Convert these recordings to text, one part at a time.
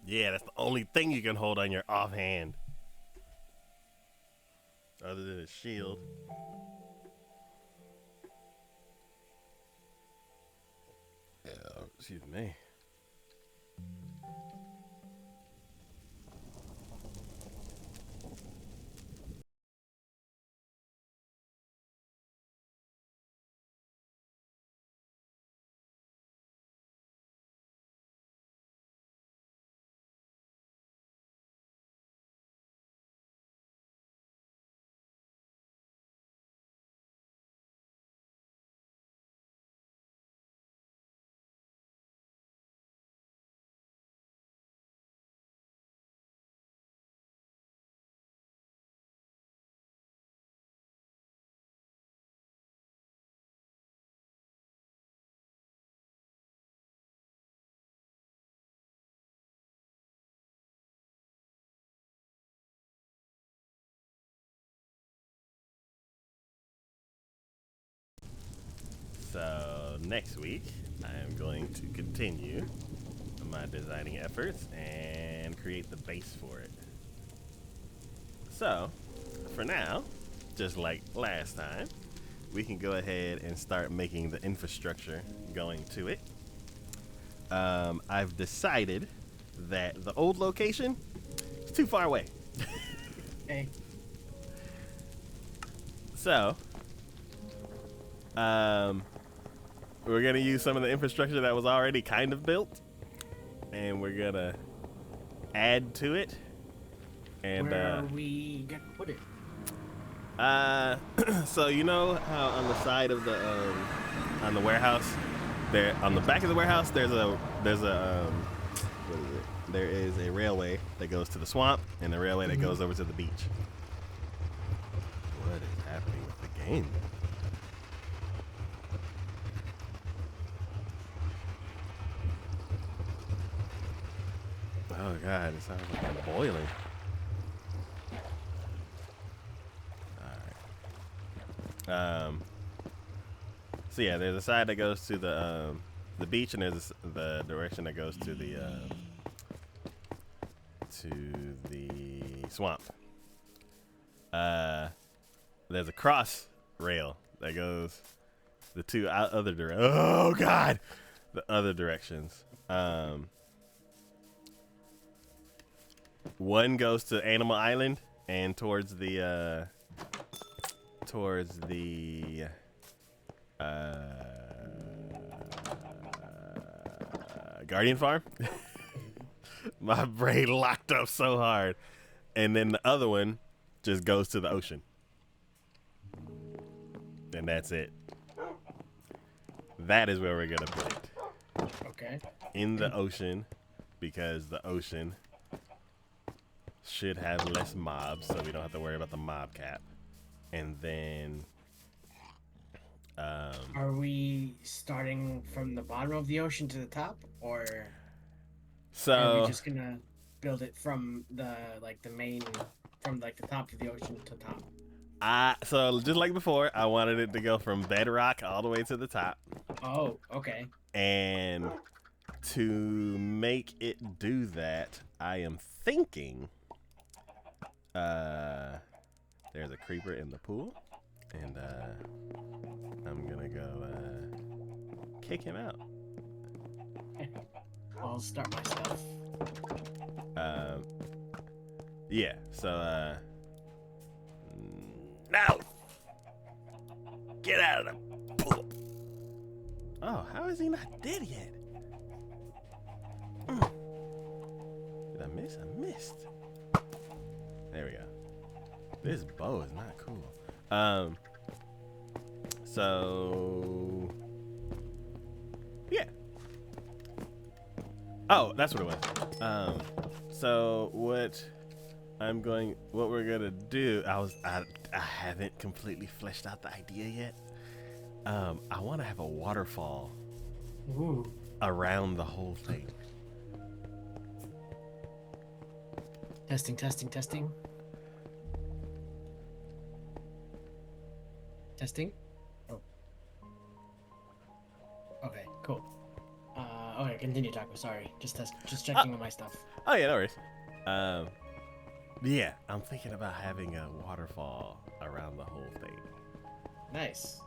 Yeah, that's the only thing you can hold on your offhand, other than a shield. Excuse me. So next week, I am going to continue my designing efforts and create the base for it. So, for now, just like last time, we can go ahead and start making the infrastructure going to it. I've decided that the old location is too far away. Hey, So, um, we're gonna use some of the infrastructure that was already kind of built, and we're gonna add to it. And where are we gonna put it? so you know how on the side of the on the warehouse, there on the back of the warehouse, there's a what is it? There is a railway that goes to the swamp and a railway that goes over to the beach. What is happening with the game? Oh god, it sounds like I'm boiling. Um, so yeah, there's a side that goes to the beach, and there's the direction that goes to the swamp. Uh, there's a cross rail that goes the two other directions. Oh god, the other directions. One goes to Animal Island and towards the uh, Guardian Farm. My brain locked up so hard. And then the other one just goes to the ocean. And that's it. That is where we're going to put it. Okay. In the ocean, because the ocean should have less mobs, so we don't have to worry about the mob cap. And then Are we starting from the bottom of the ocean to the top, or are we so just gonna build it from the main, from like the top of the ocean to top? so just like before, I wanted it to go from bedrock all the way to the top. Oh, okay. And to make it do that, I am thinking there's a creeper in the pool, and I'm gonna go kick him out. I'll start my stuff. Um, yeah, so no, get out of the pool. Oh, how is he not dead yet? Did I miss? I missed. There we go. This bow is not cool. So yeah. Oh, that's what it was. So what we're gonna do? I haven't completely fleshed out the idea yet. I want to have a waterfall Ooh. around the whole thing. Testing, testing, testing. Testing. Oh. Okay, cool. Okay, continue, Taco. Sorry, just checking on my stuff. Oh yeah, no worries. Yeah, I'm thinking about having a waterfall around the whole thing. Nice.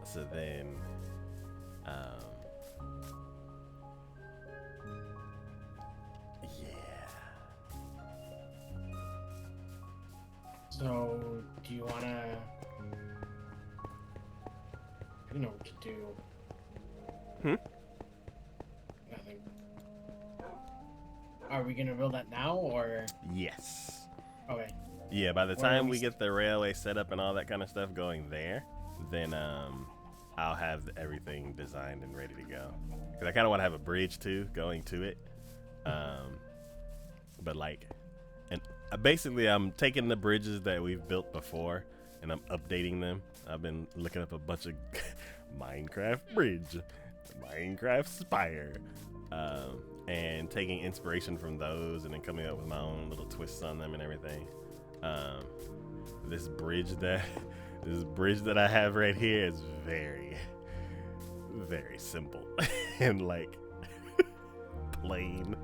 So then, yeah. So, do you wanna? You know what to do. Nothing. Are we gonna build that now or? Yes. Okay. Yeah, by the Where time we we get the railway set up and all that kind of stuff going there, then I'll have everything designed and ready to go. Because I kind of want to have a bridge too going to it. But like, and basically I'm taking the bridges that we've built before and I'm updating them. I've been looking up a bunch of Minecraft bridge, Minecraft spire, and taking inspiration from those and then coming up with my own little twists on them and everything. This bridge that I have right here is very, very simple and like plain.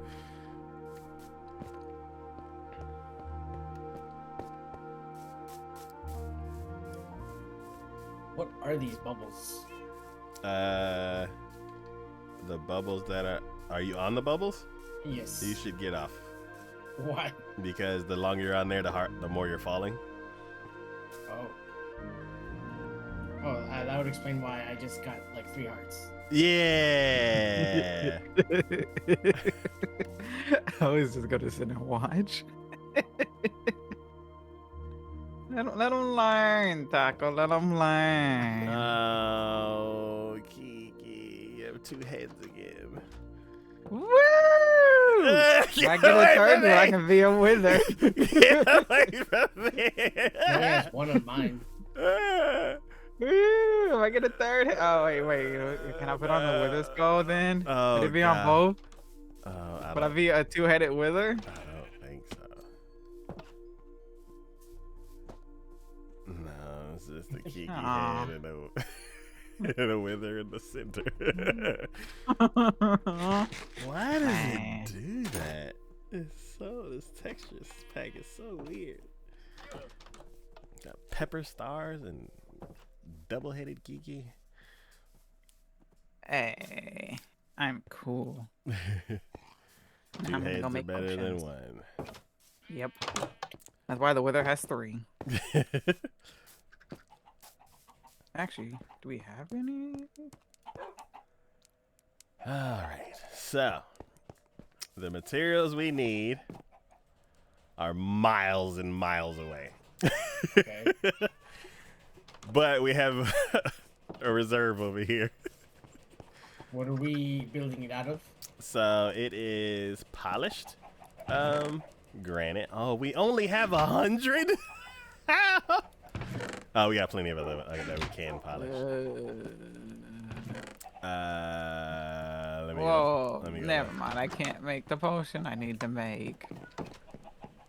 What are these bubbles? The bubbles that are you on the bubbles? Yes. You should get off. What? Because the longer you're on there, the more you're falling. Oh. Oh, that would explain why I just got like 3 hearts. Yeah. I was just gonna sit and watch. Let them learn, Taco. Let them learn. Oh, Kiki, you have 2 heads again. Woo! If I get a third one, I can be a wither. Get away from me. He only has 1 on mine. Woo! If I get a third head. Oh, wait. Can I put on the wither skull then? Oh, Would it be God. on both? Oh, Would I be a 2-headed wither? I don't think so. No, it's just a Kiki head and a wither in the center. Why does it do that? This texture pack is so weird. Got pepper stars and double-headed Kiki. Hey, I'm cool. 2 I'm gonna heads go are make better than potions. 1. Yep. That's why the wither has 3. Actually, do we have any? Alright, so the materials we need are miles and miles away. Okay. But we have a reserve over here. What are we building it out of? So it is polished granite. Oh, we only have 100? Oh, we got plenty of other that we can polish. Let me Whoa, go never look. mind. I can't make the potion I need to make.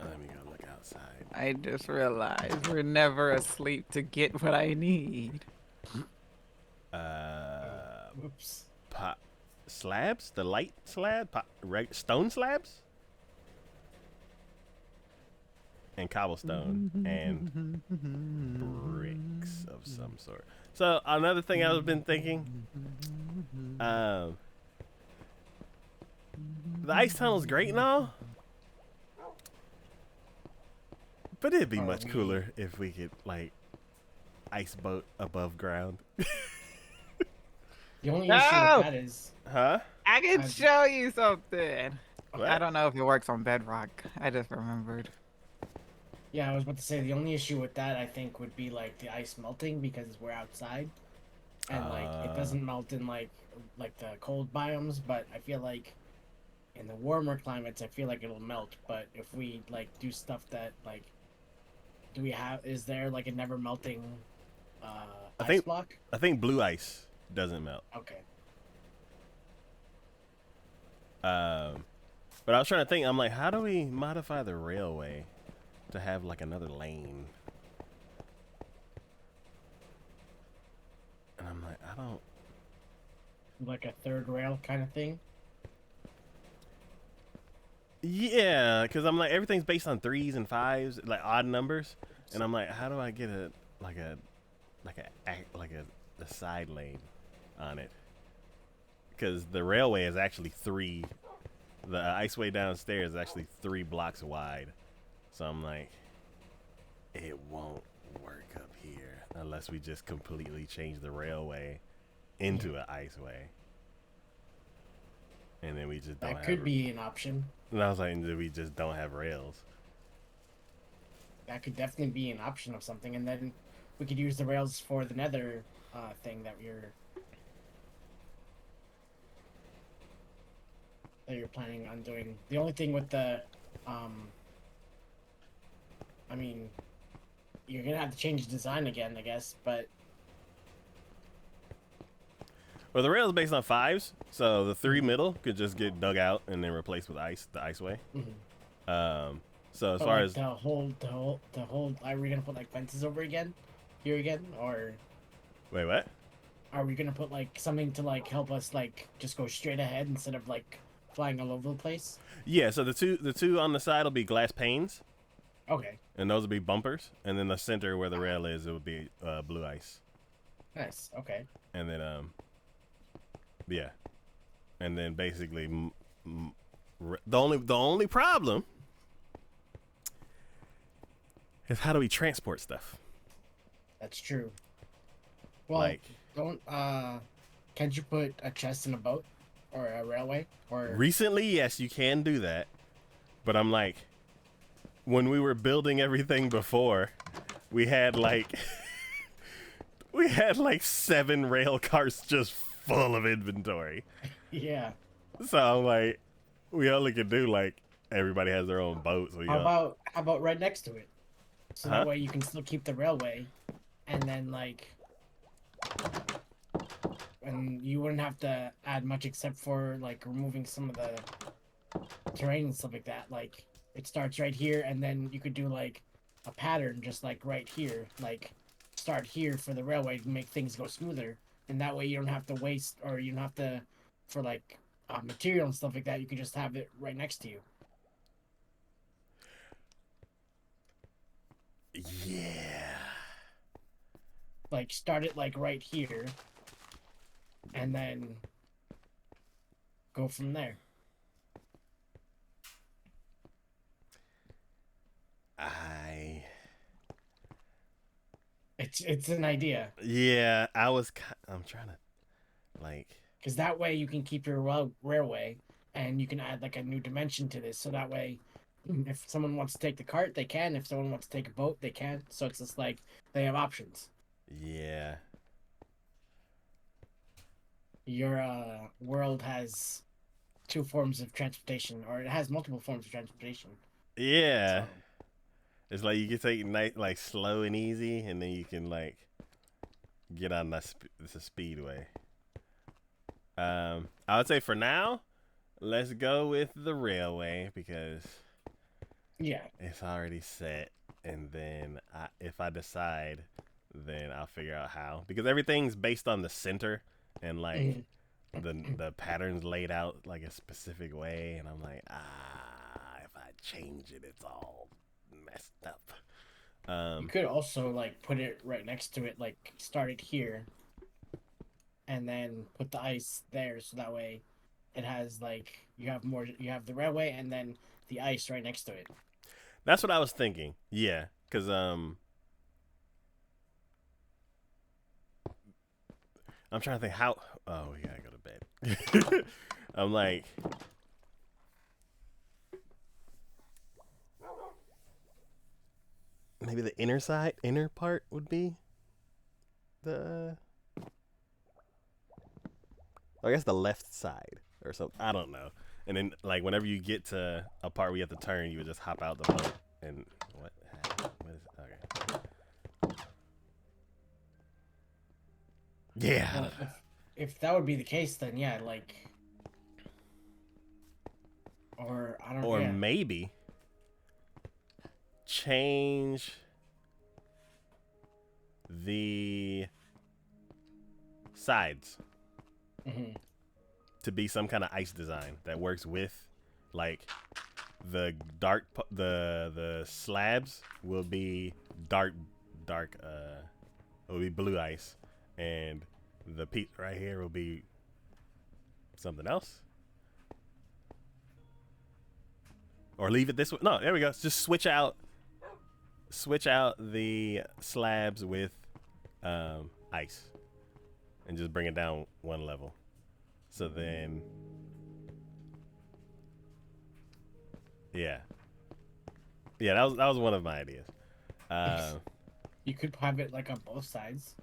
Let me go look outside. I just realized we're never asleep to get what I need. Oops. Slabs? The light slab? Stone slabs? And cobblestone and bricks of some sort. So another thing I've been thinking, the ice tunnel's great and all, but it'd be much cooler if we could like ice boat above ground. The only issue with that is... Huh? I can show you something. What? I don't know if it works on bedrock. I just remembered. Yeah, I was about to say the only issue with that I think would be like the ice melting because we're outside, and like it doesn't melt in like the cold biomes. But I feel like in the warmer climates, I feel like it'll melt. But if we like do stuff that like, is there like a never melting ice block? I think blue ice doesn't melt. Okay. But I was trying to think. I'm like, how do we modify the railway to have like another lane? And I'm like, I don't. like a third rail kind of thing. Yeah, because I'm like everything's based on threes and fives, like odd numbers, and I'm like, how do I get a like a like a side lane on it? Because the railway is actually three. The iceway downstairs is actually 3 blocks wide, so I'm like, it won't work up here unless we just completely change the railway into an iceway, and then we just don't That have. could be an option. And I was like, we just don't have rails. That could definitely be an option of something, and then we could use the rails for the nether thing that you're planning on doing. The only thing with the, I mean, you're gonna have to change the design again, I guess. But Well, the rail is based on fives, so the three middle could just get dug out and then replaced with ice, the iceway. So as but far like as the hold, are we gonna put like fences over again, here again, or wait, what? are we gonna put like something to like help us like just go straight ahead instead of like flying all over the place? Yeah, so the two on the side will be glass panes, Okay, and those will be bumpers, and then the center where the rail is, it would be blue ice, nice. Okay. and then yeah, and then basically the only problem is how do we transport stuff? That's true. Well, Like don't can't you put a chest in a boat or a railway or recently, yes, you can do that, but I'm like, when we were building everything before, we had like we had like 7 rail cars just full of inventory. yeah. So I'm like, we only could do like everybody has their own boat. So How about right next to it? So huh? that way you can still keep the railway and then like and you wouldn't have to add much except for like removing some of the terrain and stuff like that. Like it starts right here and then you could do like a pattern just like right here. Like start here for the railway to make things go smoother. And that way you don't have to waste or you don't have to for like material and stuff like that. You could just have it right next to you. Yeah. Like start it like right here and then go from there. I It's an idea yeah. I'm trying to like. because that way you can keep your railway and you can add like a new dimension to this. So that way, if someone wants to take the cart, they can. If someone wants to take a boat, they can. So it's just like they have options. Yeah. Your world has two forms of transportation, or it has multiple forms of transportation. Yeah. So It's like you can take night like slow and easy, and then you can like get on the speedway. I would say for now, let's go with the railway because yeah, it's already set, and then if I decide, then I'll figure out how because everything's based on the center and like the patterns laid out like a specific way, and I'm like, if I change it, it's all messed up. you could also like put it right next to it, like start it here, and then put the ice there, so that way it has like you have more. You have the railway and then the ice right next to it. That's what I was thinking. Yeah, because I'm trying to think how. Oh, we gotta go to bed. I'm like, maybe the inner part would be the. I guess the left side or something. I don't know. And then, like, whenever you get to a part where you have to turn, you would just hop out the boat and what? What is? Okay. Yeah. Well, if that would be the case, then yeah, like, or I don't. Or Yeah. maybe change the sides. to be some kind of ice design that works with, like, the the slabs will be dark will be blue ice, and the piece right here will be something else. Or leave it this way. No, there we go. Just switch out the slabs with ice, and just bring it down one level. So then, yeah, that was one of my ideas. You could have it like on both sides.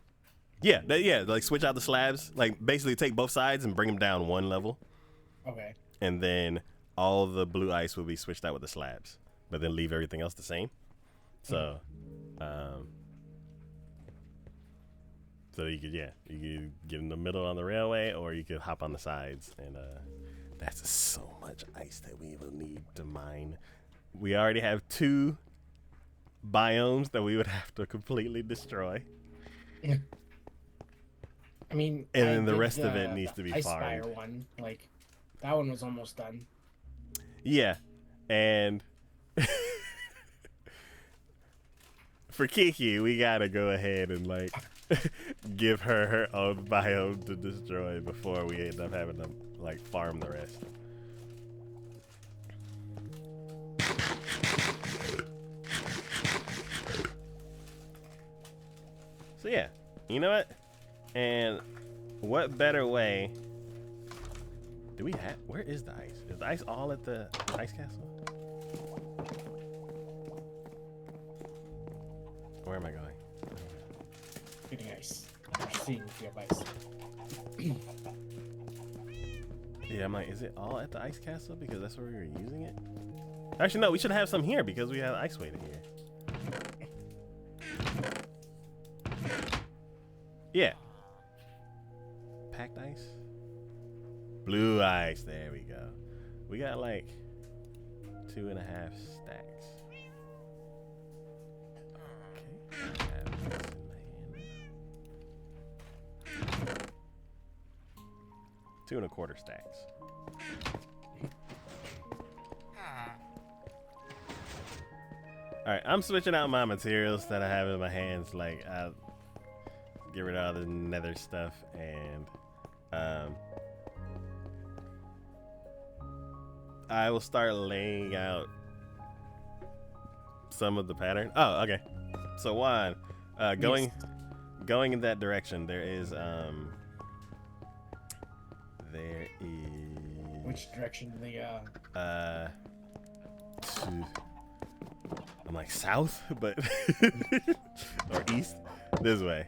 Yeah, like switch out the slabs, like basically take both sides and bring them down one level. Okay. And then all the blue ice will be switched out with the slabs, but then leave everything else the same. So, so you could get in the middle on the railway, or you could hop on the sides, and that's so much ice that we will need to mine. We already have 2 biomes that we would have to completely destroy. I mean, and then the rest of it needs to be Ice farmed. Fire one, like that one was almost done. Yeah, and for Kiki, we gotta go ahead and like give her own biome to destroy before we end up having to like farm the rest. So yeah, you know what? And what better way? Do we have? Where is the ice? Is the ice all at the ice castle? Where am I going? Getting ice. Seeing if you have ice. Yeah, I'm like, is it all at the ice castle? Because that's where we were using it. Actually, no, we should have some here because we have ice waiting here. Yeah. Packed ice? Blue ice. There we go. We got like 2.5 stacks. Okay. I have this in my hand. 2.25 stacks. Alright, I'm switching out my materials that I have in my hands. Like, I'll get rid of all the nether stuff, and I will start laying out some of the pattern. Oh, okay. So Juan, going in that direction, there is Which direction do they I'm like south, but or east, this way.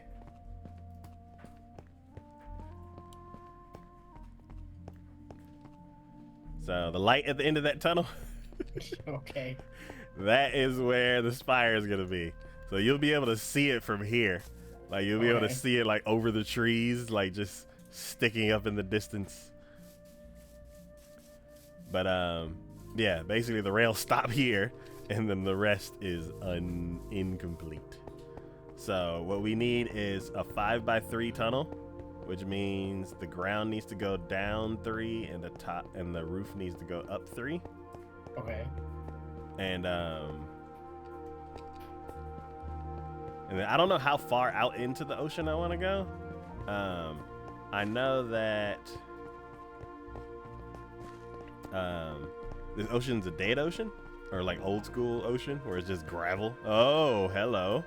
So the light at the end of that tunnel, Okay. that is where the spire is gonna be. So you'll be able to see it from here. Like you'll be able to see it like over the trees, like just sticking up in the distance. But yeah, basically the rails stop here, and then the rest is incomplete. So what we need is a 5x3 tunnel, which means the ground needs to go down 3 and the top and the roof needs to go up 3. Okay. And then I don't know how far out into the ocean I want to go. I know that this ocean's a dead ocean, or like old school ocean where it's just gravel. Oh, hello.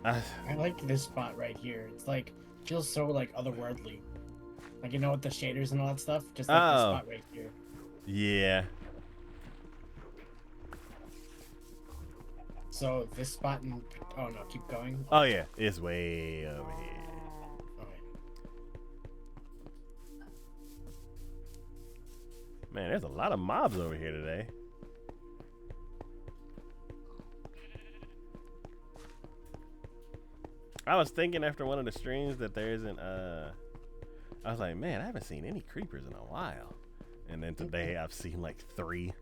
I like this spot right here. It's like feels so like otherworldly. Like, you know, with the shaders and all that stuff. Just like this spot right here. Yeah. So this spot and oh no, keep going. Oh yeah, it's way over here. Okay. Man, there's a lot of mobs over here today. I was thinking after one of the streams that there isn't. I was like, man, I haven't seen any creepers in a while. And then today I've seen like 3.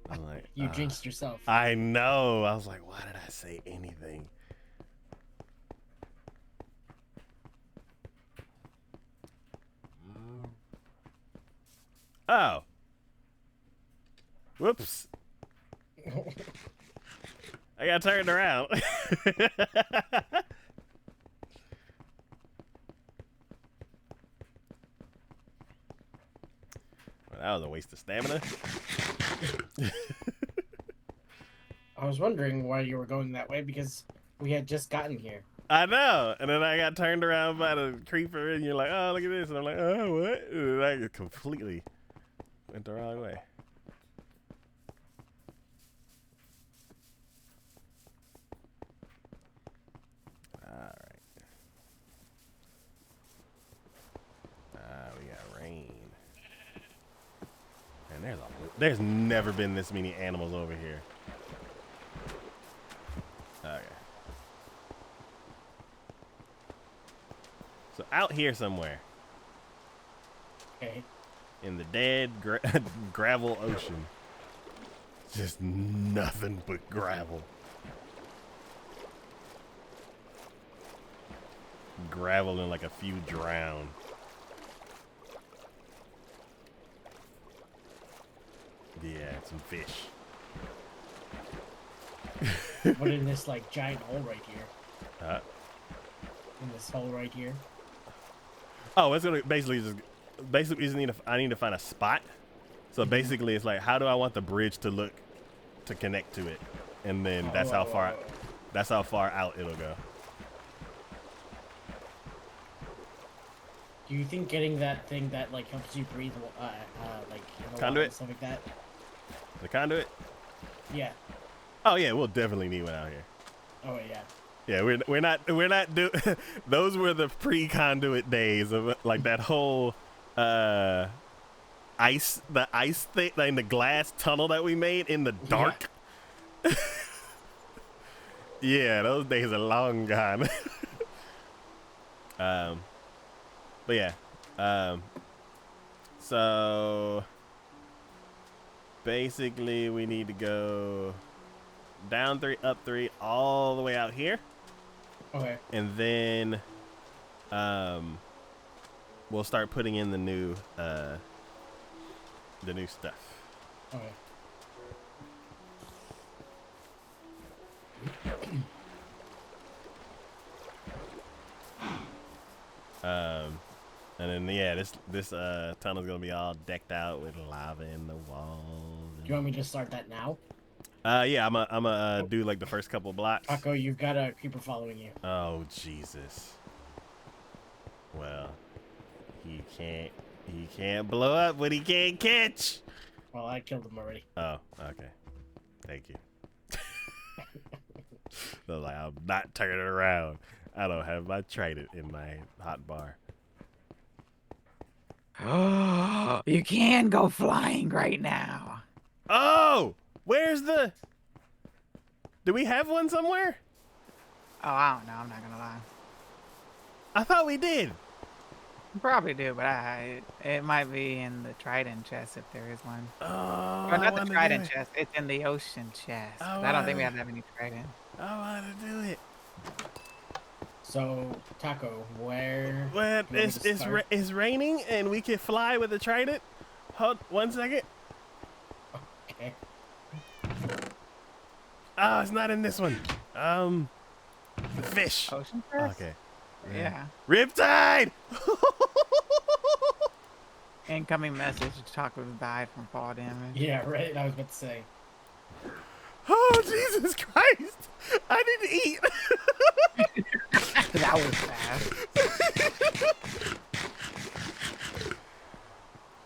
I'm like, You jinxed yourself. I know. I was like, why did I say anything? Oh. Whoops. I got turned around. Well, that was a waste of stamina. I was wondering why you were going that way because we had just gotten here. I know. And then I got turned around by the creeper, and you're like, oh, look at this. And I'm like, oh, what? And I completely went the wrong way. Alright. We got rain. And there's never been this many animals over here. Okay. So out here somewhere. Okay. In the dead gravel ocean. Just nothing but gravel. Gravel and like a few drown. Yeah, some fish. What in this like giant hole right here? In this hole right here. Oh, it's gonna basically I need to find a spot. So basically, it's like, how do I want the bridge to look to connect to it, and then that's how far out it'll go. Do you think getting that thing that like helps you breathe, like in the Conduit? and stuff like that? The conduit? Yeah. Oh yeah, we'll definitely need one out here. Oh yeah. Yeah, we're not do. Those were the pre-conduit days of like that whole ice thing, like the glass tunnel that we made in the dark. Yeah, yeah, those days are long gone. But yeah, so basically we need to go down 3, up 3, all the way out here. Okay. And then we'll start putting in the new stuff. Okay. And then yeah, this tunnel's gonna be all decked out with lava in the walls. Do you want me to start that now? Yeah, I'm do like the first couple blocks. Taco, you've got a creeper following you. Oh Jesus. Well, he can't blow up what he can't catch. Well, I killed him already. Oh, okay. Thank you. So like, I'm not turning around. I don't have my trident in my hot bar. Oh, you can go flying right now. Oh, where's the? Do we have one somewhere? Oh, I don't know. I'm not gonna lie. I thought we did. Probably do, but it might be in the trident chest if there is one. Oh, Well, not the trident chest. It's in the ocean chest. I I don't think we wanna- have any trident. I want to do it. So, Taco, where? Well, you want me to start? it's raining and we can fly with the trident. Hold 1 second. Okay. Oh, it's not in this one. The fish. Ocean chest? Okay. Yeah. Riptide. Incoming message. Taco's died from fall damage. Yeah, right. I was about to say. Oh, Jesus Christ. I need to eat. That was fast.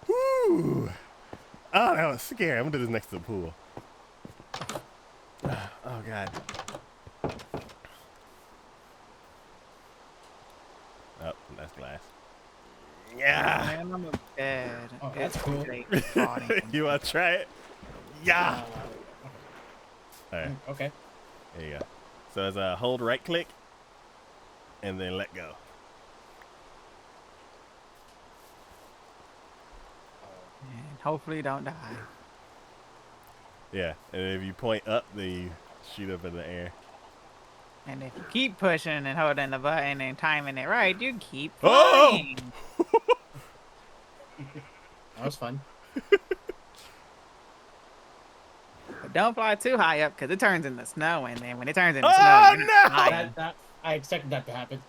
Whew. Oh, that was scary. I'm going to do this next to the pool. Oh, God. Oh, that's glass. Yeah. Man, I'm dead. Oh, that's cool. You want to try it? Yeah. All right. Okay. There you go. So it's a hold right click. and then let go. And hopefully don't die. Yeah, and if you point up, then you shoot up in the air. And if you keep pushing and holding the button and timing it right, you keep Oh! flying. That was fun. But don't fly too high up because it turns into snow, and then when it turns into snow, Oh, you're no! flying. That I expected that to happen.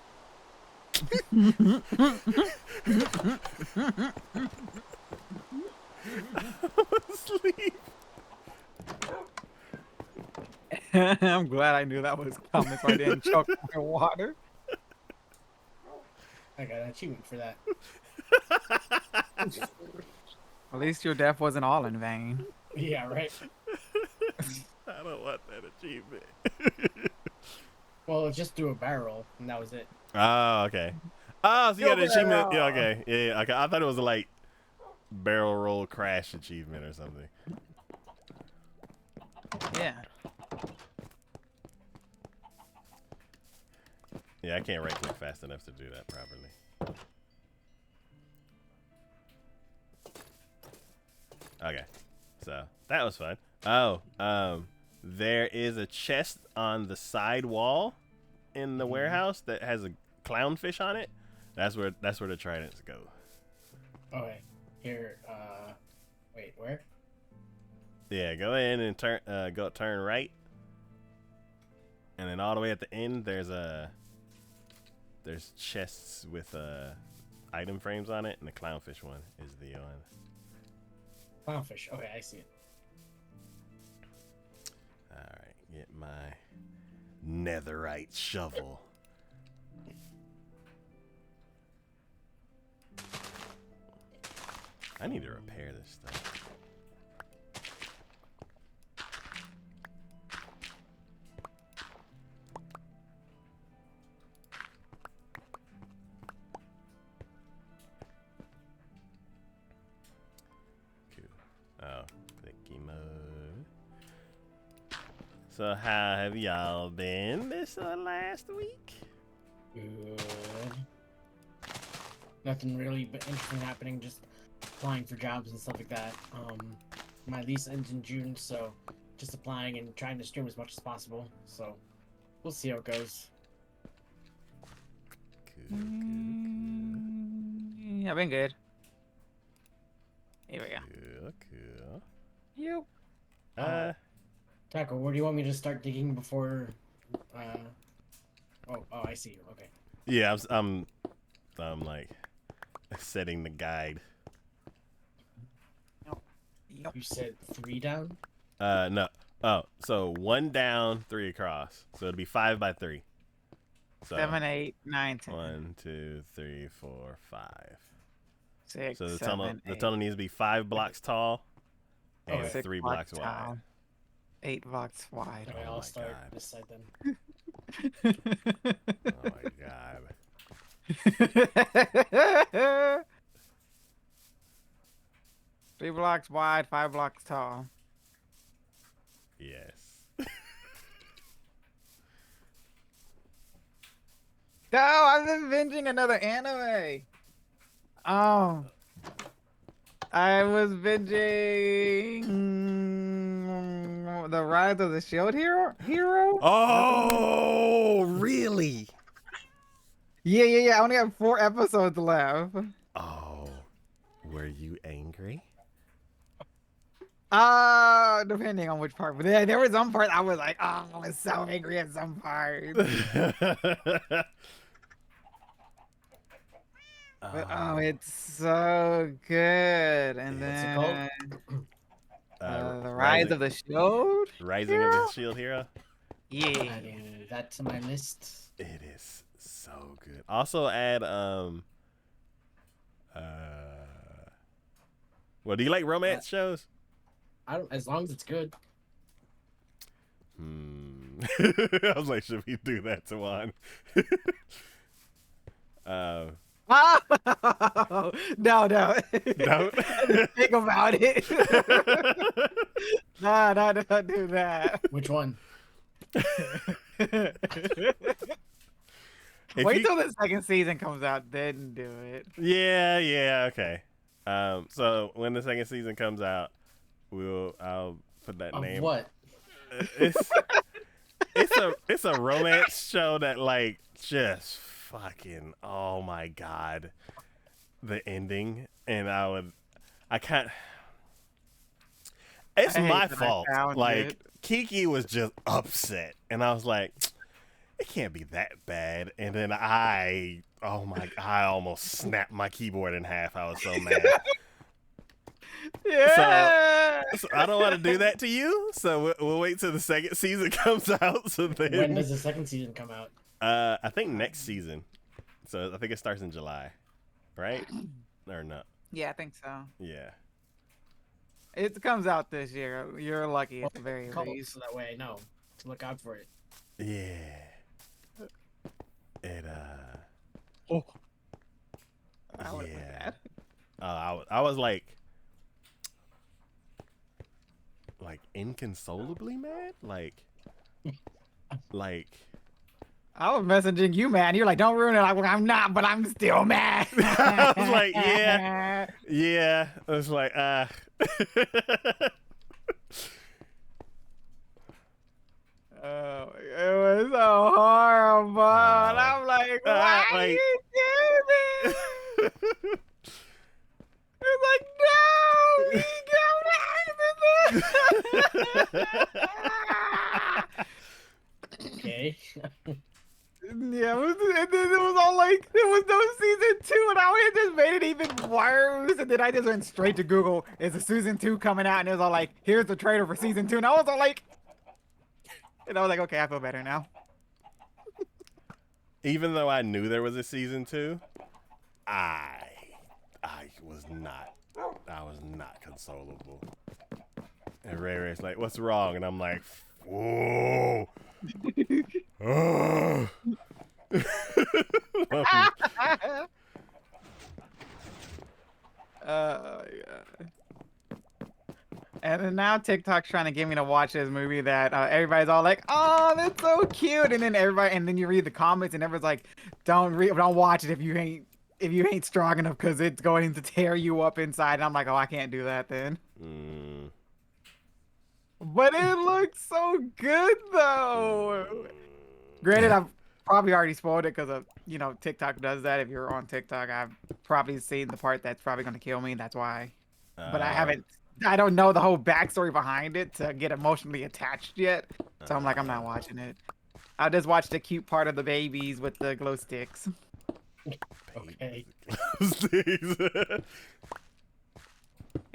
Sleep. I'm glad I knew that was coming so I didn't choke my water. I got an achievement for that. At least your death wasn't all in vain. Yeah, right. I don't want that achievement. Well, it's just through a barrel, and that was it. Oh, okay. Oh, so you got an Go achievement. Yeah, barrel. okay. Yeah, okay. I thought it was a, like, barrel roll crash achievement or something. Yeah. Yeah, I can't right click fast enough to do that properly. Okay. So, that was fun. Oh, there is a chest on the side wall in the warehouse that has a clownfish on it. That's where the tridents go. Okay. Here, wait, where? Yeah, go in and turn right. And then all the way at the end there's chests with item frames on it, and the clownfish one is the one. Clownfish. Okay, I see it. Alright, get my netherite shovel. I need to repair this stuff. Cool. Oh, clicky mode. So how have y'all been this last week? Good. Nothing really but interesting happening. Just applying for jobs and stuff like that. My lease ends in June, so just applying and trying to stream as much as possible. So we'll see how it goes. Cool, I've been good. Here we go. cool, cool. Yep. Taco, where do you want me to start digging before? Oh, I see you. Okay. Yeah, I'm like setting the guide. Yep. You said 3 down. No. Oh, so 1 down, 3 across. So it'd be 5 by 3. So 7, 8, 9, 10. 1, 2, 3, 4, 5. 6, So the 7, tunnel needs to be 5 blocks tall and Okay. 6 3 blocks wide. tall, 8 blocks wide. Okay, Oh I'll my start God. this side then. Oh my god. 3 blocks wide, 5 blocks tall. Yes. No, I've been binging another anime. Oh. I was binging The Rise of the Shield Hero? Oh, really? Yeah. I only have 4 episodes left. Oh, were you angry? Depending on which part. But there was some part I was like, oh, I was so angry at some part. But, oh, it's so good. And What's it then called? The Rise of the Shield? Rising of the Shield Hero. Yeah. Adding that to my list. It is so good. Also add well, do you like romance shows? I don't. As long as it's good. I was like, should we do that to one? Oh, no. Don't. Think about it. No, don't do that. Which one? If Wait you, till the second season comes out, then do it. yeah, okay. So when the second season comes out, I'll put that Of name. what? It's it's a romance show that like just fucking oh my god, the ending, and I can't. It's I hate my that I fault. found Like it. Kiki was just upset, and I was like, it can't be that bad. And then oh my, I almost snapped my keyboard in half. I was so mad. So, Yeah. so I don't want to do that to you. So we'll wait till the second season comes out. So When then, does the second season come out? I think next season. So I think it starts in July, right? Or not? Yeah, I think so. Yeah. It comes out this year. You're lucky Well, at the very call it least. so that way I know to look out for it. Yeah. It Oh, I would have put yeah. that. I was like inconsolably mad, like I was messaging you, man. You're like, don't ruin it. I'm not, but I'm still mad. I was like, yeah. I was like, Oh, it was so horrible. And I'm like, why like, you do this? It's like, no, we go back to this. Okay. Yeah, and then it was all like, there was no season 2, and I would have just made it even worse. And then I just went straight to Google, is the season 2 coming out? And it was all like, here's the trailer for season 2. And I was all like, okay, I feel better now. even though I knew there was a season 2, I was not consolable. And Ray Ray's like, what's wrong? And I'm like, whoa. Oh. Yeah. And then now TikTok's trying to get me to watch this movie that everybody's all like, "Oh, that's so cute," and then you read the comments and everyone's like, don't watch it if you ain't strong enough because it's going to tear you up inside." And I'm like, oh, I can't do that then. But it looks so good though. Granted, I've probably already spoiled it because of TikTok does that. If you're on TikTok, I've probably seen the part that's probably going to kill me. That's why. But I don't know the whole backstory behind it to get emotionally attached yet. So I'm like, I'm not watching it. I'll just watch the cute part of the babies with the glow sticks. Okay.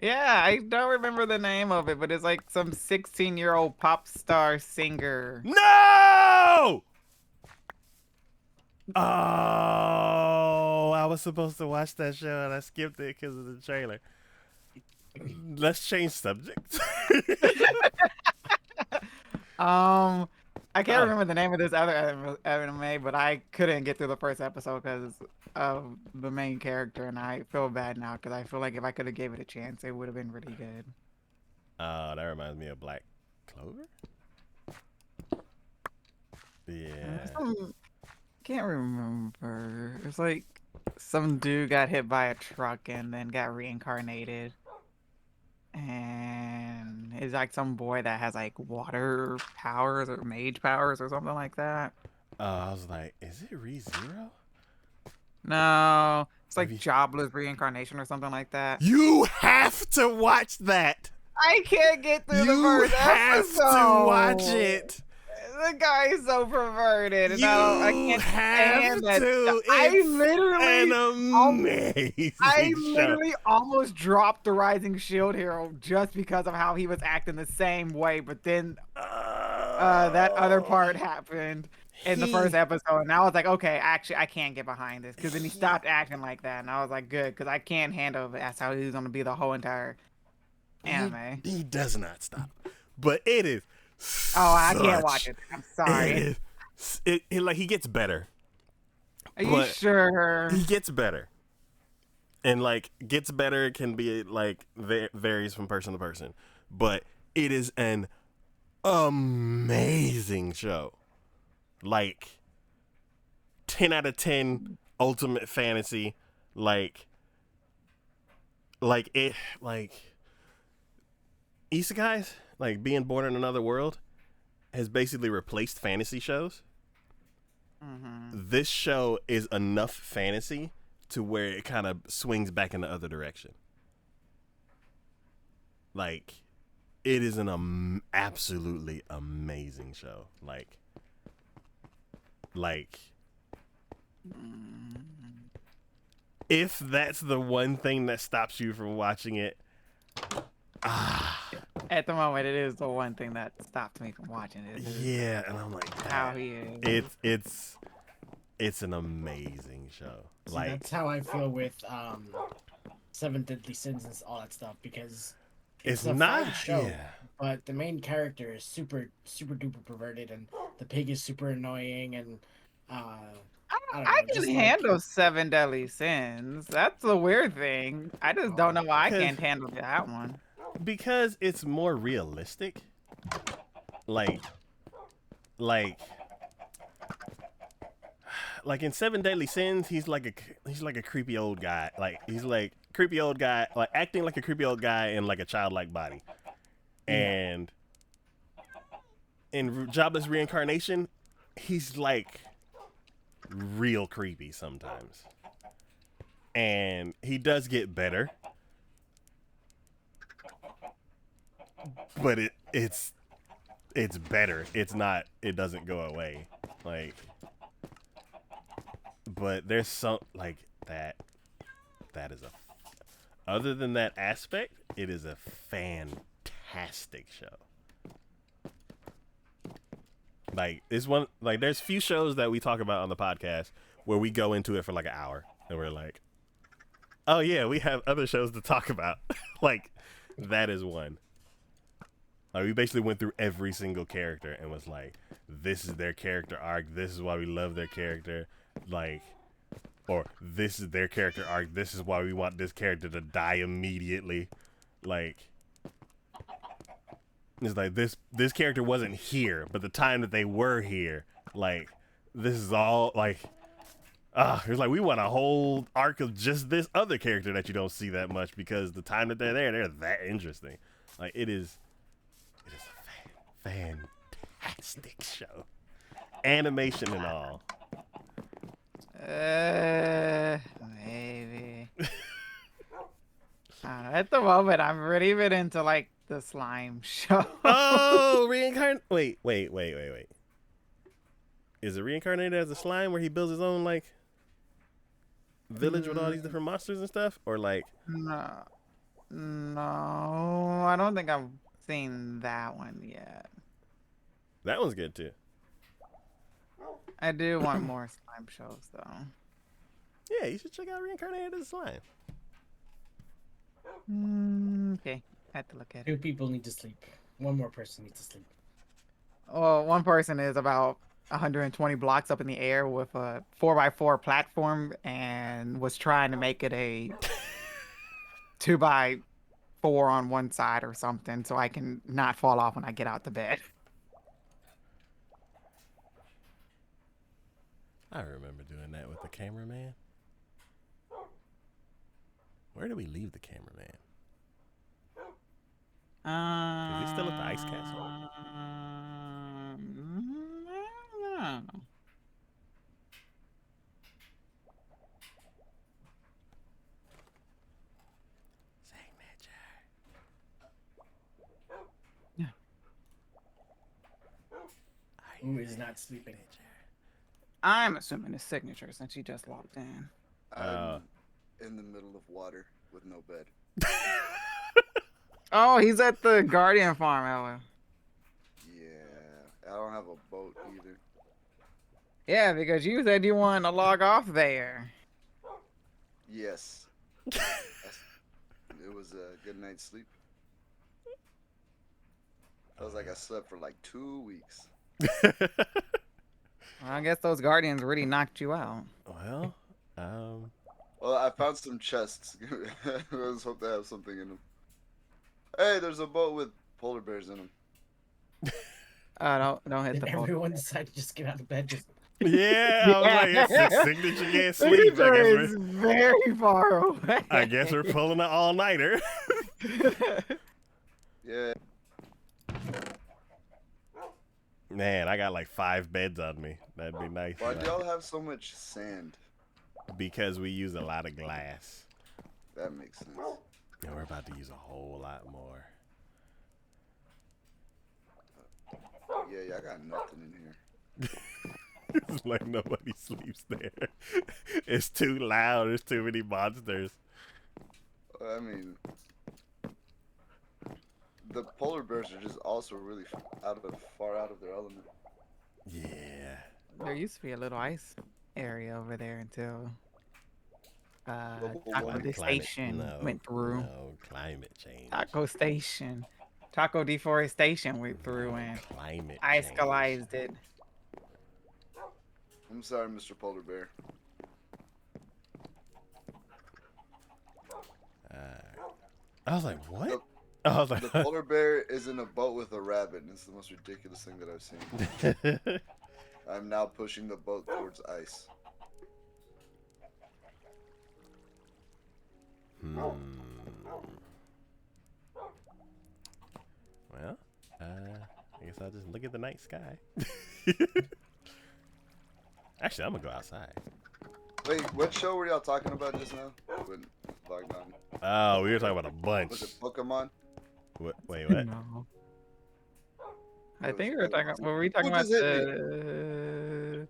Yeah, I don't remember the name of it, but it's like some 16-year-old pop star singer. No! Oh, I was supposed to watch that show and I skipped it because of the trailer. Let's change subjects. I can't remember the name of this other anime, but I couldn't get through the first episode because of the main character, and I feel bad now because I feel like if I could have gave it a chance, it would have been really good. That reminds me of Black Clover. Yeah. Can't remember. It's like some dude got hit by a truck and then got reincarnated. And it's like some boy that has like water powers or mage powers or something like that. I was like, is it ReZero? No, it's like Maybe. jobless reincarnation or something like that. You have to watch that. I can't get through the You first have episode. to watch it. The guy is so perverted, and You I can't have stand that. to. I It's literally, amazing I show. literally almost dropped the Rising Shield Hero just because of how he was acting the same way. But then that other part happened in the first episode, and I was like, okay, actually, I can't get behind this because then he stopped acting like that, and I was like, good, because I can't handle it. That's how he's gonna be the whole entire anime. He does not stop, but it is. Oh, I can't watch it. I'm sorry. It like he gets better. Are you sure? He gets better, and like gets better can be like varies from person to person, but it is an amazing show. Like 10 out of 10 ultimate fantasy, like it, like isekais, like being born in another world, has basically replaced fantasy shows. This show is enough fantasy to where it kind of swings back in the other direction. Like, it is an absolutely amazing show. Like, if that's the one thing that stops you from watching it, At the moment, it is the one thing that stopped me from watching it. yeah, and I'm like, How he is. It's an amazing show. See, Like, that's how I feel with Seven Deadly Sins and all that stuff, because it's a not fine show, yeah. but the main character is super duper perverted, and the pig is super annoying, and I don't know, I just can like- handle Seven Deadly Sins. That's the weird thing. I just don't know why I can't handle that one. Because it's more realistic. Like in Seven Deadly Sins, he's like a creepy old guy. Like, he's like creepy old guy, like acting like a creepy old guy in like a childlike body. And in Jobless Reincarnation, he's like real creepy sometimes. And he does get better. But it's better. It's not, it doesn't go away. Like, but there's some like that is a, other than that aspect, it is a fantastic show. Like, it's one, like, there's few shows that we talk about on the podcast where we go into it for like an hour and we're like, oh yeah, we have other shows to talk about. Like, that is one. Like, we basically went through every single character and was like, this is their character arc, this is why we love their character, like, or this is their character arc, this is why we want this character to die immediately. Like, it's like, this character wasn't here, but the time that they were here, like, this is all, like, it's like, we want a whole arc of just this other character that you don't see that much, because the time that they're there, they're that interesting. Like, it is a fantastic show. Animation and all. Maybe. At the moment, I'm really been into like the slime show. Oh, reincarnate. Wait. Is it reincarnated as a slime where he builds his own like village with all these different monsters and stuff, or like? No, I don't think I've seen that one yet. That one's good too. I do want more slime shows though. Yeah, you should check out Reincarnated as a Slime. Okay, I have to look at it. 2 people need to sleep. 1 more person needs to sleep. Oh, one person is about 120 blocks up in the air with a 4x4 platform and was trying to make it a 2x4 on one side or something so I can not fall off when I get out the bed. I remember doing that with the cameraman. Where did we leave the cameraman? Is he still at the ice castle? I don't know. Who is not sleeping? I'm assuming his signature since he just logged in. I'm in the middle of water with no bed. Oh, he's at the Guardian farm, Ella. Yeah, I don't have a boat either. Yeah, because you said you wanted to log off there. Yes. It was a good night's sleep. Feels like I slept for like 2 weeks. Well, I guess those Guardians really knocked you out. Well, Well, I found some chests. I just hope they have something in them. Hey, there's a boat with polar bears in them. Don't hit Did the boat. everyone decide to just get out of bed? Just Yeah, I was like, it's Yeah. signature can't The sleep. future is very far away. I guess we're pulling an all nighter. Yeah. Man, I got like 5 beds on me. That'd be nice. Why do y'all have so much sand? Because we use a lot of glass. That makes sense. And we're about to use a whole lot more. Yeah, I got nothing in here. It's like nobody sleeps there. It's too loud. There's too many monsters. I mean, the polar bears are just also really far out of their element. Yeah. There used to be a little ice area over there until Global Taco warming. Station went through. No, climate change. Taco Station. Taco Deforestation went through and Climate icalized it. I'm sorry, Mr. Polar Bear. I was like, what? The- I was like, The polar bear is in a boat with a rabbit, and it's the most ridiculous thing that I've seen. I'm now pushing the boat towards ice. Well, I guess I'll just look at the night sky. Actually, I'm gonna go outside. Wait, what show were y'all talking about just now? When logged on? Oh, we were talking about a bunch. Was it Pokemon? Wait, what? No. I It think we was were talking. Pokemon. Were we talking Who about just hit me? the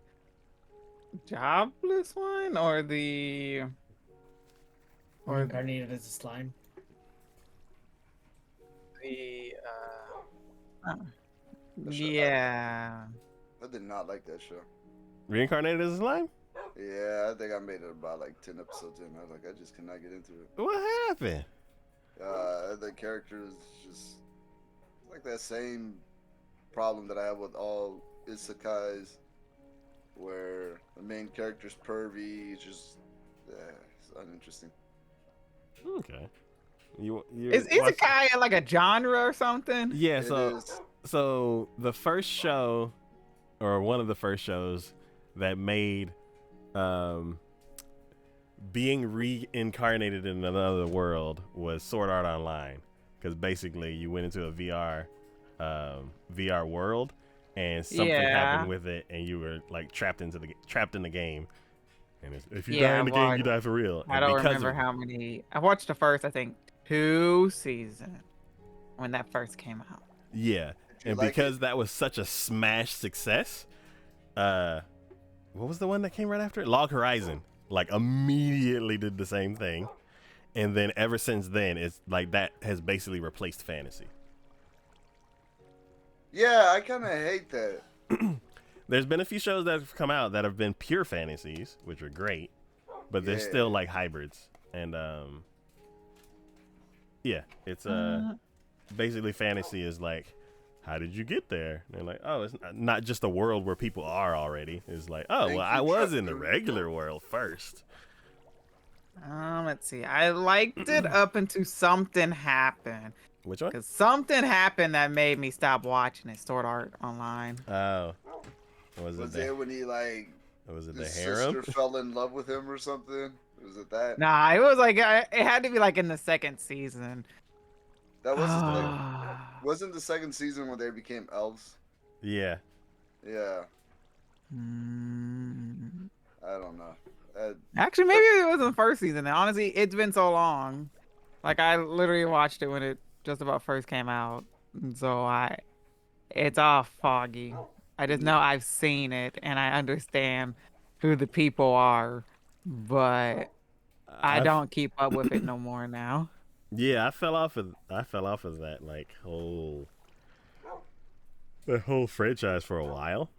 jobless one or the? Or Reincarnated as a slime. the The show- yeah. I did not like that show. Reincarnated as a slime? Yeah, I think I made it about like 10 episodes in. I was like, I just cannot get into it. What happened? The character is just like that same problem that I have with all isekais, where the main character's pervy. It's just, it's uninteresting. Okay. You Is watched- isekai like a genre or something? Yeah, It so is. so the first show, or one of the first shows that made being reincarnated in another world was Sword Art Online, because basically you went into a VR world and something happened with it, and you were like trapped in the game. And if you die in the game, you die for real. I And don't because remember of- how many. I watched the first, I think, 2 seasons when that first came out. Yeah, Did you and like because it? that was such a smash success, what was the one that came right after it? Log Horizon, like immediately did the same thing, and then ever since then, it's like that has basically replaced fantasy. Yeah, I kind of hate that. There's been a few shows that have come out that have been pure fantasies, which are great, but they're Yeah. still like hybrids. And yeah, it's basically fantasy is like, how did you get there? And they're like, oh, it's not just a world where people are already. It's like, oh, Thank well, you, I was Chuck in the Berry. regular world first. Let's see. I liked it up until something happened. Which one? Because something happened that made me stop watching it. Sword Art Online. Oh, was Was it it when he like the his harem? sister fell in love with him or something? Was it that? Nah, it was like it had to be like in the second season. That wasn't like, Ah. wasn't the second season when they became elves? Yeah. Yeah, Mm. I don't know. Actually, maybe it was in the first season. And honestly, it's been so long. Like I literally watched it when it just about first came out, and so it's all foggy. I just know I've seen it and I understand who the people are, but I don't keep up with it no more now. Yeah, I fell off of that like the whole franchise for a while.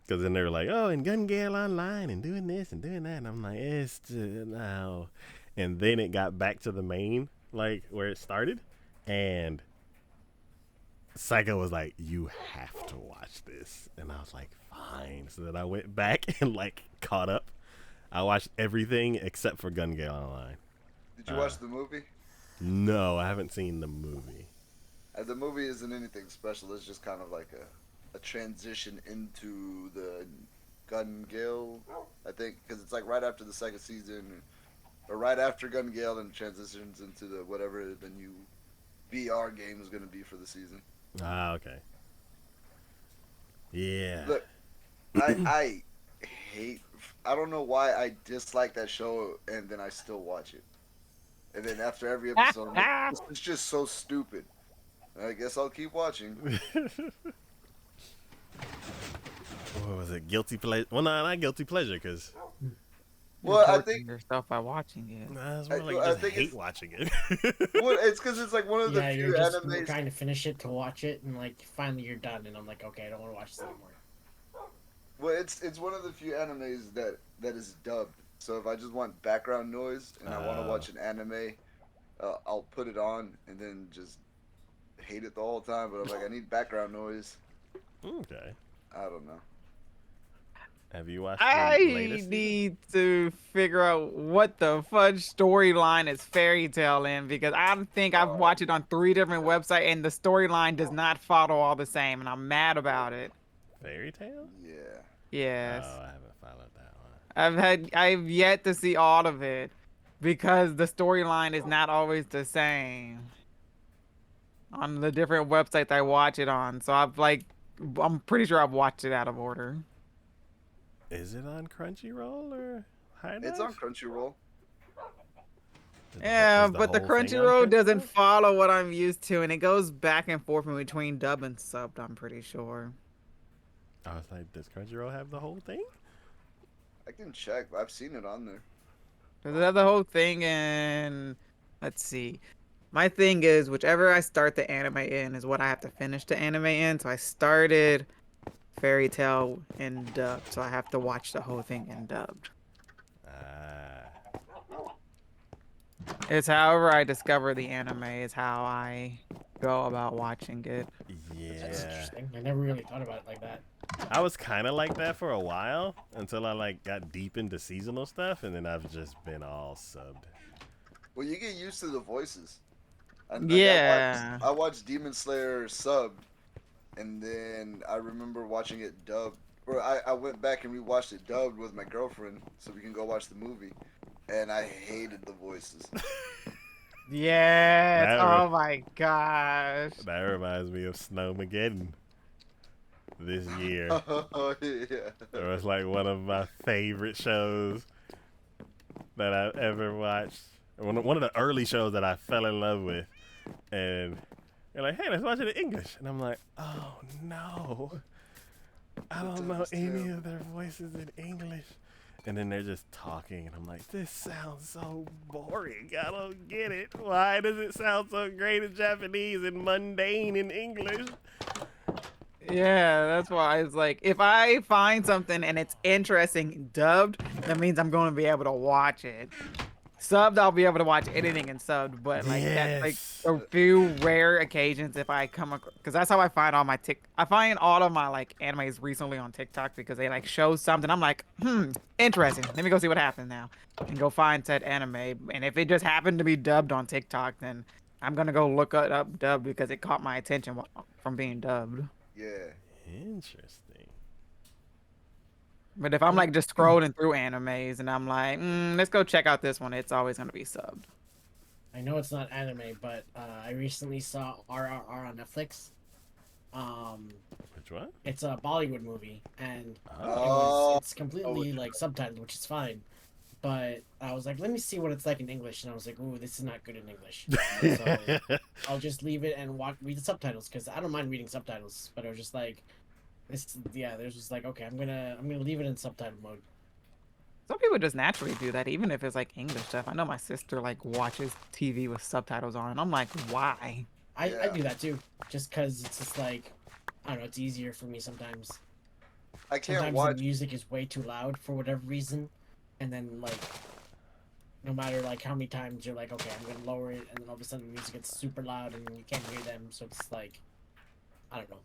Because then they were like, oh, and Gun Gale Online and doing this and doing that. And I'm like, it's just, no. And then it got back to the main, like where it started. And Psycho was like, you have to watch this. And I was like, fine. So then I went back and like caught up. I watched everything except for Gun Gale Online. Did you watch the movie? No, I haven't seen the movie. The movie isn't anything special. It's just kind of like a transition into the Gun Gale, I think, because it's like right after the second season, or right after Gun Gale, and transitions into the whatever the new VR game is going to be for the season. Ah, okay. Yeah. Look, I hate. I don't know why I dislike that show, and then I still watch it. And then after every episode, I'm like, this is just so stupid. I guess I'll keep watching. What was it? Guilty pleasure? Well, no, not guilty pleasure, because Well, I torturing think yourself by watching it. it's more like I just think hate it's- watching it. well, it's because it's like one of the Yeah, few you're just animes. trying to finish it to watch it, and like finally you're done, and I'm like, okay, I don't want to watch this anymore. Well, it's one of the few animes that is dubbed. So if I just want background noise and I want to watch an anime, I'll put it on and then just hate it the whole time. But I'm like, I need background noise. Okay. I don't know. Have you watched I the latest? need to figure out what the fudge storyline is Fairy Tale in, because I think I've watched it on 3 different websites and the storyline does not follow all the same, and I'm mad about it. Fairy Tale? Yeah. Yes. Oh, I haven't followed that one. I've yet to see all of it because the storyline is not always the same on the different websites I watch it on. So I'm pretty sure I've watched it out of order. Is it on Crunchyroll or High Dive? It's on Crunchyroll. Yeah, Is but the whole thing on Crunchyroll doesn't Crunchyroll? follow what I'm used to, and it goes back and forth in between dub and subbed, I'm pretty sure. I was like, does Crunchyroll have the whole thing? I can check. I've seen it on there. Does it have the whole thing? And let's see. My thing is, whichever I start the anime in is what I have to finish the anime in. So I started Fairy Tale in dubbed, so I have to watch the whole thing in dubbed. It's however I discover the anime is how I go about watching it. That's Yeah. interesting. I never really thought about it like that. I was kind of like that for a while until I like got deep into seasonal stuff, and then I've just been all subbed. Well, you get used to the voices. Yeah. I watched Demon Slayer subbed, and then I remember watching it dubbed. Or I went back and rewatched it dubbed with my girlfriend so we can go watch the movie. And I hated the voices. Yes. That Oh my gosh. That reminds me of Snowmageddon this year. Oh, yeah. It was like one of my favorite shows that I've ever watched. One of the early shows that I fell in love with. And you're like, hey, let's watch it in English. And I'm like, oh no. I don't know any of their voices in English. And then they're just talking, and I'm like, this sounds so boring. I don't get it. Why does it sound so great in Japanese and mundane in English? Yeah, that's why it's like, if I find something and it's interesting dubbed, that means I'm going to be able to watch it. Subbed, I'll be able to watch anything in subbed, but like that's like a few rare occasions if I come across, because that's how I find all my I find all of my like animes recently on TikTok because they like show something. I'm like, interesting. Let me go see what happens now, and go find said anime. And if it just happened to be dubbed on TikTok, then I'm gonna go look it up dubbed because it caught my attention from being dubbed. Yeah. Interesting. But if I'm like just scrolling through animes and I'm like, let's go check out this one, it's always gonna be subbed. I know it's not anime, but I recently saw RRR on Netflix. Which one? It's a Bollywood movie, and it's completely like subtitled, which is fine. But I was like, let me see what it's like in English, and I was like, ooh, this is not good in English. So I'll just leave it and read the subtitles because I don't mind reading subtitles. But I was just like, there's just like, okay, I'm gonna leave it in subtitle mode. Some people just naturally do that, even if it's like English stuff. I know my sister like watches TV with subtitles on, and I'm like, why? I do that too, just because it's just like, I don't know, it's easier for me sometimes. I can't Sometimes watch. the music is way too loud for whatever reason, and then like, no matter like how many times you're like, okay, I'm gonna lower it, and then all of a sudden the music gets super loud and you can't hear them, so it's like, I don't know.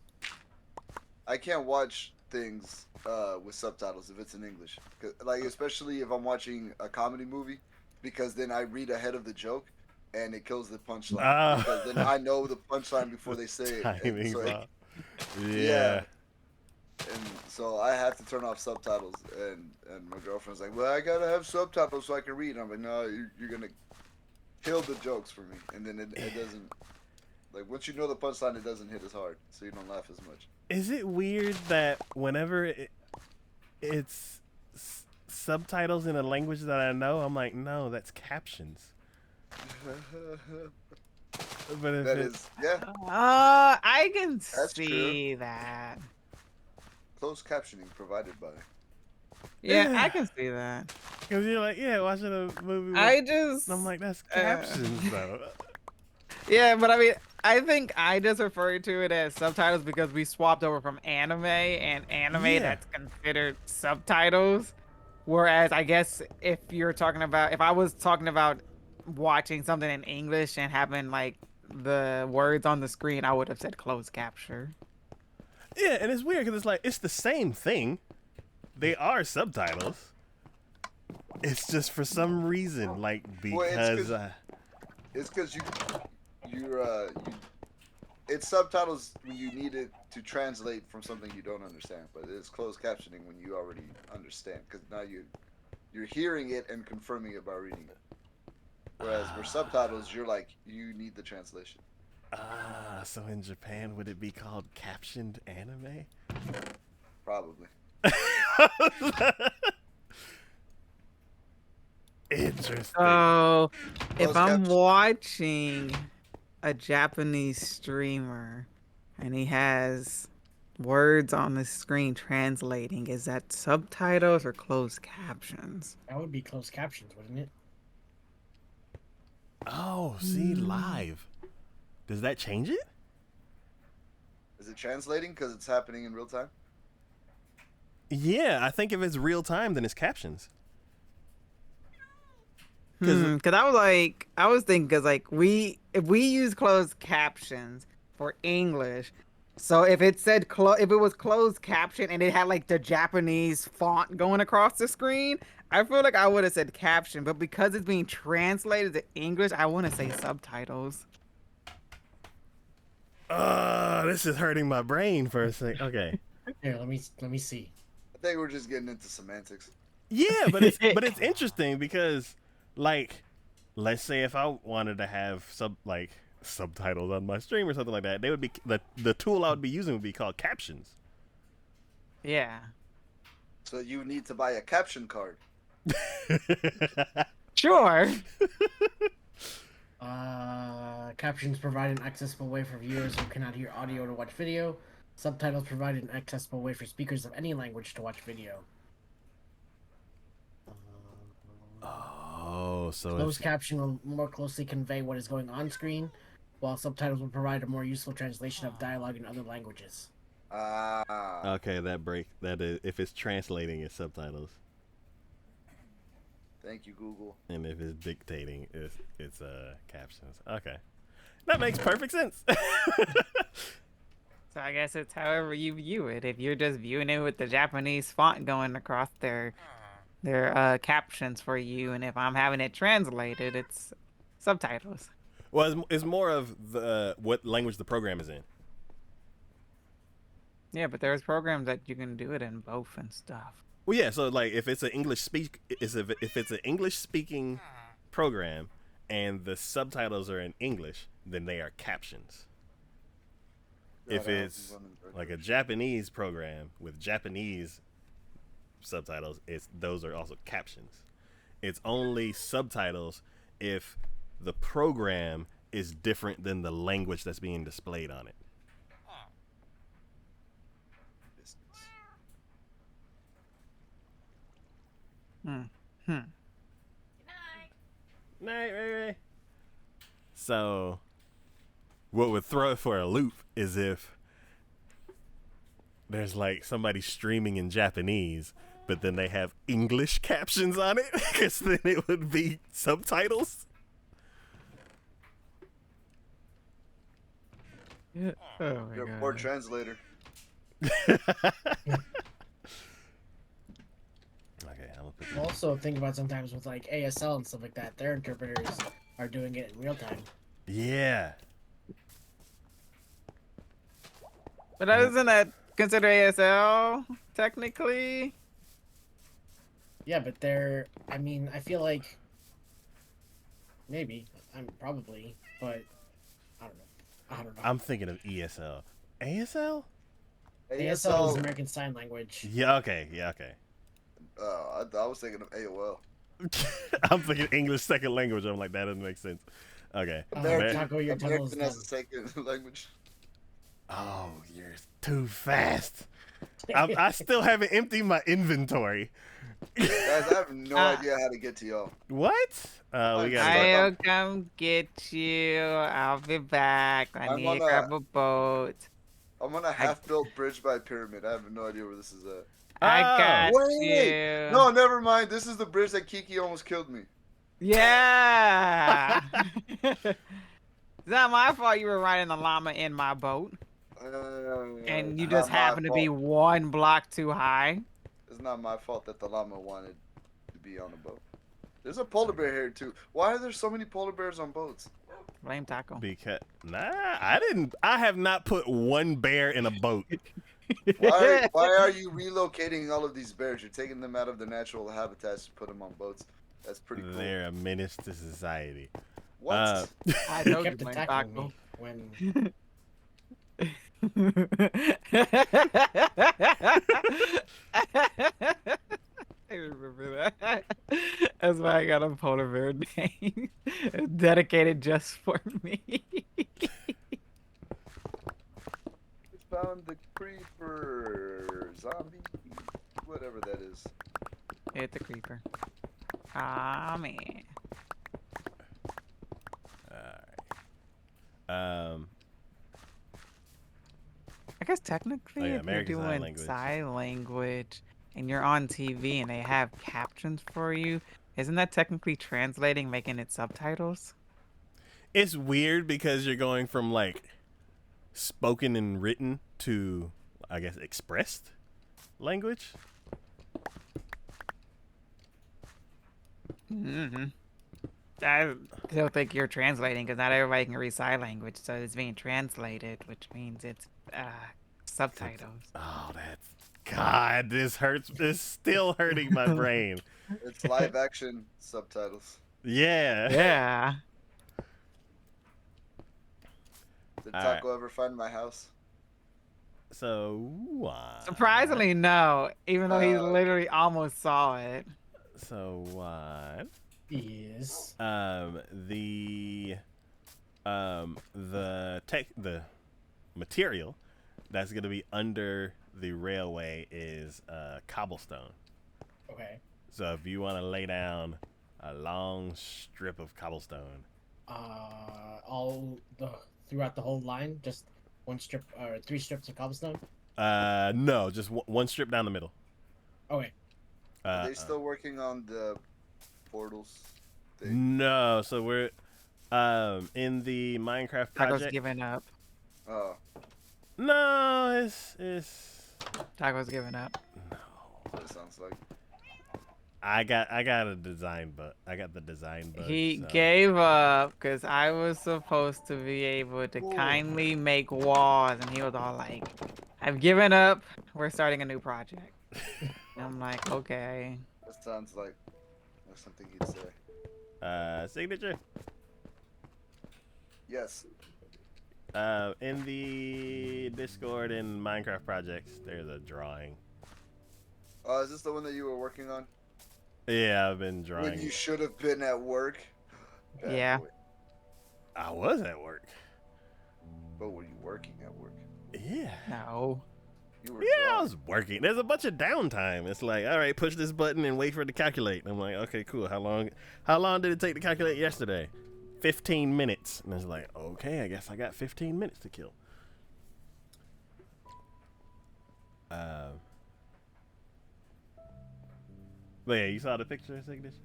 I can't watch things with subtitles if it's in English. Like, especially if I'm watching a comedy movie, because then I read ahead of the joke, and it kills the punchline. Because then I know the punchline before they say it. and Timing's so off. Yeah. and so I have to turn off subtitles, and my girlfriend's like, "Well, I gotta have subtitles so I can read." And I'm like, "No, you're gonna kill the jokes for me," and then it doesn't. Like once you know the punchline, it doesn't hit as hard, so you don't laugh as much. Is it weird that whenever it's subtitles in a language that I know, I'm like, no, that's captions. But if That it, is, yeah, I can That's see that. closed captioning provided by. Yeah, Yeah. I can see that. because you're like, yeah, watching a movie. With, I just. I'm like, that's captions though. Yeah, but I mean, I think I just referred to it as subtitles because we swapped over from anime and anime Yeah. that's considered subtitles. Whereas I guess if I was talking about watching something in English and having like the words on the screen, I would have said closed capture. Yeah, and it's weird because it's like it's the same thing. They are subtitles. It's just for some reason, like Well, because it's because it's subtitles when you need it to translate from something you don't understand, but it's closed captioning when you already understand because now you're hearing it and confirming it by reading it. Whereas for subtitles, you're like you need the translation. so in Japan, would it be called captioned anime? Probably. Interesting. So if Closed I'm caption. watching a Japanese streamer and he has words on the screen translating, is that subtitles or closed captions? That would be closed captions, wouldn't it? Oh, see, live. Does that change it? Is it translating because it's happening in real time? Yeah, I think if it's real time, then it's captions. Because I was thinking, because like if we use closed captions for English, so if it said if it was closed caption and it had like the Japanese font going across the screen, I feel like I would have said caption. But because it's being translated to English, I want to say subtitles. This is hurting my brain for a second. Okay. Here, let me see. I think we're just getting into semantics. Yeah, but it's interesting because, like, let's say if I wanted to have subtitles on my stream or something like that, they would be the tool I would be using would be called captions. Yeah. So you need to buy a caption card. Sure. Captions provide an accessible way for viewers who cannot hear audio to watch video. Subtitles provide an accessible way for speakers of any language to watch video. Oh, so Closed caption will more closely convey what is going on screen, while subtitles will provide a more useful translation of dialogue in other languages. okay, that is if it's translating, it's subtitles, Thank you, Google. and if it's dictating, it's captions. Okay, that makes perfect sense. So I guess it's however you view it. If you're just viewing it with the Japanese font going across their captions for you, and if I'm having it translated, it's subtitles. Well, it's more of the what language the program is in. Yeah, but there's programs that you can do it in both and stuff. Well, yeah. So like, if it's an if it's an English speaking program, and the subtitles are in English, then they are captions. If it's like a Japanese program with Japanese subtitles, those are also captions. It's only subtitles if the program is different than the language that's being displayed on it. Night, Ray. So, what would throw it for a loop is if there's like somebody streaming in Japanese, but then they have English captions on it, because then it would be subtitles. Yeah. Oh my You're a God. poor translator. Okay, I'm gonna put Also, think about sometimes with like ASL and stuff like that, their interpreters are doing it in real time. Yeah. But isn't that considered ASL technically. Yeah, but they're. I mean, I feel like maybe I'm probably, but I don't know. I don't know. I'm thinking of ESL. ASL? ASL is ASL. American Sign Language. Yeah, okay. Yeah, okay. I was thinking of AOL. I'm thinking English second language. I'm like, that doesn't make sense. Okay. Taco, your tunnel is American as done. a second language. Oh, you're too fast. I still haven't emptied my inventory. Guys, I have no idea how to get to y'all. What? We I'm gotta I'll come get you. I'll be back. I I'm need on to a- grab a boat. I'm on a half-built bridge by pyramid. I have no idea where this is at. I got Wait! you. No, never mind. This is the bridge that Kiki almost killed me. Yeah. It's not my fault you were riding the llama in my boat. And you It's just not my happen to be fault. one block too high. It's not my fault that the llama wanted to be on a boat. There's a polar bear here too. Why are there so many polar bears on boats? Blame Taco. because I didn't. I have not put one bear in a boat. Why are you relocating all of these bears? You're taking them out of their natural habitats to put them on boats. That's pretty cool. They're a menace to society. What? I You told you, kept blame attacking Taco. me when. I remember that. That's why I got a polar bear name. Dedicated just for me. Found the creeper zombie, whatever that is. It's a creeper. Ah, man. I guess technically, Oh, yeah, if American you're Sign doing Language. sign language and you're on TV and they have captions for you, isn't that technically translating, making it subtitles? It's weird because you're going from like spoken and written to, I guess, expressed language. Mm-hmm. I still think you're translating because not everybody can read sign language, so it's being translated, which means it's subtitles. Oh, that's God. This hurts. It's still hurting my brain. It's live action subtitles. Yeah. Yeah. Did All Taco ever find my house? So Surprisingly, no. Even though he Uh, literally almost saw it. So what? Is The material that's gonna be under the railway is cobblestone. okay. So if you want to lay down a long strip of cobblestone, All the throughout the whole line, just one strip or 3 strips of cobblestone. no, just one strip down the middle. Okay. Are they still working on the portals thing? No, so we're in the Minecraft Taco's project. giving up. Oh, No, it's Taco's giving up. that sounds like. I got a design, but I got the design bug. He so. gave up because I was supposed to be able to kindly make walls, and he was all like, "I've given up. We're starting a new project." And I'm like, "Okay." That sounds like something he'd say. Signature. Yes. In the Discord and Minecraft projects, there's a drawing. Is this the one that you were working on? Yeah, I've been drawing. When you should have been at work. Bad Yeah. boy. I was at work. But were you working at work? Yeah. No. You were. Yeah, I drawing. was working. There's a bunch of downtime. It's like, all right, push this button and wait for it to calculate. And I'm like, okay, cool. How long did it take to calculate yesterday? 15 minutes. And it's like, okay, I guess I got 15 minutes to kill. But yeah, you saw the picture, Signature?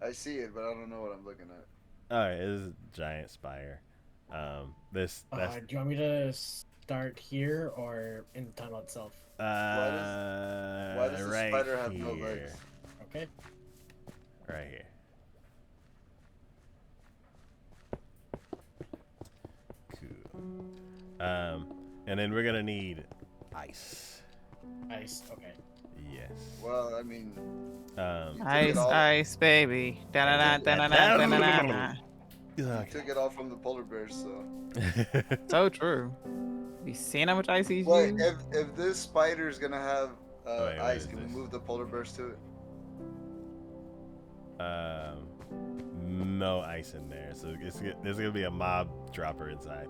I see it, but I don't know what I'm looking at. All right, it is a giant spire. That's Do you want me to start here or in the tunnel itself? Why does the right spider have here. no legs? Okay. Right here. Cool. And then we're gonna need ice. Ice. Okay. Yes. Well, I mean, Ice, all- ice, baby. Da-da-da, da-da-da, da-da-da. you took it all from the polar bears, so. So true. You seen how much ice he's Wait, used? if this spider's gonna have Wait, what ice, is can we this? move the polar bears to it? No ice in there, so there's gonna be a mob dropper inside.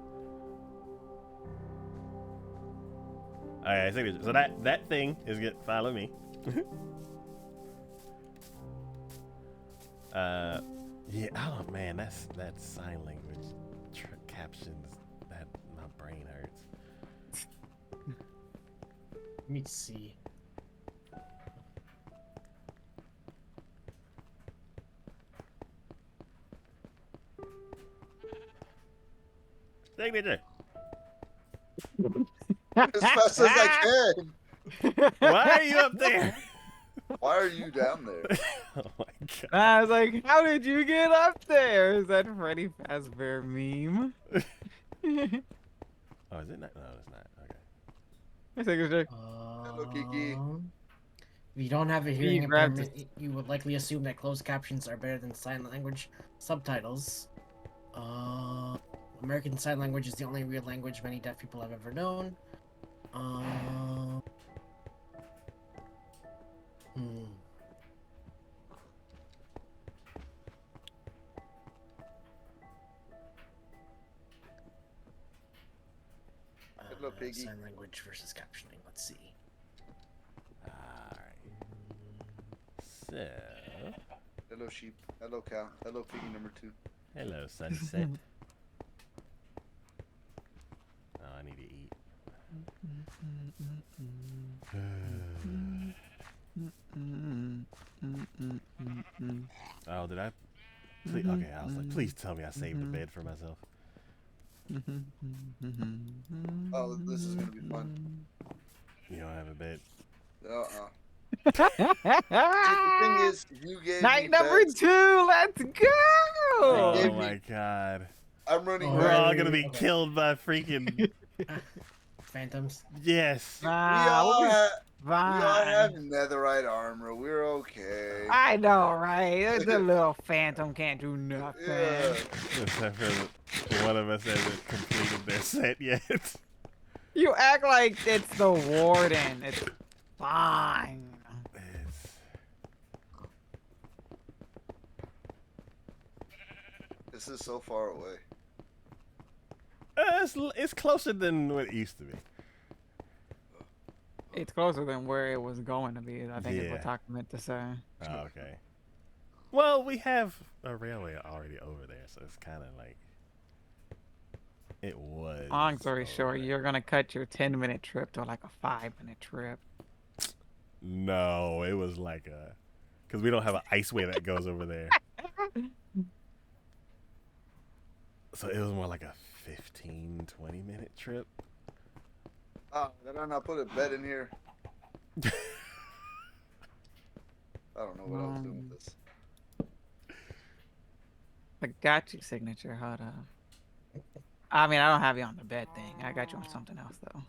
Alright, so that thing is gonna follow me. Yeah. Oh man, that sign language captions. That my brain hurts. Let me see. Signature. As fast as I can. Why are you up there? Why are you down there? Oh my god. I was like, how did you get up there? Is that Freddy Fazbear meme? Oh, is it not? No, it's not. Okay. My signature. Hello, Kiki. If you don't have a hearing He grabs impairment, you would likely assume that closed captions are better than sign language subtitles. American Sign Language is the only real language many deaf people have ever known. Hello, Piggy. Sign language versus captioning. Let's see. Alright. So, Hello, sheep. Hello, cow. Hello, piggy number 2. hello, sunset. Oh, I need to eat. Oh, did I? Please, okay, I was like, please tell me I saved the bed for myself. Oh, this is gonna be fun. You don't have a bed. The thing is, you gave Night me number beds. 2, let's go! Oh gave my me- god. I'm running. Oh, We're all right. gonna be Okay. killed by freaking. Phantoms. Yes. We Ah, all we'll be have fine. netherite armor. We're okay. I know, right? The little phantom can't do nothing. Yeah. Except for one of us hasn't completed their set yet. You act like it's the warden. It's fine. This is so far away. It's closer than what it used to be. It's closer than where it was going to be, I think is Yeah. what Taco meant to say. Oh, okay. Well, we have a railway already over there, so it's kind of like it was. Long story over short, there. you're going to cut your 10-minute trip to like a 5-minute trip. No, it was like a, because we don't have an iceway that goes over there. So it was more like a 15, 20-minute trip. Oh, did I not put a bed in here? I don't know what I was doing with this. I got you, signature. Hold up. I mean, I don't have you on the bed thing. I got you on something else, though.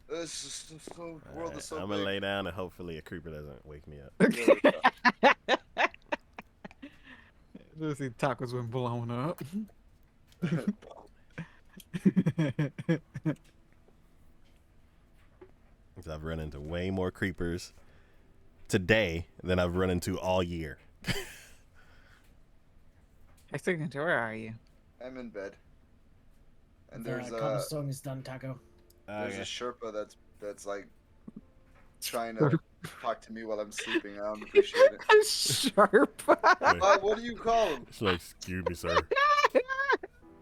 This is so, world is so I'm big. gonna lay down and hopefully a creeper doesn't wake me up. Let's see, tacos been blown up. Because I've run into way more creepers today than I've run into all year. Hey, signature, where are you? I'm in bed. And The there's cobblestone is done, Taco. a Sherpa that's like trying to talk to me while I'm sleeping. I don't appreciate it. Sharp. What do you call him? It's like, excuse me, sir.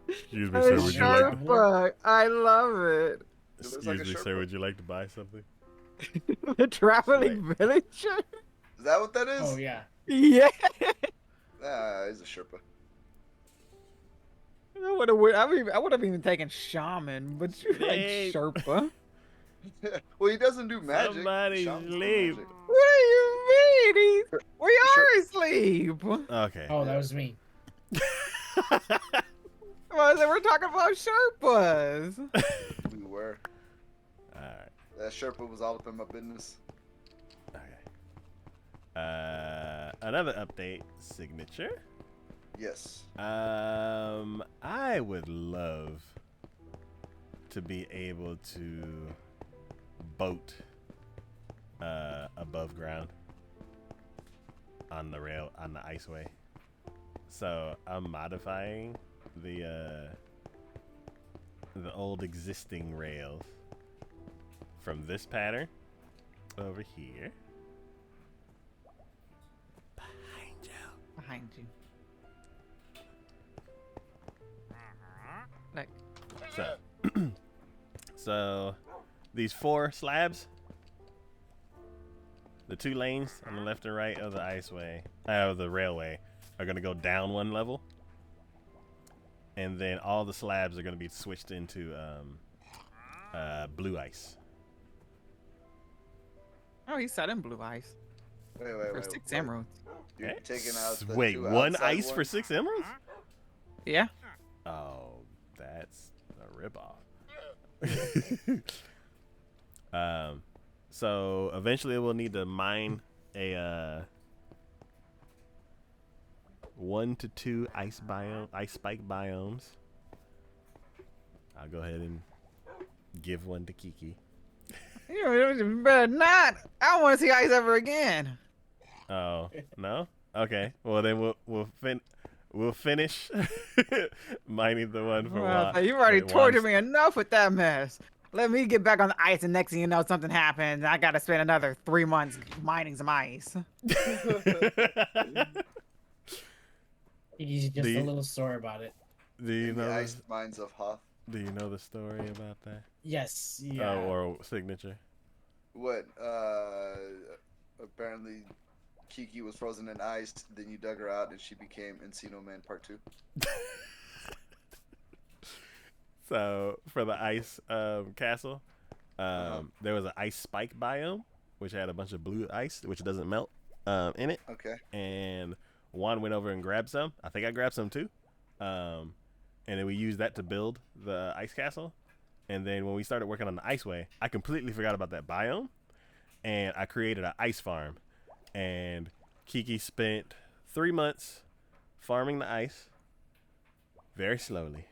Excuse me, sir. Would you like? Sharp. I love it. looks Excuse like a me, sir. Sherpa. Would you like to buy something? The traveling villager. Is that what that is? Oh yeah. Yeah. Ah, he's a Sherpa. I would have even taken shaman, but you like Hey. Sherpa. Well, he doesn't do magic. Somebody Shamans do leave. magic. What do you mean? We are asleep. Okay. Oh, that was me. Well, we're talking about Sherpas. everywhere. All right. That Sherpa was all up in my business. Okay. Another update signature. Yes. I would love to be able to boat above ground on the iceway. So I'm modifying the old existing rails from this pattern over here Behind you. Like, So, so these 4 slabs, the 2 lanes on the left and right of the the railway, are gonna go down 1 level, and then all the slabs are gonna be switched into blue ice. oh, he's selling blue ice Wait, for 6 emeralds. You're taking out the Wait, 2 1 outside ice for ones? 6 emeralds? Yeah. Oh, that's a ripoff. So eventually we'll need to mine a 1 to 2 ice spike biomes. I'll go ahead and give one to Kiki. You better not. I don't want to see ice ever again. Oh no? Okay. Well then we'll finish mining the one for Well, Juan. you've already wait, tortured Juan's- me enough with that mess. Let me get back on the ice, and next thing you know, something happens. I gotta spend another 3 months mining some ice. He's just a little sore about it. Do you In the know ice this? mines of Hoth. Do you know the story about that? Yes. Yeah. Or signature? What? Apparently, Kiki was frozen in ice. Then you dug her out, and she became Encino Man Part 2. So for the ice castle, there was an ice spike biome, which had a bunch of blue ice, which doesn't melt in it. Okay. And Juan went over and grabbed some. I think I grabbed some too. And then we used that to build the ice castle. And then when we started working on the iceway, I completely forgot about that biome. And I created an ice farm. And Kiki spent 3 months farming the ice very slowly.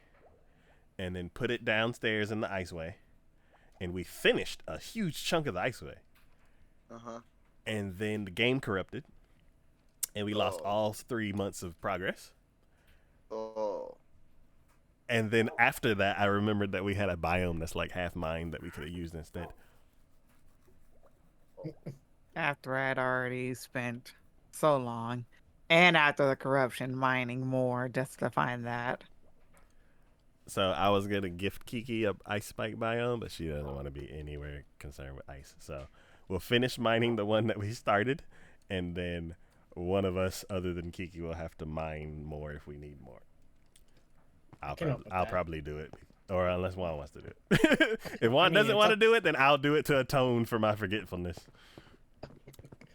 And then put it downstairs in the iceway. And we finished a huge chunk of the iceway. Uh-huh. And then the game corrupted. And we lost Oh. all 3 months of progress. Oh. And then after that, I remembered that we had a biome that's like half mined that we could have used instead. After I'd already spent so long, and after the corruption, mining more just to find that. So I was going to gift Kiki a ice spike biome, but she doesn't want to be anywhere concerned with ice. So we'll finish mining the one that we started, and then one of us other than Kiki will have to mine more if we need more. I'll probably do it, or unless Juan wants to do it. If Juan doesn't want to do it, then I'll do it to atone for my forgetfulness.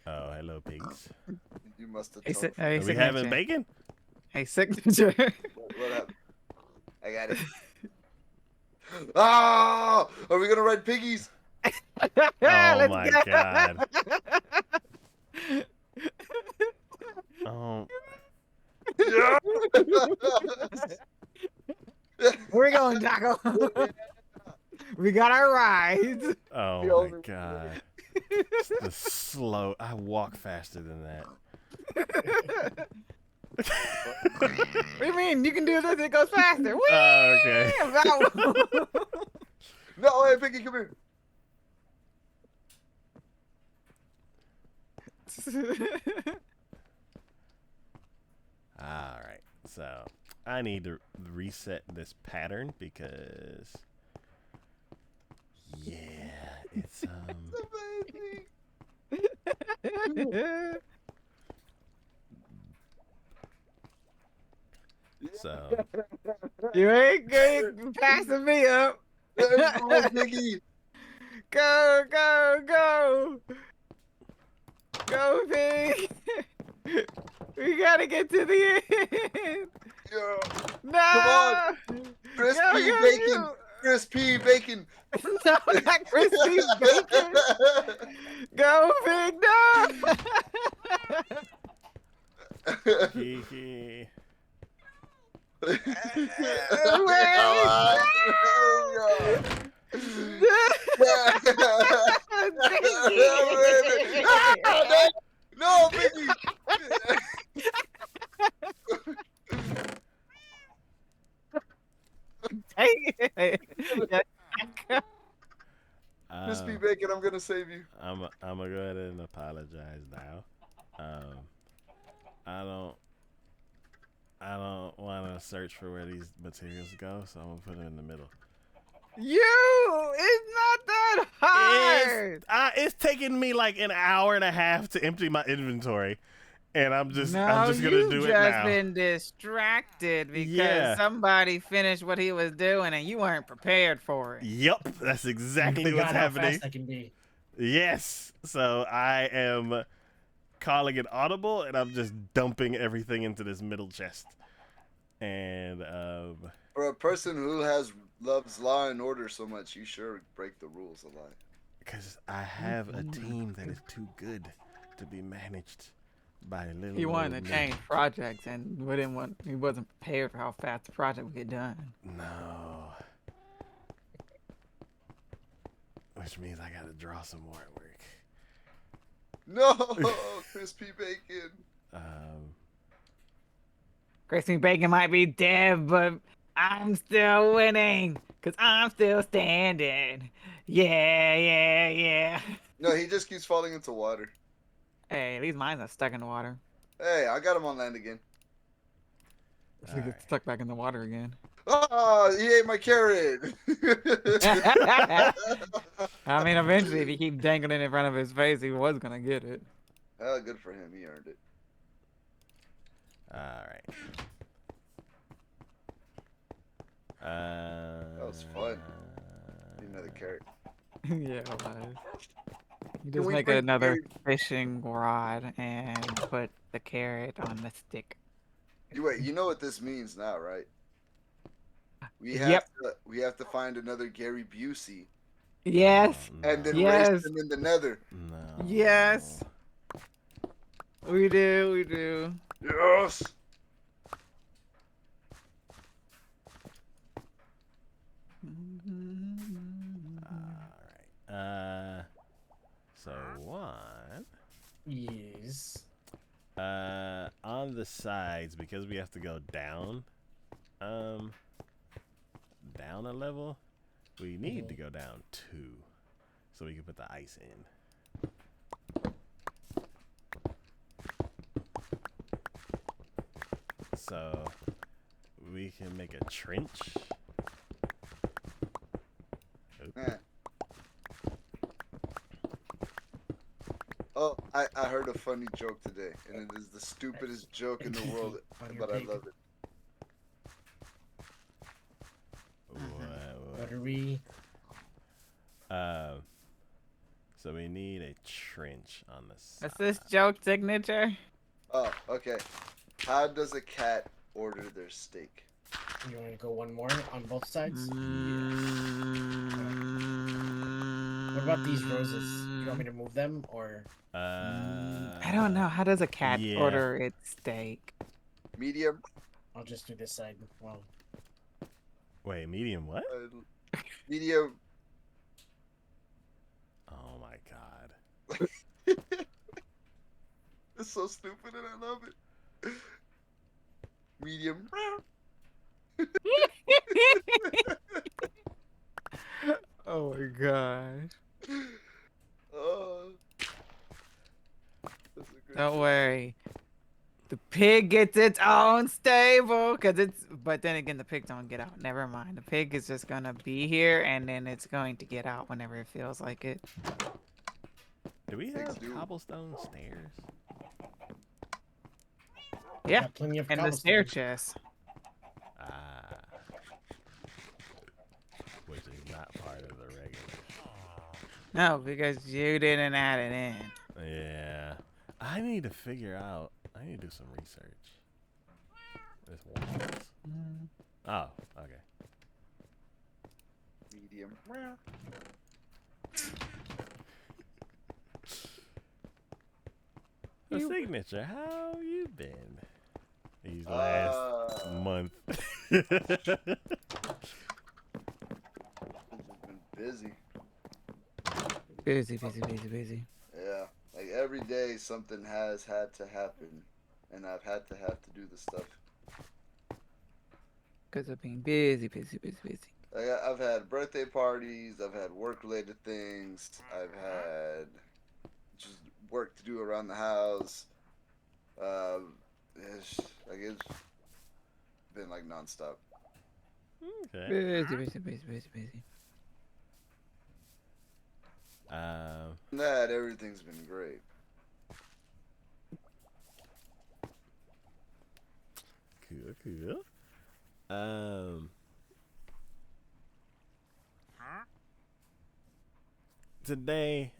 Oh, hello, pigs. You must have Hey, told hey, Are we signature. having bacon? Hey, signature. What up? I got it. Ah! Are we gonna ride piggies? Oh Let's my go. god. Oh, Yeah! We're going, Taco. We got our rides. oh The my only- god. The slow. I walk faster than that. What do you mean? You can do this, it goes faster. Whee! Oh, okay. No, hey, Piggy, come here. All right. So I need to reset this pattern because, yeah, it's Amazing. so You ain't good passing me up. Let's go, Piggy. Go, go, go. Go, pig. We gotta get to the end. Yeah. No. Come on. Crispy Go, go, bacon. go. Crispy bacon. No, not crispy bacon. Go big dog. Kiki. No, Biggie. Crispy bacon, I'm gonna save you. I'm gonna go ahead and apologize now. I don't want to search for where these materials go, so I'm gonna put them in the middle. It's not that hard. It's taking me like an hour and a half to empty my inventory, and I'm just gonna do it now. You've just been distracted because somebody finished what he was doing and you weren't prepared for it. Yep, that's exactly what's happening. How fast I can be. Yes, so I am calling it audible, and I'm just dumping everything into this middle chest. And for a person who loves Law and Order so much, you sure break the rules a lot. Because I have a team that is too good to be managed by little. He wanted to change projects and he wasn't prepared for how fast the project would get done. No. Which means I gotta draw some more at work. No, crispy bacon. Crispy bacon might be dead, but I'm still winning because I'm still standing. Yeah. No, he just keeps falling into water. Hey, these mines are stuck in the water. Hey, I got him on land again. So he gets stuck back in the water again. Oh, he ate my carrot. I mean, eventually, if you keep dangling it in front of his face, he was gonna get it. Oh, good for him. He earned it. All right. That was fun. Need another carrot. Yeah, it was. You just make another fishing rod and put the carrot on the stick. You know what this means now, right? We have to find another Gary Busey. Yes. And then raise him in the nether. No. Yes. We do. Yes. Alright. So one. Yes. On the sides, because we have to go down a level, we need to go down 2 so we can put the ice in. So we can make a trench. Oh, I heard a funny joke today, and it is the stupidest joke in the world, but I love it. What are we? So we need a trench on the side. What's this joke signature? Oh, okay. How does a cat order their steak? You want to go one more on both sides? What about these roses? Do you want me to move them or? I don't know. How does a cat order its steak? Medium. I'll just do this side. Well. Wait, medium what? Medium. Oh my god. It's so stupid and I love it. Medium. Oh my gosh. Oh. Don't worry. The pig gets its own stable, but then again, the pig don't get out. Never mind. The pig is just gonna be here, and then it's going to get out whenever it feels like it. Do we have cobblestone stairs? Yeah, plenty of and the stair chest. Which is not part of the regular. No, because you didn't add it in. Yeah. I need to figure out. I need to do some research. This walls. Oh, okay. medium rare. The You- signature, how you been these last month? I've been busy. Busy. Yeah, like every day something has had to happen, and I've had to do the stuff. Because of being busy. Like I've had birthday parties, I've had work-related things, I've had just work to do around the house. It's been like nonstop. Okay. Busy. That everything's been great. Cool. Today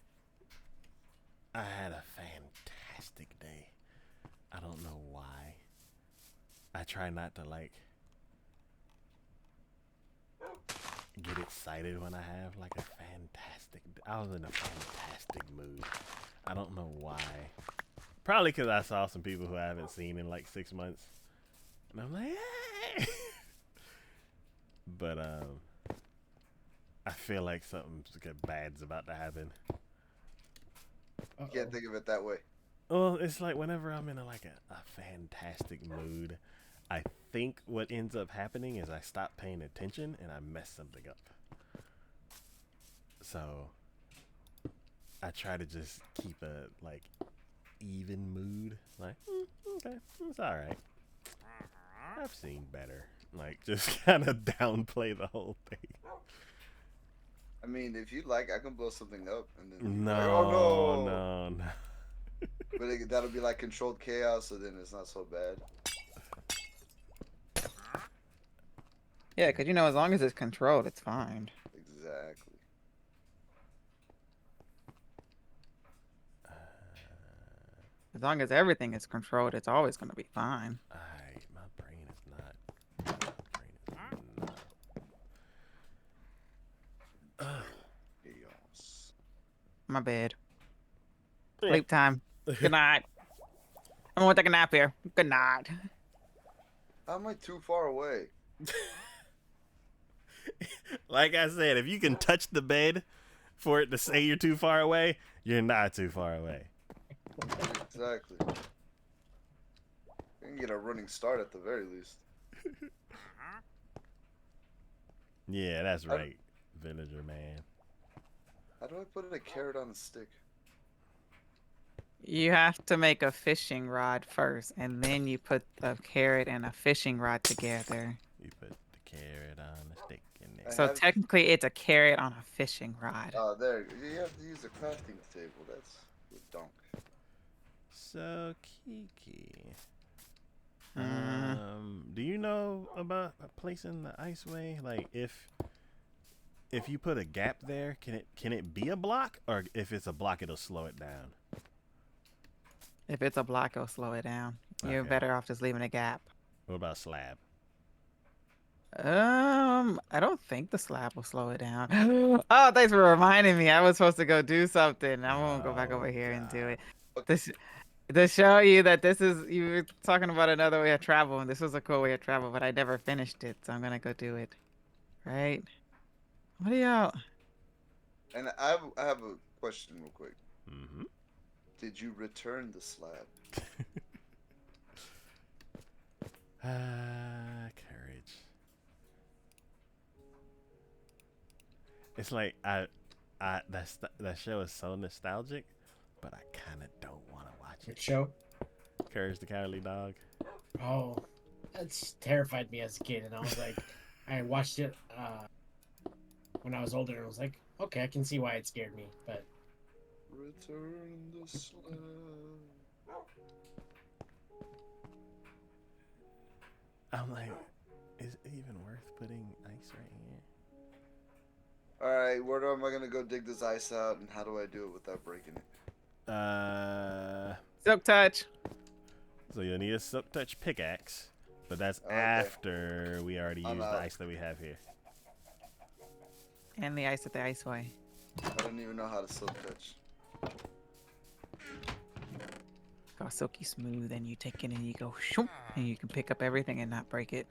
I had a fantastic day. I don't know why. I try not to like get excited when I have like a fantastic. I was in a fantastic mood. I don't know why. Probably because I saw some people who I haven't seen in like 6 months, and I'm like, hey. But I feel like something bad's about to happen. You can't think of it that way. Well, it's like whenever I'm in a fantastic mood, I think what ends up happening is I stop paying attention and I mess something up. So I try to just keep a even mood. Like, okay, it's all right. I've seen better. Like, just kind of downplay the whole thing. I mean, if you like, I can blow something up, and then No, like, oh no, no. But that'll be like controlled chaos, so then it's not so bad. Yeah, because as long as it's controlled, it's fine. Exactly. As long as everything is controlled, it's always going to be fine. My brain is not. Chaos. My bad. Sleep time. Good night. I'm going to take a nap here. Good night. How am I too far away? Like I said, if you can touch the bed for it to say you're too far away, you're not too far away. Exactly. You can get a running start at the very least. Yeah, that's right, Villager man. How do I put a carrot on a stick? You have to make a fishing rod first, and then you put the carrot and a fishing rod together. You put the carrot on the stick in there. So technically, it's a carrot on a fishing rod. Oh, there. You have to use a crafting table. That's a donk. So Kiki, Mm. do you know about placing the iceway? Like, if you put a gap there, can it be a block, or if it's a block, it'll slow it down? If it's a block, it'll slow it down. You're Okay. better off just leaving a gap. What about slab? I don't think the slab will slow it down. Oh, thanks for reminding me. I was supposed to go do something. I won't go back over here and do it. This to show you that you were talking about another way of travel, and this was a cool way of travel, but I never finished it, so I'm gonna go do it. Right? What are y'all? And I have a question real quick. Mm-hmm. Did you return the slab? Courage. It's like that show is so nostalgic, but I kind of don't want to watch Which it. show? Courage the Cowardly Dog. Oh, that's terrified me as a kid, and I was like, I watched it when I was older, and I was like, okay, I can see why it scared me, but Return the slab. I'm like, is it even worth putting ice right here? Alright, where am I gonna go dig this ice out, and how do I do it without breaking it? Silk touch. So you'll need a silk touch pickaxe, but that's Okay. after we already I'm used the out. ice that we have here. And the ice at the iceway. I don't even know how to silk touch. Go silky smooth, and you take it and you go shoom, and you can pick up everything and not break it.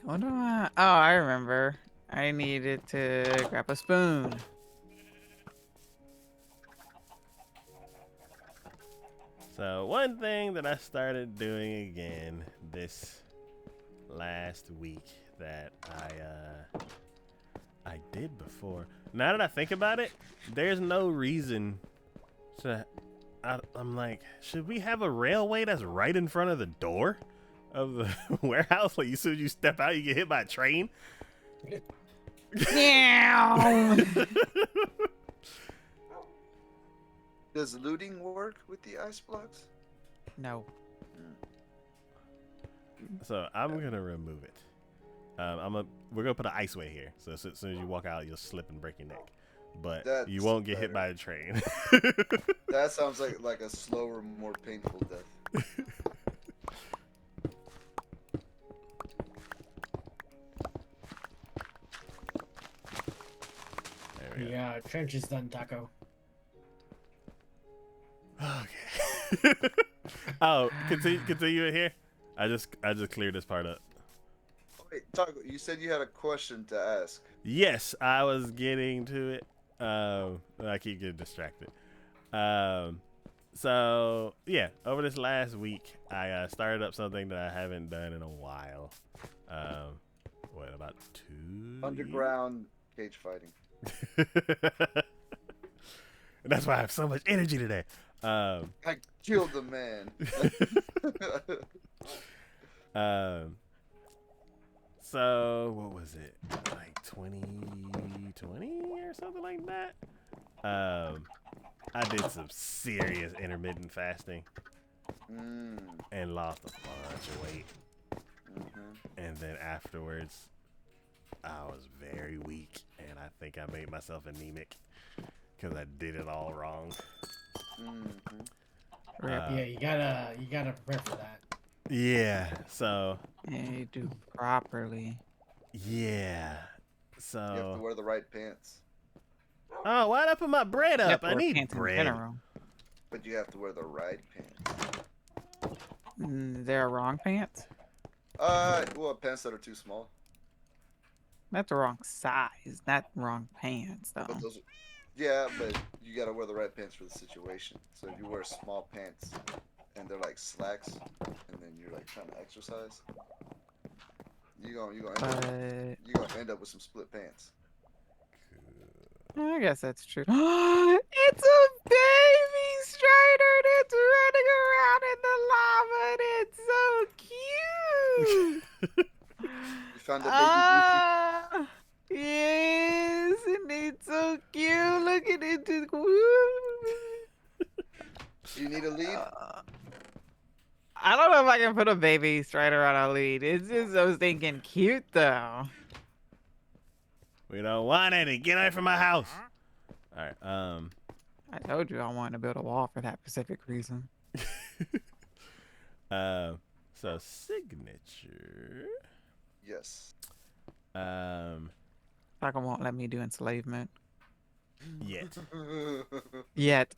What do I? Oh, I remember. I needed to grab a spoon. So one thing that I started doing again this last week that I did before. Now that I think about it, there's no reason to. I'm like, should we have a railway that's right in front of the door of the warehouse? Like, as soon as you step out, you get hit by a train. Meow. Does looting work with the ice blocks? No. So I'm gonna remove it. We're gonna put an iceway here. So as soon as you walk out, you'll slip and break your neck, but you That's won't get hit better. by a train. That sounds like a slower, more painful death. There we go. Yeah, trench is done, Taco. Okay. Oh, continue it here. I just cleared this part up. Wait, Taco, you said you had a question to ask. Yes, I was getting to it. I keep getting distracted. So yeah, over this last week, I started up something that I haven't done in a while. What, about 2 Underground cage fighting. years? And that's why I have so much energy today. I killed the man. So what was it? Like 2020 or something like that? I did some serious intermittent fasting and lost a bunch of weight. And then afterwards, I was very weak, and I think I made myself anemic because I did it all wrong. Yeah, you gotta prepare for that. Yeah. So. Yeah, you do properly. Yeah. So. You have to wear the right pants. Oh, why'd I put my bread You have up? to I wear need pants in bread. general. But you have to wear the right pants. They're wrong pants. Well, pants that are too small. That's the wrong size, not wrong pants, though. But those, yeah, but you gotta wear the right pants for the situation. So if you wear small pants and they're like slacks, and then you're like trying to exercise, you gonna end up with some split pants. I guess that's true. It's a baby strider that's running around in the lava, and it's so cute. You found a baby Goofy? Yes, and it's so cute. Look at it. Do you need a lead? I don't know if I can put a baby strider on a lead. It's just I was thinking cute though. We don't want any. Get away from my house. All right. I told you I wanted to build a wall for that specific reason. So signature. Yes. Taco won't let me do enslavement Yet. yet.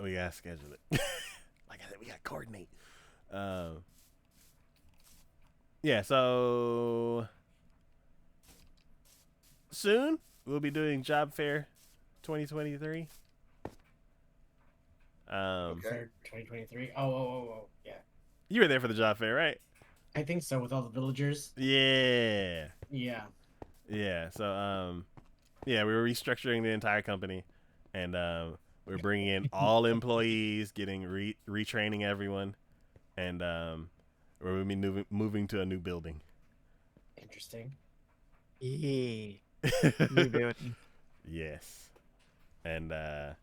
We gotta schedule it. Like I said, we gotta coordinate. Yeah. So soon we'll be doing Job Fair 2023. Okay. Fair 2023. Oh, yeah. You were there for the Job Fair, right? I think so, with all the villagers. Yeah. Yeah. Yeah. So yeah, we were restructuring the entire company, and we're bringing in all employees, getting retraining everyone, and we're gonna be moving to a new building. Interesting. Yeah. New building. Yes, and yeah,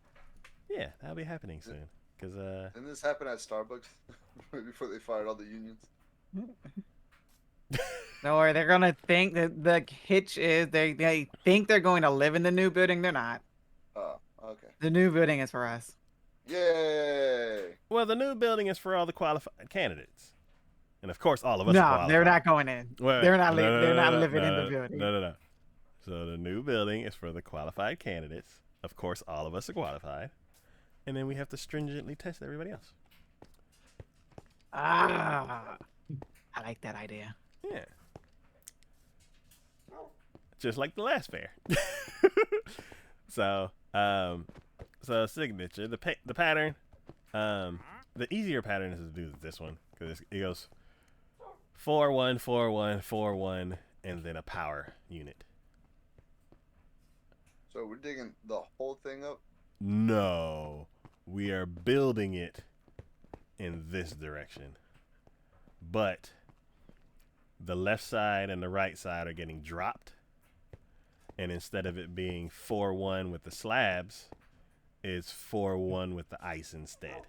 that'll be happening soon. Cause Didn't this happen at Starbucks before they fired all the unions? Don't worry, they're gonna think that the hitch is they think they're going to live in the new building. They're not. Oh, okay. The new building is for us. Yay! well, the new building is for all the qualified candidates. and of course all of us are No, qualified. they're not going in. Wait, They're not. no, no, They're no, not no, living no, in the no, building. No. So the new building is for the qualified candidates. Of course, all of us are qualified, and then we have to stringently test everybody else. Ah, I like that idea. Yeah. Just like the last fair. So signature, the pattern, the easier pattern is to do this one because it goes 4-1, 4-1, 4-1, and then a power unit. So we're digging the whole thing up? No, we are building it in this direction, but the left side and the right side are getting dropped. And instead of it being 4-1 with the slabs, it's 4-1 with the ice instead.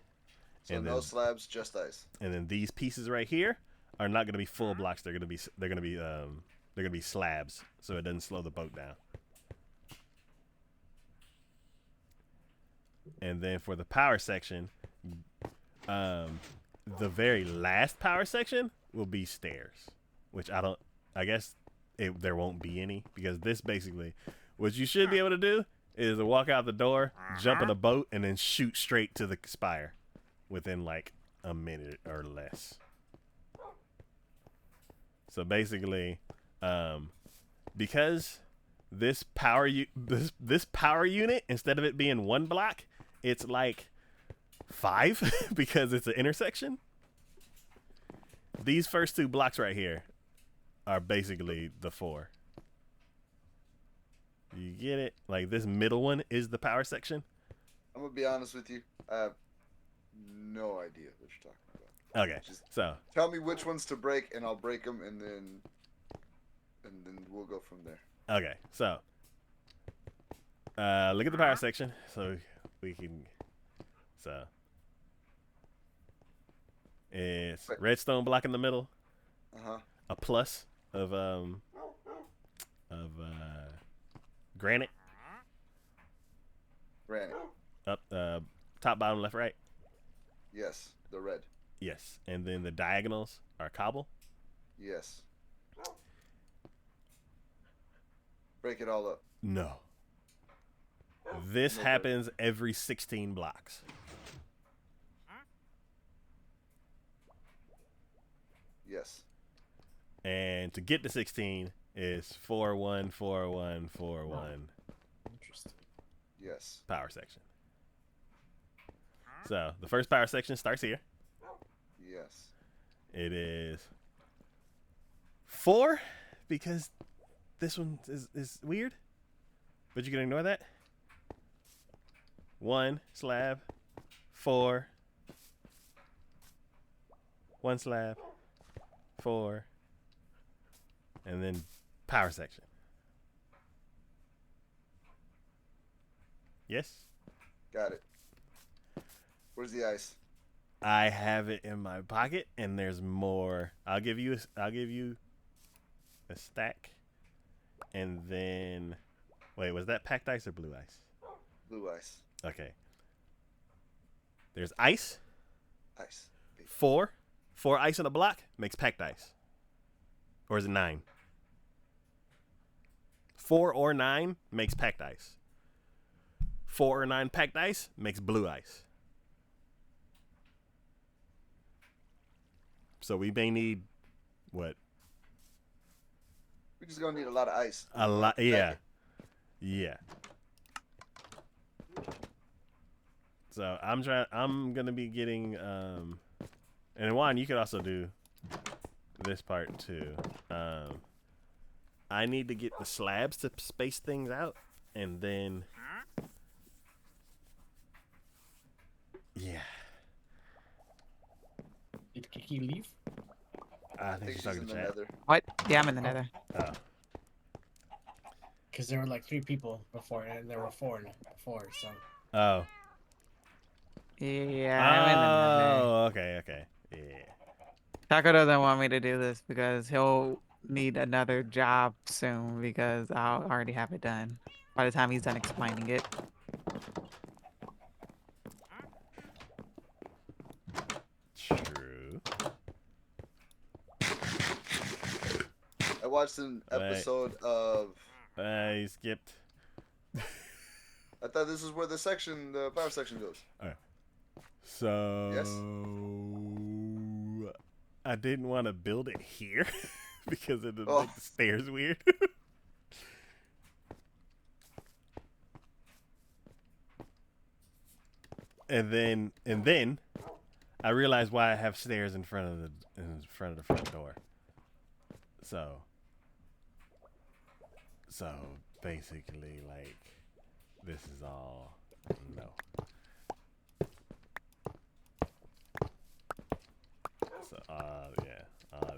So and no then, slabs, just ice. And then these pieces right here are not going to be full blocks. They're going to be slabs, so it doesn't slow the boat down. And then for the power section, the very last power section will be stairs, which I guess there won't be any, because this basically, what you should be able to do is to walk out the door, jump in a boat, and then shoot straight to the spire within like a minute or less. So basically, because this power unit, instead of it being 1 block, it's like 5 because it's an intersection. These first 2 blocks right here are basically the 4. You get it? Like this middle one is the power section. I'm gonna be honest with you. I have no idea what you're talking about. Okay, Just so tell me which ones to break, and I'll break them, and then we'll go from there. okay, so look at the power section, so we can. So it's redstone block in the middle, a plus of granite. Granite. Up, top, bottom, left, right. Yes, the red. Yes, and then the diagonals are cobble. Yes. Break it all up. No. This happens every 16 blocks. Yes. And to get to 16 is 4-1, 4-1, 4-1. Interesting. Yes. Power section. So the first power section starts here. Yes. It is 4 because this one is weird, but you can ignore that. 1 slab, 4, 1 slab, 4, and then power section. Yes? Got it. Where's the ice? I have it in my pocket, and there's more. I'll give you a stack, and then wait, was that packed ice or blue ice? Blue ice. Okay. There's ice. Ice. 4 ice in a block makes packed ice, or is it 9? 4 or 9 makes packed ice. 4 or 9 packed ice makes blue ice. So we may need what? We're just gonna need a lot of ice. A lot, yeah, yeah. So I'm gonna be getting and Juan, you could also do this part too. I need to get the slabs to space things out, and then yeah. Did Kiki leave? I think she's talking in to the chat. nether. What? Yeah, I'm in the nether. Oh. Because there were like 3 people before, and there were 4 before, so. Oh. Yeah, I'm in the nether. Oh, okay. Yeah. Taco doesn't want me to do this because he'll need another job soon because I'll already have it done by the time he's done explaining it. True. watched an episode of. You skipped. I thought this is where the power section goes. All right. So Yes. I didn't want to build it here because it would Oh. make the stairs weird. and then I realized why I have stairs in front of the front door. So basically, like, this is all no. So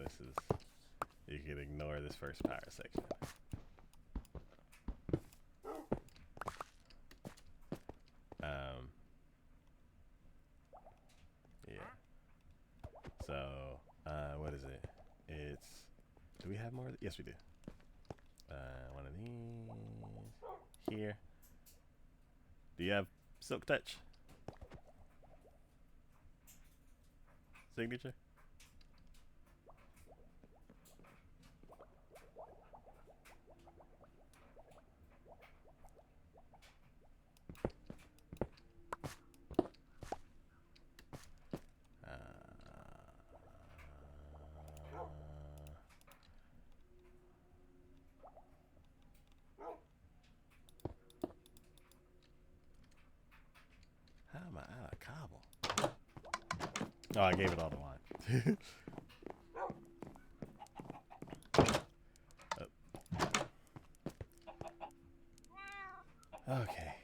this is, you can ignore this first power section. Yeah. So what is it? It's, do we have more? Yes, we do. One of these here. Do you have Silk Touch? Signature? How am I out of cobble? Oh, I gave it all to wine. Okay.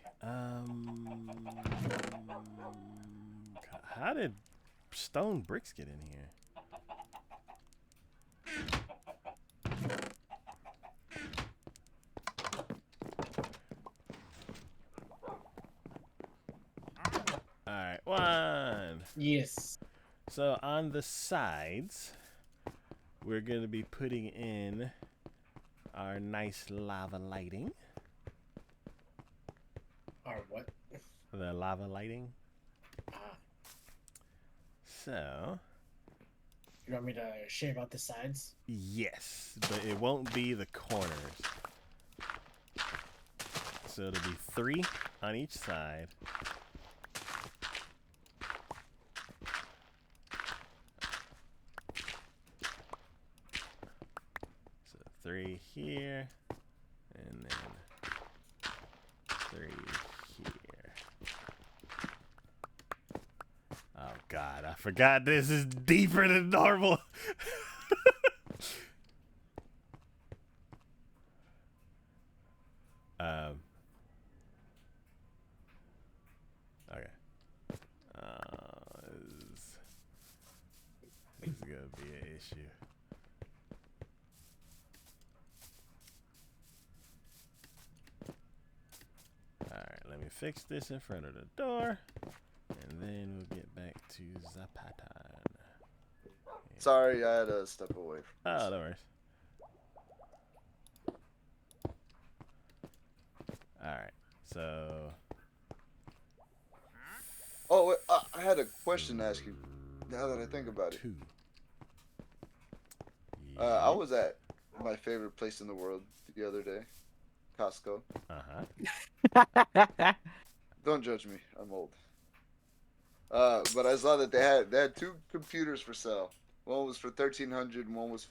How did stone bricks get in here? All right, one. Yes. So on the sides, we're gonna be putting in our nice lava lighting. Or what? The lava lighting. Ah, So, you want me to shave out the sides? yes, but it won't be the corners. So it'll be 3 on each side. So 3 here, and then 3 here. Oh God, I forgot this is deeper than normal. Okay. This is gonna be an issue. Alright, let me fix this in front of the door, and then we'll get back to Zapatan. Sorry, I had to step away from Oh, this. no worries. Alright, so Oh, wait, I had a question to ask you. Now that I think about it, 2. I was at my favorite place in the world the other day, Costco. Don't judge me, I'm old. But I saw that they had 2 computers for sale. One was for $1,300, and one was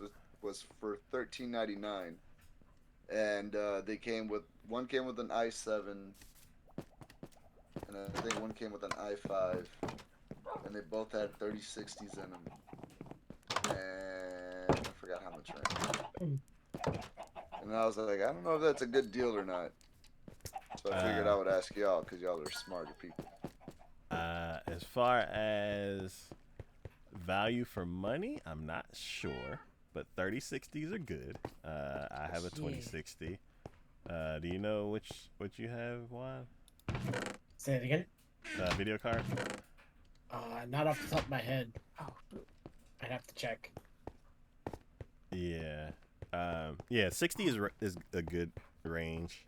for $1,399. And one came with an i7, and I think one came with an i5, and they both had 3060s in them. And I forgot how much RAM. And I was like, I don't know if that's a good deal or not. So I figured I would ask y'all, because y'all are smarter people. As far as value for money, I'm not sure, but 3060s are good. I have a 2060. Do you know what you have, Juan? Say it again. Video card? Not off the top of my head. Oh, I'd have to check. Yeah. 60 is a good range.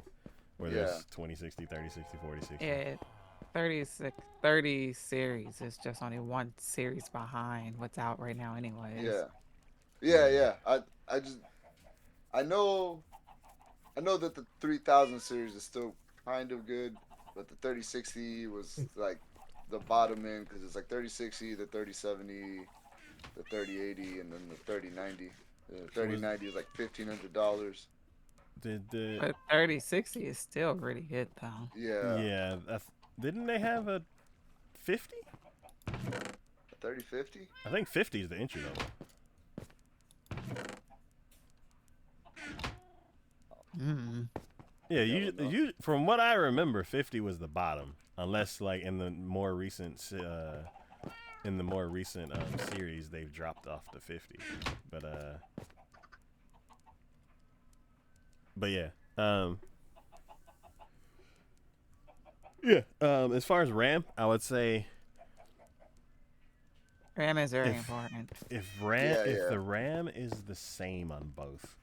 Where there's 2060, 3060, 4060. yeah, 30 series is just only one series behind what's out right now, anyways. Yeah. I I know that the 3000 series is still kind of good, but the 3060 was like the bottom end because it's like 3060, the 3070, the 3080, and then the 3090. The So was 3090 is like $1,500. did the But 3060 is still pretty good though. Yeah, yeah? Didn't they have a 50? 3050. I think 50 is the entry level. Mm. Yeah, Yeah, I don't know. from what I remember, 50 was the bottom, unless like in the more recent series they've dropped off to 50. But yeah. As far as RAM, I would say RAM is very if important. Yeah, if yeah. the RAM is the same on both,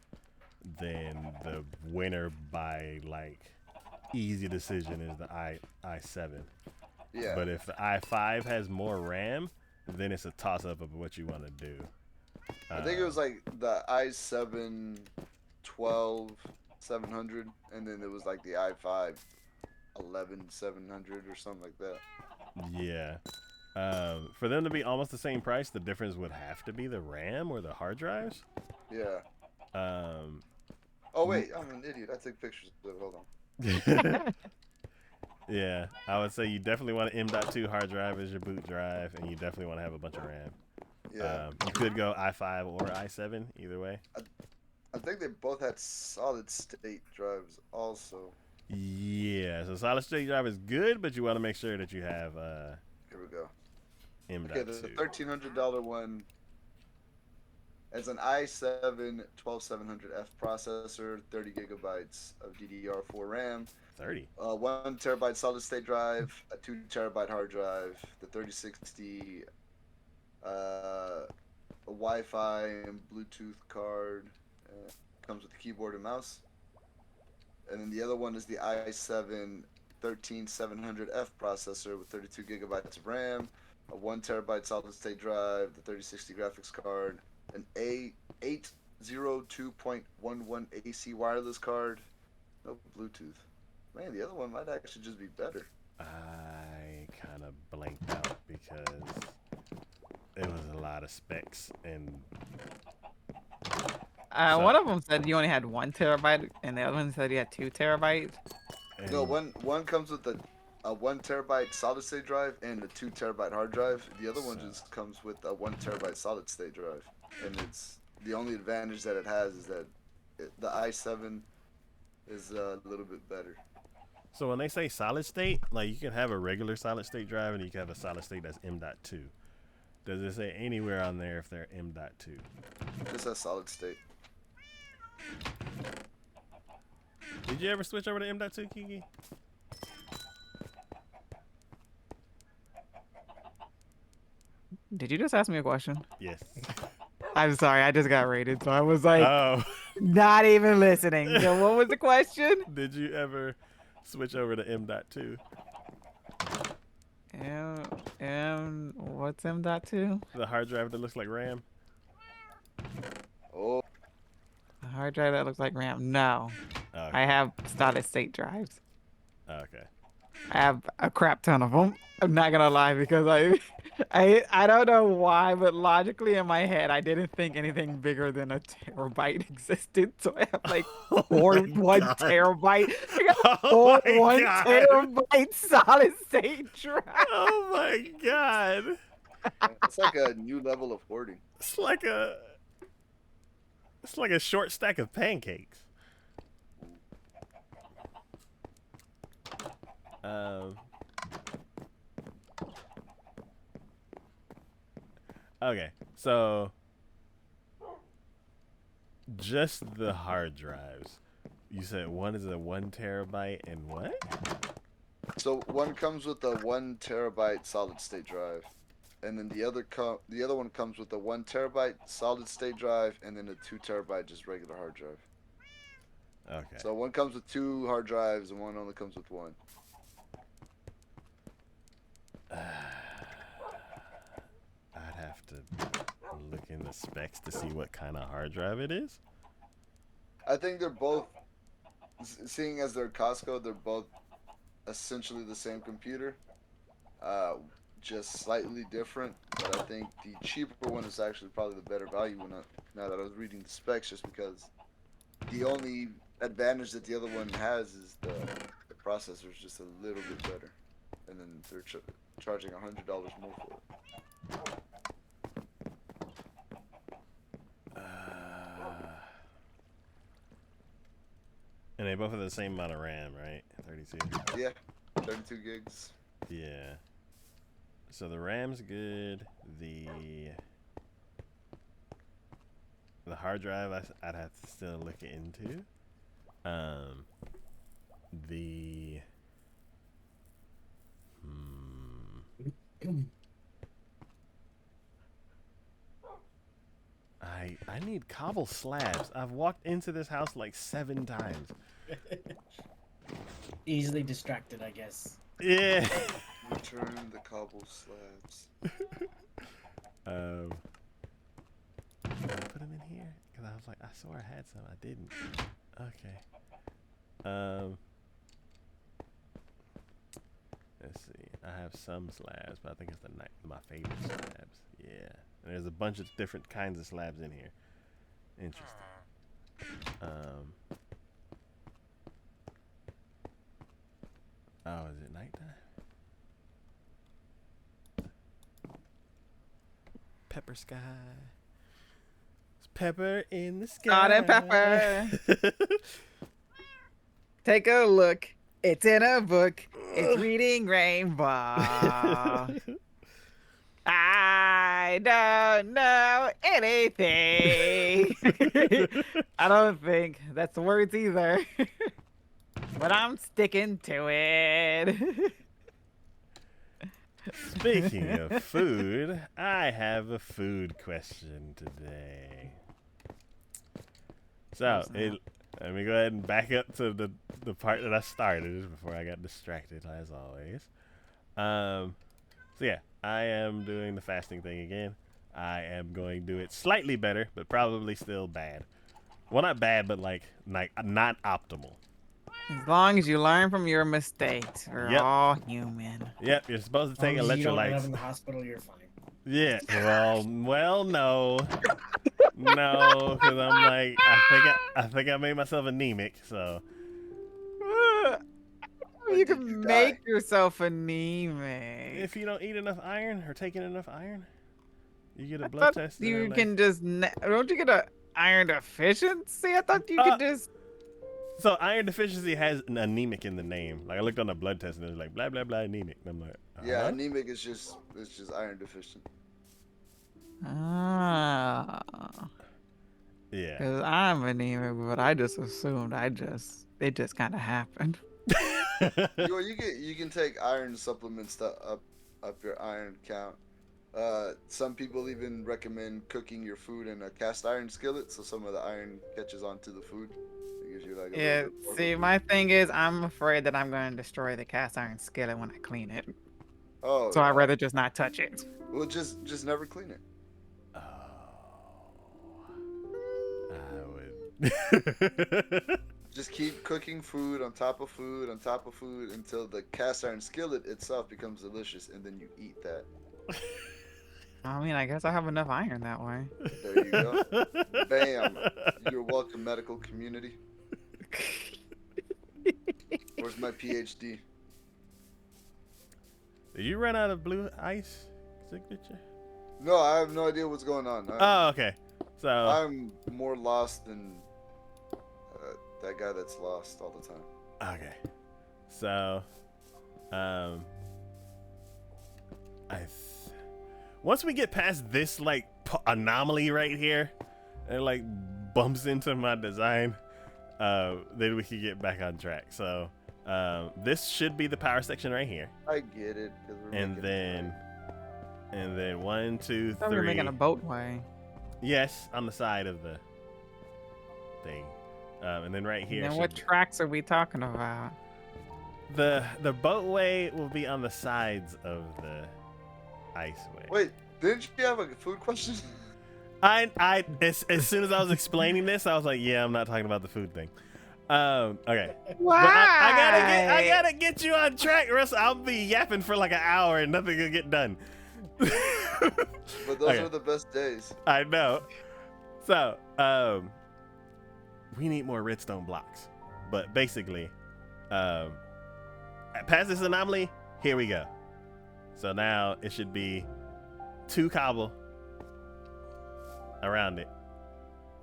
then the winner by like easy decision is the i7. Yeah. But if the i5 has more RAM, then it's a toss up of what you want to do. I think it was like the i7 12700, and then it was like the i5 11700 or something like that. Yeah. For them to be almost the same price, the difference would have to be the RAM or the hard drives. Yeah. Um, Oh wait, I'm an idiot. I took pictures of it. Hold on. yeah, I would say you definitely want an M.2 hard drive as your boot drive, and you definitely want to have a bunch of RAM. Yeah. You could go i5 or i7, either way. I think they both had solid state drives also. Yeah, so solid state drive is good, but you want to make sure that you have Here we go. Okay, the M.2. $1,300 one has an i7 12700F processor, 30 gigabytes of DDR4 RAM, 30. 1 terabyte solid state drive, a 2 terabyte hard drive, the 3060, a Wi-Fi and Bluetooth card, comes with the keyboard and mouse, and then the other one is the i7 13700F processor with 32 gigabytes of RAM, a 1 terabyte solid state drive, the 3060 graphics card, an A802.11 AC wireless card, no Bluetooth. Man, the other one might actually just be better. I kind of blanked out because it was a lot of specs and so, One of them said you only had 1 terabyte, and the other one said you had 2 terabytes. No, one comes with a 1 terabyte solid state drive and a 2 terabyte hard drive. The other one just comes with a 1 terabyte solid state drive, and it's the only advantage that it has is that the i7 is a little bit better. So when they say solid state, like you can have a regular solid state drive and you can have a solid state that's M.2. Does it say anywhere on there if they're M.2? Just a solid state. Did you ever switch over to M.2, Kiki? Did you just ask me a question? Yes. I'm sorry, I just got rated, so I was like Oh. not even listening. So what was the question? Did you ever switch over to M.2? What's M.2? The hard drive that looks like RAM? Oh, A hard drive that looks like RAM? No. Okay. I have solid state drives. Okay. I have a crap ton of them. I'm not gonna lie because I don't know why, but logically in my head I didn't think anything bigger than a terabyte existed. So I have like Oh four my 1 God. terabyte. I got Oh four my 1 God. terabyte solid state drive. Oh my God. it's like a new level of hoarding. It's like a short stack of pancakes. Okay, so just the hard drives. You said one is a 1 terabyte and what? So one comes with a 1 terabyte solid state drive, and then the other one comes with a 1 terabyte solid state drive, and then a 2 terabyte just regular hard drive. Okay. So one comes with 2 hard drives, and one only comes with 1. I'd have to look in the specs to see what kind of hard drive it is. I think they're both, seeing as they're Costco, they're both essentially the same computer, uh, just slightly different. But I think the cheaper one is actually probably the better value when now that I was reading the specs, just because the only advantage that the other one has is the processor is just a little bit better, and then they're charging $100 more for it. And they both have the same amount of RAM, right? 32. Yeah, 32 gigs. Yeah. So the RAM's good. The hard drive I'd have to still look into. The I need cobble slabs. I've walked into this house like 7 times. Easily distracted, I guess. Yeah. Return the cobble slabs. Did I put them in here? Because I was like, I swore I had some. I didn't. Okay. Let's see. I have some slabs, but I think it's my favorite slabs. Yeah. And there's a bunch of different kinds of slabs in here. Interesting. Oh, is it nighttime? Pepper sky. It's pepper in the sky. Salt and pepper. Take a look. It's in a book. It's reading Rainbow. I don't know anything. I don't think that's the words either. But I'm sticking to it. Speaking of food, I have a food question today. So, let me go ahead and back up to the part that I started before I got distracted, as always. So yeah, I am doing the fasting thing again. I am going to do it slightly better, but probably still bad. Well, not bad, but like not optimal. As long as you learn from your mistakes, we're all human. Yep, you're supposed to take As long as you don't end up electrolytes. in the hospital, you're fine. Yeah, well, no, because I'm like, I think I made myself anemic, so. You can make yourself anemic. If you don't eat enough iron or take in enough iron, you get a I blood thought test. you can just don't you get a iron deficiency? I thought you could just. So iron deficiency has an anemic in the name. Like I looked on the blood test and it was like blah blah blah anemic. And I'm like, yeah, anemic is just iron deficient. Ah. Yeah. Because I'm anemic, but I just assumed it just kind of happened. You can take iron supplements to up your iron count. Some people even recommend cooking your food in a cast iron skillet, so some of the iron catches onto the food. It gives you like Yeah. See, my thing is, I'm afraid that I'm going to destroy the cast iron skillet when I clean it. Oh. So I'd rather just not touch it. Well, just never clean it. I would. Just keep cooking food on top of food on top of food until the cast iron skillet itself becomes delicious, and then you eat that. I mean, I guess I have enough iron that way. There you go. Bam. You're welcome, medical community. Where's my PhD? Did you run out of blue ice signature? No, I have no idea what's going on. Oh, okay. So I'm more lost than that guy that's lost all the time. okay. So, once we get past this like anomaly right here, and like bumps into my design, then we can get back on track. So, this should be the power section right here. I get it. And then 1, 2, I thought we were 3. making a boatway. Yes, on the side of the thing. And then right here. And what tracks are we talking about? The boatway will be on the sides of the iceway. Wait, didn't you have a food question? As soon as I was explaining this, I was like, yeah, I'm not talking about the food thing. Okay. Why? But I gotta get you on track, or else I'll be yapping for like an hour and nothing will get done. But those Okay. are the best days. I know. So, we need more redstone blocks. But basically, past this anomaly, here we go. So now it should be 2 cobble around it.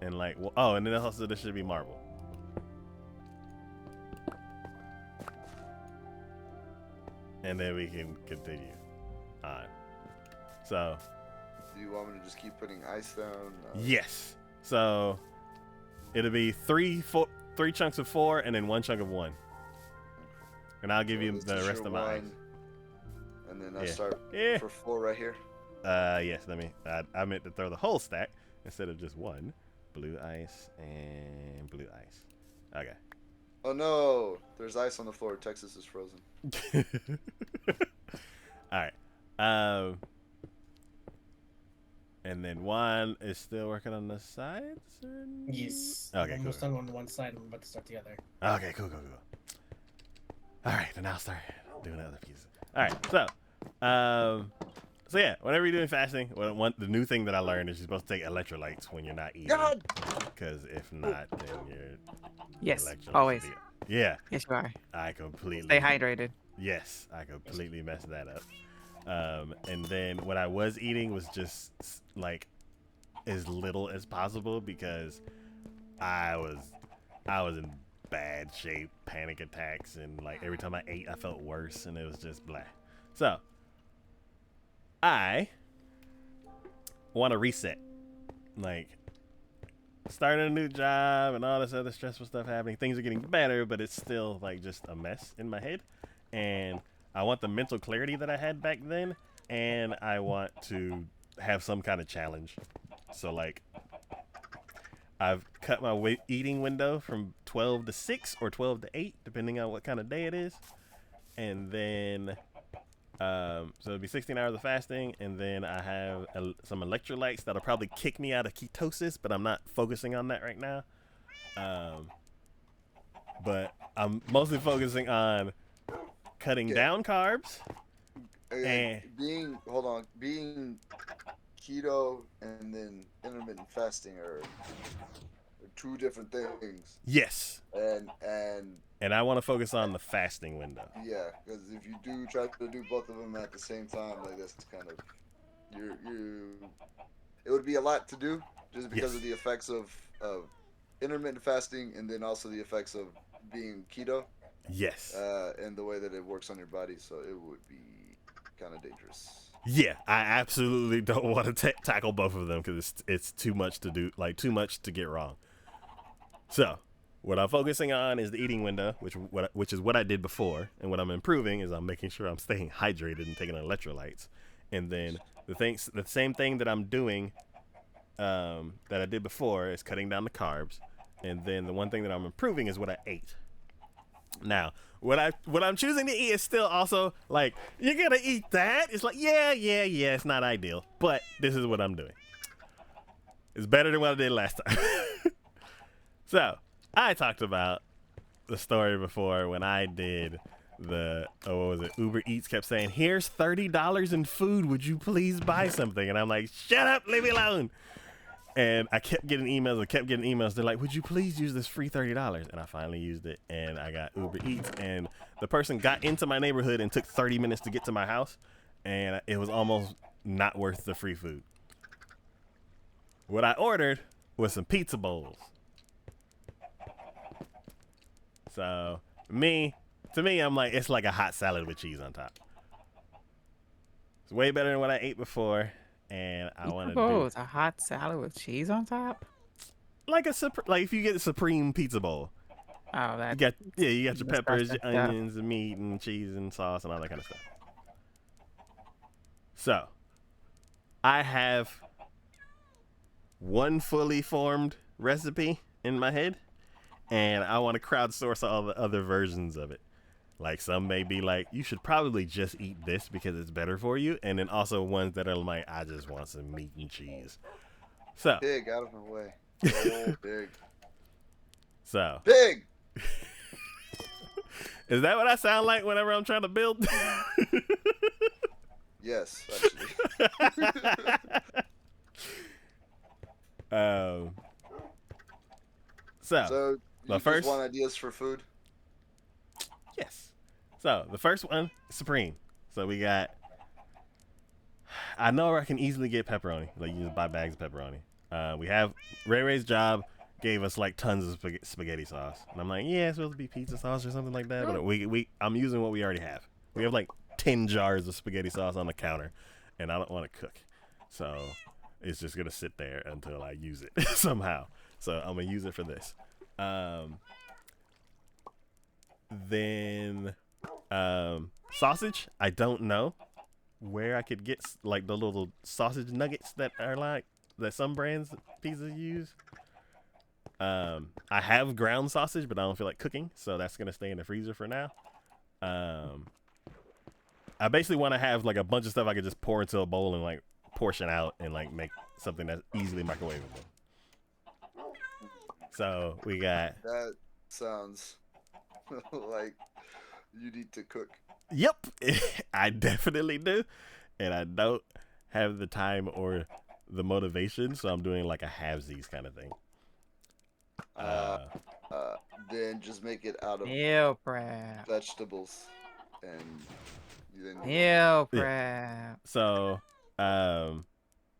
And like, oh, and then also there should be marble. And then we can continue on. So, Do you want me to just keep putting ice down? yes. So it'll be three chunks of 4 and then 1 chunk of 1. And I'll give So you this the is rest your of my ice. 1, and then I Yeah. start Yeah. for 4 right here. Yes, I meant to throw the whole stack instead of just 1. Blue ice and blue ice. Okay. Oh no, there's ice on the floor. Texas is frozen. All right. And then Juan is still working on the sides? Or... Yes. Okay, I'm almost cool. done on one side. I'm about to start the other. Okay, cool. All right, then I'll start doing the other pieces. All right, so yeah, whenever you're doing fasting, the new thing that I learned is you're supposed to take electrolytes when you're not eating. God! Because if not, then your Yes, electrolytes will always. yeah, Yes, you are. I completely Stay hydrated. Yes, I completely messed that up. And then what I was eating was just like as little as possible because I was in bad shape, panic attacks, and like every time I ate, I felt worse, and it was just blah. So I want to reset, like starting a new job and all this other stressful stuff happening. Things are getting better, but it's still like just a mess in my head, and I want the mental clarity that I had back then, and I want to have some kind of challenge. So like I've cut my eating window from 12 to 6 or 12 to 8, depending on what kind of day it is. And then, so it'll be 16 hours of fasting. And then I have some electrolytes that'll probably kick me out of ketosis, but I'm not focusing on that right now. But I'm mostly focusing on cutting down carbs. And being keto and then intermittent fasting are 2 different things. Yes. And I want to focus on the fasting window. yeah, because if you do try to do both of them at the same time, like that's kind of it would be a lot to do just because of the effects of intermittent fasting and then also the effects of being keto. Yes. And the way that it works on your body, so it would be kind of dangerous. Yeah, I absolutely don't want to tackle both of them because it's too much to do, like too much to get wrong. So, what I'm focusing on is the eating window, which is what I did before, and what I'm improving is I'm making sure I'm staying hydrated and taking electrolytes. And then the same thing that I'm doing that I did before is cutting down the carbs. And then the one thing that I'm improving is what I ate. Now, what I'm choosing to eat is still also like, you're gonna eat that? It's like, yeah, it's not ideal, but this is what I'm doing. It's better than what I did last time. So, I talked about the story before when I did Uber Eats kept saying, here's $30 in food, would you please buy something? And I'm like, shut up, leave me alone. And I kept getting emails. They're like, would you please use this free $30? And I finally used it, and I got Uber Eats. And the person got into my neighborhood and took 30 minutes to get to my house, and it was almost not worth the free food. What I ordered was some pizza bowls. So, to me, I'm like, it's like a hot salad with cheese on top. It's way better than what I ate before. And I want to do a hot salad with cheese on top. like if you get a supreme pizza bowl. Oh, that you got your peppers, your disgusting. onions, and meat, and cheese, and sauce, and all that kind of stuff. So, I have one fully formed recipe in my head, and I want to crowdsource all the other versions of it. Like, some may be like, you should probably just eat this because it's better for you. And then also ones that are like, I just want some meat and cheese. So, Pig, out of the way. Oh, pig. so Pig! is that what I sound like whenever I'm trying to build? Yes, actually. um. So So, the you first just want ideas for food? yes. So the first one, supreme. So we got. I know I can easily get pepperoni. Like you just buy bags of pepperoni. We have Ray Ray's job gave us like tons of spaghetti sauce, and I'm like, yeah, it's supposed to be pizza sauce or something like that. But I'm using what we already have. We have like 10 jars of spaghetti sauce on the counter, and I don't want to cook, so it's just gonna sit there until I use it somehow. So I'm gonna use it for this. Then sausage. I don't know where I could get like the little sausage nuggets that are like that some brands pizzas use. I have ground sausage, but I don't feel like cooking, so that's gonna stay in the freezer for now. I basically want to have like a bunch of stuff I could just pour into a bowl and like portion out and like make something that's easily microwavable. So we got. That sounds like you need to cook. Yep, I definitely do, and I don't have the time or the motivation, so I'm doing like a halvesies kind of thing. Then just make it out of Meal prep. vegetables, and then Meal prep. So,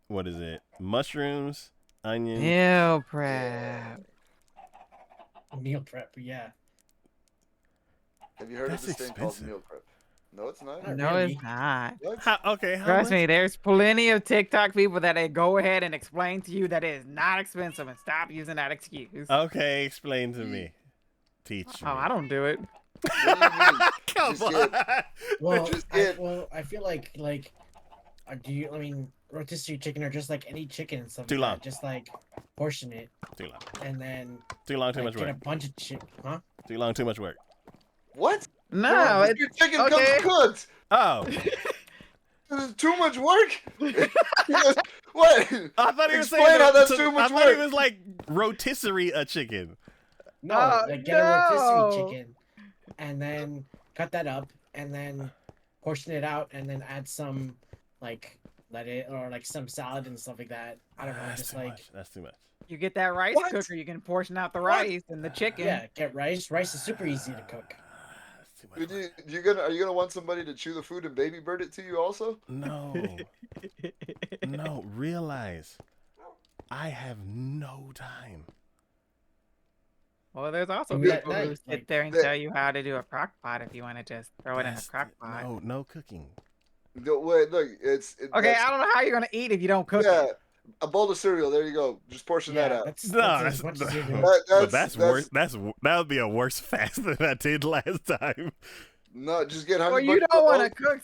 what is it? Mushrooms, onion. Meal prep. Meal prep, yeah. Have you heard That's of this thing called expensive. meal prep? No, it's not. Not No, really. it's not. What? How Trust much? me, there's plenty of TikTok people that they go ahead and explain to you that it is not expensive and stop using that excuse. Okay, explain to me. Teach me. Oh, I don't do it. What do you mean? Come Just on. Well, Just get- I feel like do you? I mean, rotisserie chicken or just like any chicken and stuff. Too like long. that, just like portion it Too long. and then Too long. Too like, much get work. a bunch of chicken. Huh? Too long. Too much work. What? No, it's Your chicken okay. comes cooked. Oh, This is too much work. What? I thought he was Explain saying how that's to- too much I thought he work. was like rotisserie a chicken. No, Oh, like get a rotisserie no. chicken, and then cut that up, and then portion it out, and then add some like lettuce or like some salad and stuff like that. I don't know, That's just too like much. That's too much. You get that rice What? cooker, you can portion out the What? rice and the chicken. yeah, get rice. Rice is super easy to cook. That's too much. Are you gonna want somebody to chew the food and baby bird it to you also? No. No, realize I have no time. Well, there's also Do it people at who night, sit like- there and that- tell you how to do a crock pot if you want to just throw it in a crock pot. No cooking. No, wait, look, Okay, that's- I don't know how you're gonna eat if you don't cook yeah, it. a bowl of cereal. There you go. Just portion that out. No, as much as you're doing. But that's worse. That would be a worse fast than I did last time. No, just get honey. Well, you butter don't want to roll. cook,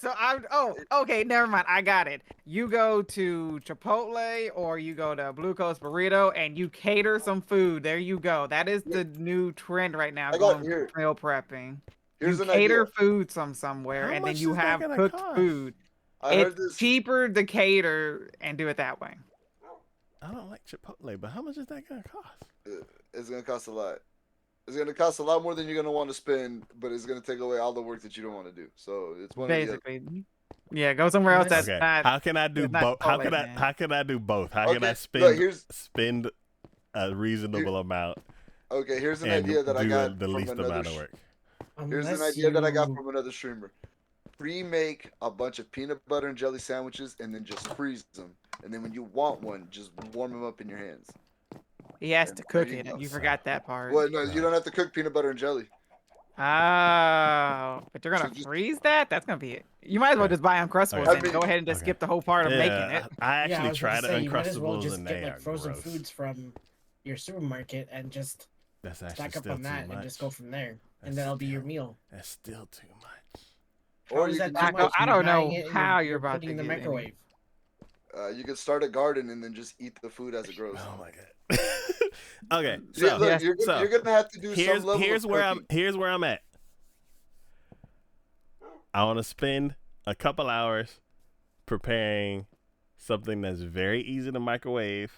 so okay, never mind. I got it. You go to Chipotle or you go to Blue Coast Burrito and you cater some food. There you go. That is the new trend right now. I got Going here. meal prepping. Here's You an cater idea. food somewhere, How and then much you is that have gonna cooked cost? food. I heard It's this. cheaper to cater and do it that way. I don't like Chipotle, but how much is that gonna cost? It's gonna cost a lot. It's gonna cost a lot more than you're gonna want to spend, but it's gonna take away all the work that you don't want to do. So it's one of the other. Basically, yeah. Go somewhere else that's Okay. not. How can I do it's not both? How Chipotle, can I? man. How can I do both? How can Okay, I look, spend a reasonable amount Okay, here's an and idea that I do got the from least another. amount of work? Here's an idea that I got from another streamer. Pre-make a bunch of peanut butter and jelly sandwiches, and then just freeze them. And then when you want one, just warm them up in your hands. He has to There cook you it. go. You forgot that part. Well, no, you don't have to cook peanut butter and jelly. Oh, but you're gonna So just- freeze that? That's gonna be it. You might as well Okay. just buy Uncrustables Okay. and go ahead and just Okay. skip the whole part of making it. I Yeah, actually was tried gonna say, you might as well Uncrustables just and get they like are frozen gross. foods from your supermarket and just That's actually stack up still on that too and much. just go from there, That's and that'll be your still- meal. That's still too much. How Or is you that can too just much? I You're don't know buying it and how you're you're about putting to in the get any. microwave. You can start a garden and then just eat the food as it grows. Oh my god. Okay, Yeah, so look, Yes. you're gonna have to do here's some level here's of where cooking. here's where I'm at. I want to spend a couple hours preparing something that's very easy to microwave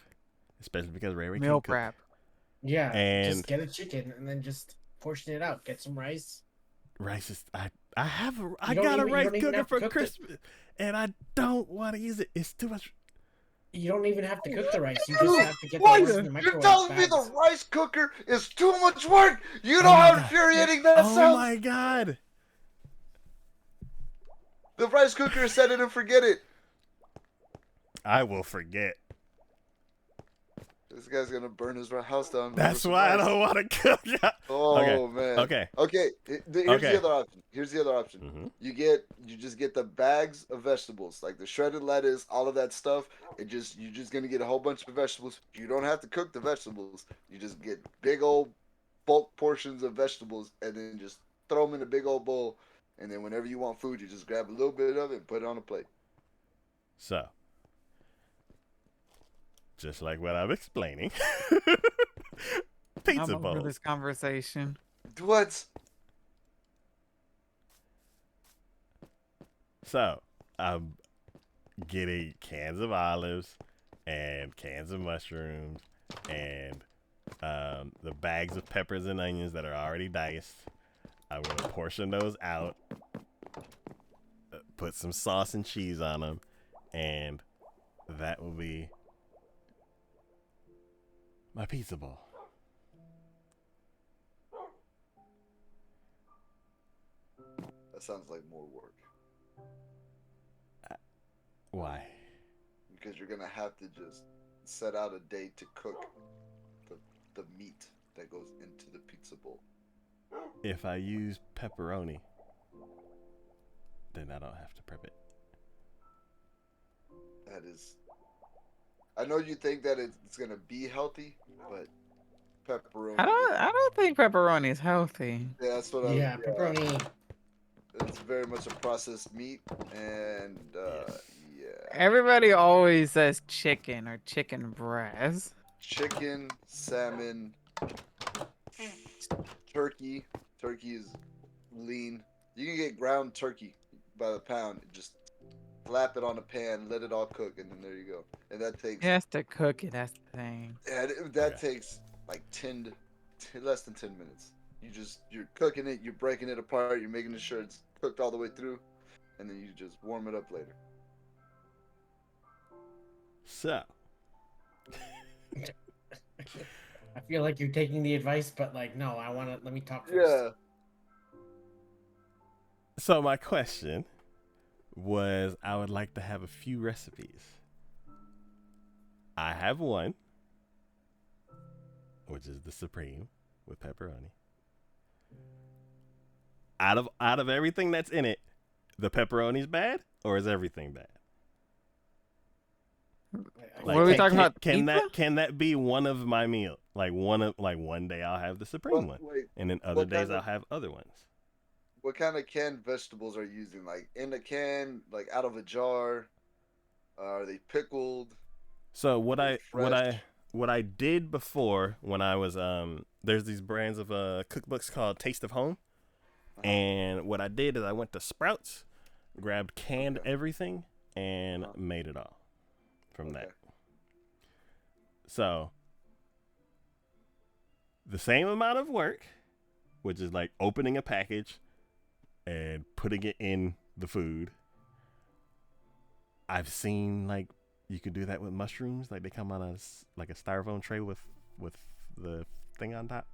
especially because Ray Ray Meal can't cook. prep. Yeah, And just get a chicken and then just portion it out. Get some rice. rice is I You don't got a even you rice don't even cooker have to for cook Christmas, and I don't want to use it. It's too much. you don't even have to cook the rice. You just have to get the What? ones in the You're microwave telling me bags. the rice cooker is too much work? You know Oh my how God. infuriating that Oh sounds? my God. The rice cooker is set it and forget it. I will forget. This guy's gonna burn his house down. over That's some why I rice. don't want to cook. Oh Okay. man. Okay. Okay. Here's Okay. the other option. Here's the other option. Mhm. You just get the bags of vegetables, like the shredded lettuce, all of that stuff. You're just gonna get a whole bunch of vegetables. You don't have to cook the vegetables. You just get big old bulk portions of vegetables, and then just throw them in a big old bowl. And then whenever you want food, you just grab a little bit of it and put it on a plate. So, just like what I'm explaining, pizza I'm over bowls. this conversation. What? So, I'm getting cans of olives and cans of mushrooms and the bags of peppers and onions that are already diced. I'm going to portion those out, put some sauce and cheese on them, and that will be my pizza bowl. That sounds like more work Why? because you're gonna have to just set out a day to cook the meat that goes into the pizza bowl. If I use pepperoni, then I don't have to prep it. That is. I know you think that it's gonna be healthy, but pepperoni. I don't think pepperoni is healthy. Yeah, that's what Yeah, pepperoni. It's very much a processed meat, and Yes. yeah, Everybody always says chicken or chicken breast. chicken, salmon, turkey. Turkey is lean. You can get ground turkey by the pound. Just slap it on a pan, let it all cook, and then there you go. And that takes He has to cook it. That's the thing. that Okay. takes like less than 10 minutes. You're cooking it, you're breaking it apart, you're making sure it's cooked all the way through, and then you just warm it up later. So, I feel like you're taking the advice, but like, no, let me talk first. Yeah. so my question was, I would like to have a few recipes. I have one, which is the Supreme with pepperoni. Out of everything that's in it, the pepperoni's bad, or is everything bad? What are we talking about? Pizza? Can that be one of my meal? Like one day I'll have the Supreme one, Wait, and then other what days kind I'll of- have other ones. what kind of canned vegetables are you using? Like in a can, like out of a jar? Are they pickled? So They're fresh. what I did before when I was there's these brands of cookbooks called Taste of Home, Uh-huh. and what I did is I went to Sprouts, grabbed canned Okay. everything, and Uh-huh. made it all from that. Okay. So the same amount of work, which is like opening a package and putting it in the food. I've seen like you could do that with mushrooms, like they come on like a styrofoam tray with the thing on top,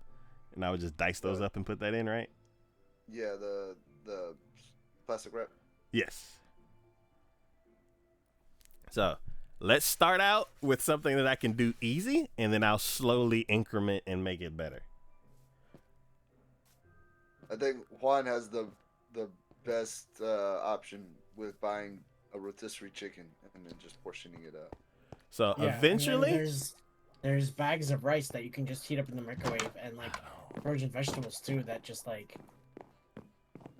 and I would just dice those up and put that in, right? Yeah, the plastic wrap. Yes. So let's start out with something that I can do easy, and then I'll slowly increment and make it better. I think Juan has the best option with buying a rotisserie chicken and then just portioning it out. So Yeah, and then eventually, there's bags of rice that you can just heat up in the microwave, and like frozen vegetables too that just like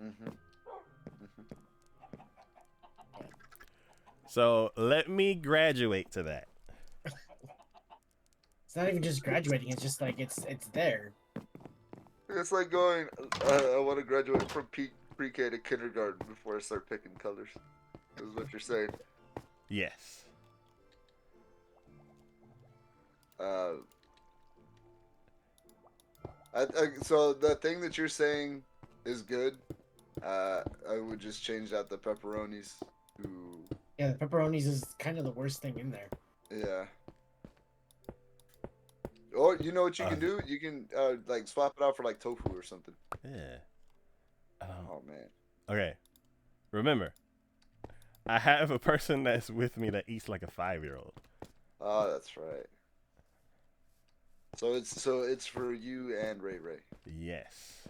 Mm-hmm. so let me graduate to that. it's not even just graduating. It's just like it's there. It's like going. I want to graduate from pre-K to kindergarten before I start picking colors. Is what you're saying. Yes. Uh, so the thing that you're saying is good. I would just change out the pepperonis to Yeah, the pepperonis is kind of the worst thing in there. yeah. Or you know what you can do? You can like swap it out for like tofu or something. Yeah. Oh man. Okay. Remember, I have a person that's with me that eats like a 5-year-old. Oh, that's right. So it's for you and Ray Ray. Yes.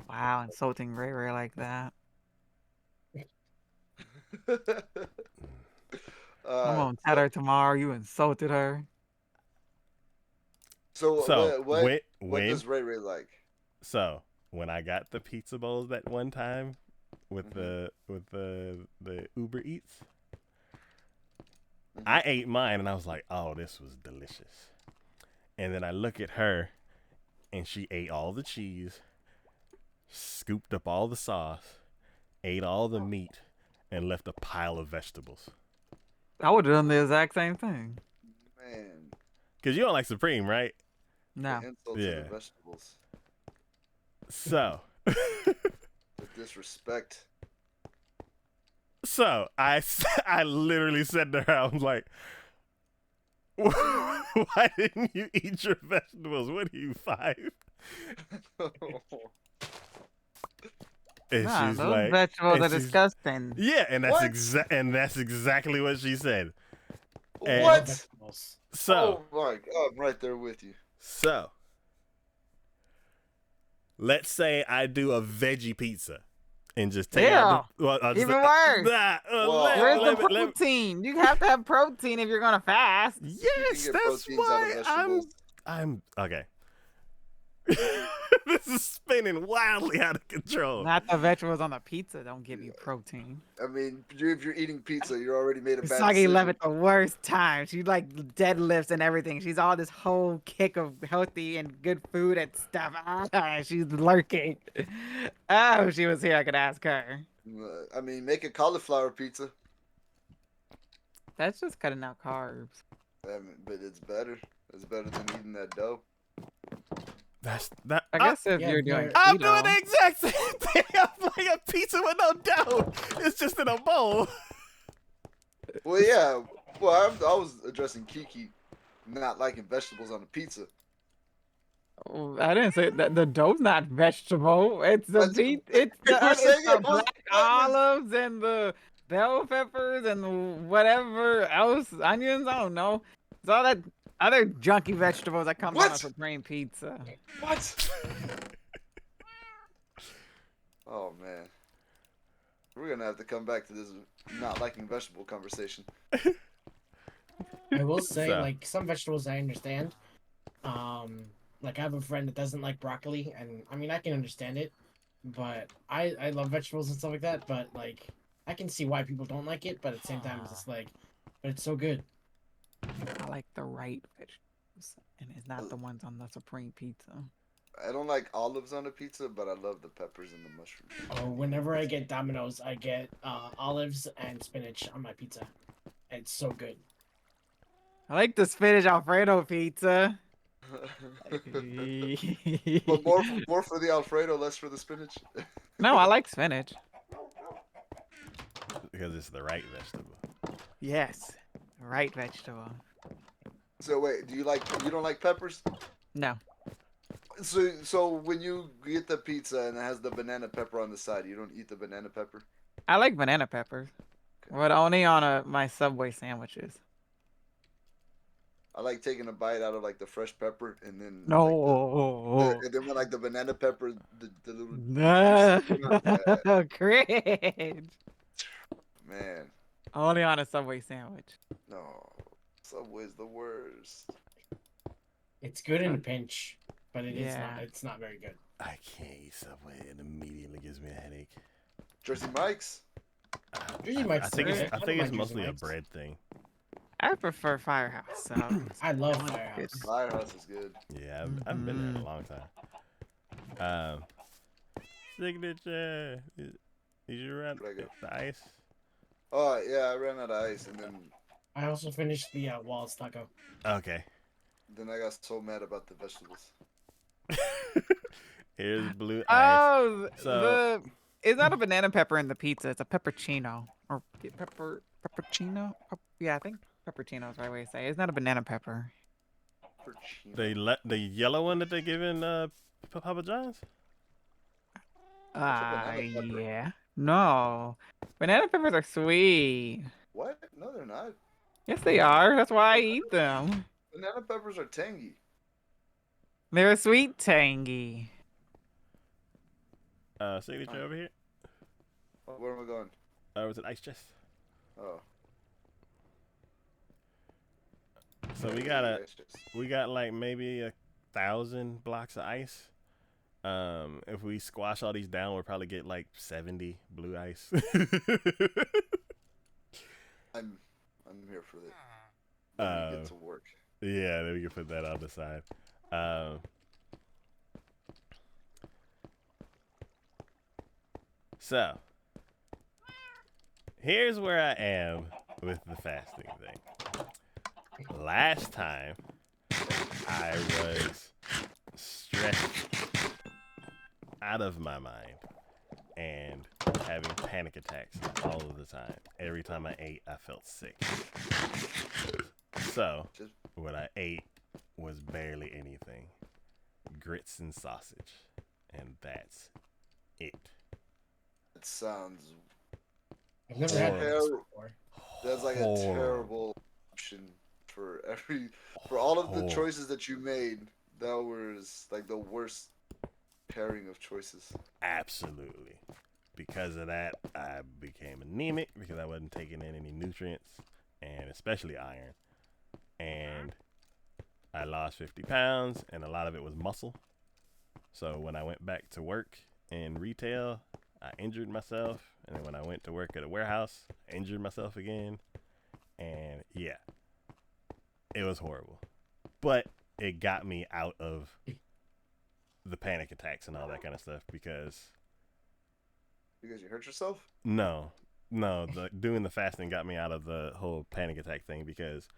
Wow, insulting Ray Ray like that. I'm gonna tell her tomorrow you insulted her. So So what does Ray Ray like? So when I got the pizza bowls that one time with the Uber Eats, I ate mine and I was like, oh, this was delicious. And then I look at her and she ate all the cheese, scooped up all the sauce, ate all the meat, and left a pile of vegetables. I would have done the exact same thing. Man, Because you don't like Supreme, right? No. the insult to Yeah. the vegetables. So. The disrespect. So I literally said to her, I was like, why didn't you eat your vegetables? What are you, 5? And Nah, she's those like, vegetables and are she's- disgusting. Yeah, and What? that's exactly what she said. I And love What? vegetables. So Oh my god, I'm right there with you. so let's say I do a veggie pizza and just take out the I'll just- Even worse. Whoa. Where's the let me- protein? You have to have protein if you're gonna fast. Yes, get that's proteins out of why vegetables. I'm okay. This is spinning wildly out of control. Not the vegetables on the pizza don't give you protein. I mean, if you're eating pizza, you're already made a bad Sagi decision. left at the worst time. She like deadlifts and everything. She's all this whole kick of healthy and good food and stuff. Ah, she's lurking. Oh, if she was here, I could ask her. I mean, make a cauliflower pizza. That's just cutting out carbs. But it's better. It's better than eating that dough. That's that. I guess if yeah, you're doing I'm keto. doing the exact same thing. I'm like a pizza with no dough. It's just in a bowl. Well, yeah. Well, I was addressing Kiki not liking vegetables on a pizza. Oh, I didn't say that the dough's not vegetable. It's the That's- beet. It's the, We're it's saying the it was- black olives and the bell peppers and whatever else, onions. I don't know. It's all that other junky vegetables that comes on a What? Supreme pizza. What? Oh man, we're gonna have to come back to this not liking vegetable conversation. I will say, So- like, some vegetables I understand. Like, I have a friend that doesn't like broccoli, and I mean, I can understand it, but I love vegetables and stuff like that, but, like, I can see why people don't like it, but at the same time, it's just like, but it's so good. I like the right vegetables, and it's not the ones on the Supreme pizza. I don't like olives on a pizza, but I love the peppers and the mushrooms. Oh, whenever I get Domino's, I get olives and spinach on my pizza. And it's so good. I like the spinach Alfredo pizza. But more for the Alfredo, less for the spinach. No, I like spinach. Because it's the right vegetable. Yes, right vegetable. So wait, you don't like peppers? No, So when you get the pizza and it has the banana pepper on the side, you don't eat the banana pepper? I like banana peppers, but only on my Subway sandwiches. I like taking a bite out of like the fresh pepper and then No, and then when like the banana pepper, the little no, Yeah, cringe. man, Only on a Subway sandwich. no, Subway's the worst. It's good in a pinch, but it is Yeah. not. It's not very good. I can't eat Subway. It immediately gives me a headache. Jersey Mike's. Jersey I Mike's think good. it's I don't mostly mind Jersey a Mike's. bread thing. I prefer Firehouse. So I love One Firehouse. good. Firehouse is good. Yeah, I've been there in a long time. Signature. Did you run Where'd I go? the ice? Oh yeah, I ran out of ice, and then I also finished the Wallace taco. Okay. Then I got so mad about the vegetables. Here's blue ice. Oh, So it's not a banana pepper in the pizza. It's a peppercino or peppercino. Yeah, I think peppercino is the right way to say it. It's not a banana pepper. the yellow one that they give in Papa John's. That's a banana pepper. Yeah. No, banana peppers are sweet. What? No, they're not. Yes, they are. That's why I eat them. Banana peppers are tangy. They're sweet tangy. Signature over here. Where am I going? Was it ice chest? Oh. So we got like maybe 1,000 blocks of ice. If we squash all these down, we'll probably get like 70 blue ice. I'm here for it. Let me get to work. Yeah, then we can put that on the side. So here's where I am with the fasting thing. Last time I was stressed out of my mind and having panic attacks all of the time. Every time I ate, I felt sick. So what I ate was barely anything. Grits and sausage. And that's it. It sounds. I've never had Horrible. this before. That's like a terrible option for all of the choices that you made. That was like the worst pairing of choices. Absolutely. Because of that, I became anemic because I wasn't taking in any nutrients and especially iron. And I lost 50 pounds and a lot of it was muscle. So when I went back to work in retail, I injured myself. And then when I went to work at a warehouse, I injured myself again. And yeah, it was horrible. But it got me out of the panic attacks and all that kind of stuff because you hurt yourself? No, doing the fasting got me out of the whole panic attack thing because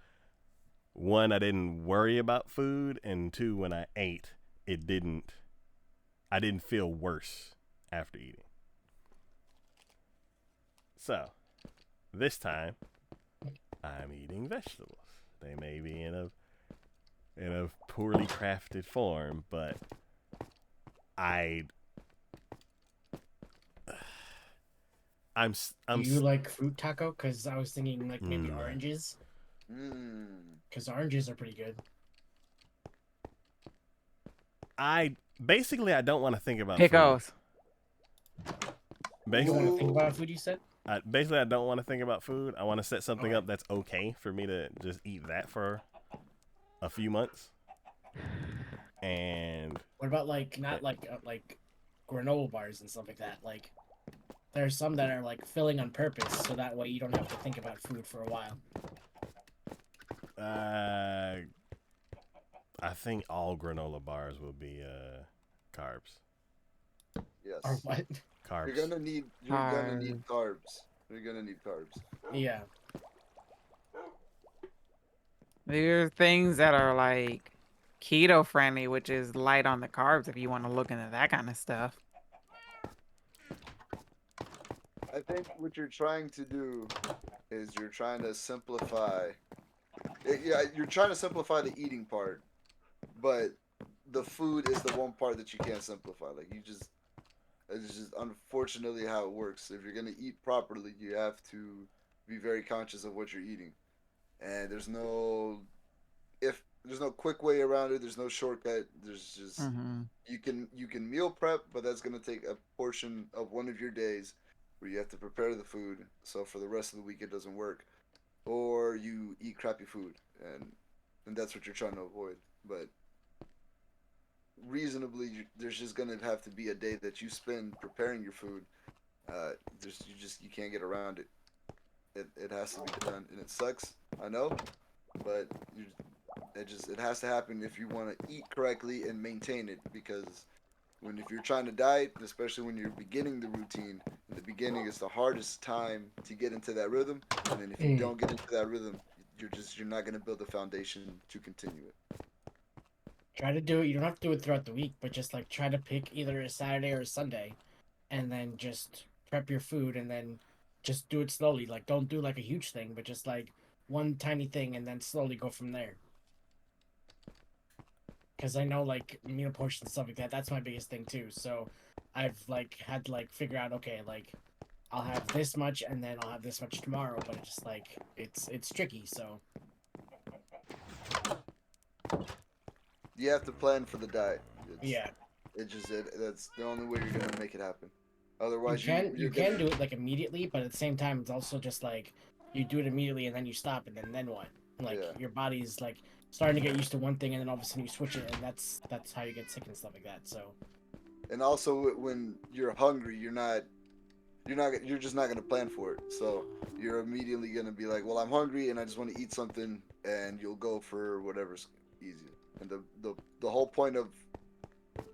one, I didn't worry about food, and two, when I ate, I didn't feel worse after eating. So this time I'm eating vegetables. They may be in a poorly crafted form, but Do you like fruit taco? Because I was thinking like maybe Mm. oranges. Because oranges are pretty good. I don't want to think about Pickles. You Basically, want to think about food, you said? I don't want to think about food. I want to set something up that's okay for me to just eat that for a few months. And What about like not like granola bars and stuff like that? Like there's some that are like filling on purpose, so that way you don't have to think about food for a while. I think all granola bars will be carbs. Yes. Or what? Carbs. You're gonna need carbs. You're gonna need carbs. Yeah. There's things that are like keto friendly, which is light on the carbs if you want to look into that kind of stuff. I think what you're trying to do is you're trying to simplify. Yeah, you're trying to simplify the eating part, but the food is the one part that you can't simplify. Like it's just unfortunately how it works. If you're gonna eat properly, you have to be very conscious of what you're eating, and there's no quick way around it. There's no shortcut. There's just you can meal prep, but that's gonna take a portion of one of your days where you have to prepare the food. So for the rest of the week, it doesn't work, or you eat crappy food, and that's what you're trying to avoid. But reasonably, there's just gonna have to be a day that you spend preparing your food. You can't get around it. It has to be done, and it sucks. I know, but it has to happen if you want to eat correctly and maintain it. Because if you're trying to diet, especially when you're beginning the routine, in the beginning it's the hardest time to get into that rhythm, and then if you don't get into that rhythm, you're not gonna build a foundation to continue it. Try to do it. You don't have to do it throughout the week, but just like try to pick either a Saturday or a Sunday, and then just prep your food, and then just do it slowly. Like don't do like a huge thing, but just like one tiny thing, and then slowly go from there. Because I know like meal portions and stuff like that. That's my biggest thing too. So I've like had to like figure out okay like I'll have this much and then I'll have this much tomorrow, but it's just like it's tricky. So You have to plan for the diet. yeah, That's the only way you're gonna make it happen. you Otherwise, can you're you can gonna. do it like immediately, but at the same time, it's also just like you do it immediately and then you stop and then what? Like Yeah. your body's like starting to get used to one thing and then all of a sudden you switch it and that's how you get sick and stuff like that. So And also, when you're hungry, you're just not gonna plan for it. So you're immediately gonna be like, well, I'm hungry and I just want to eat something, and you'll go for whatever's easy. And the whole point of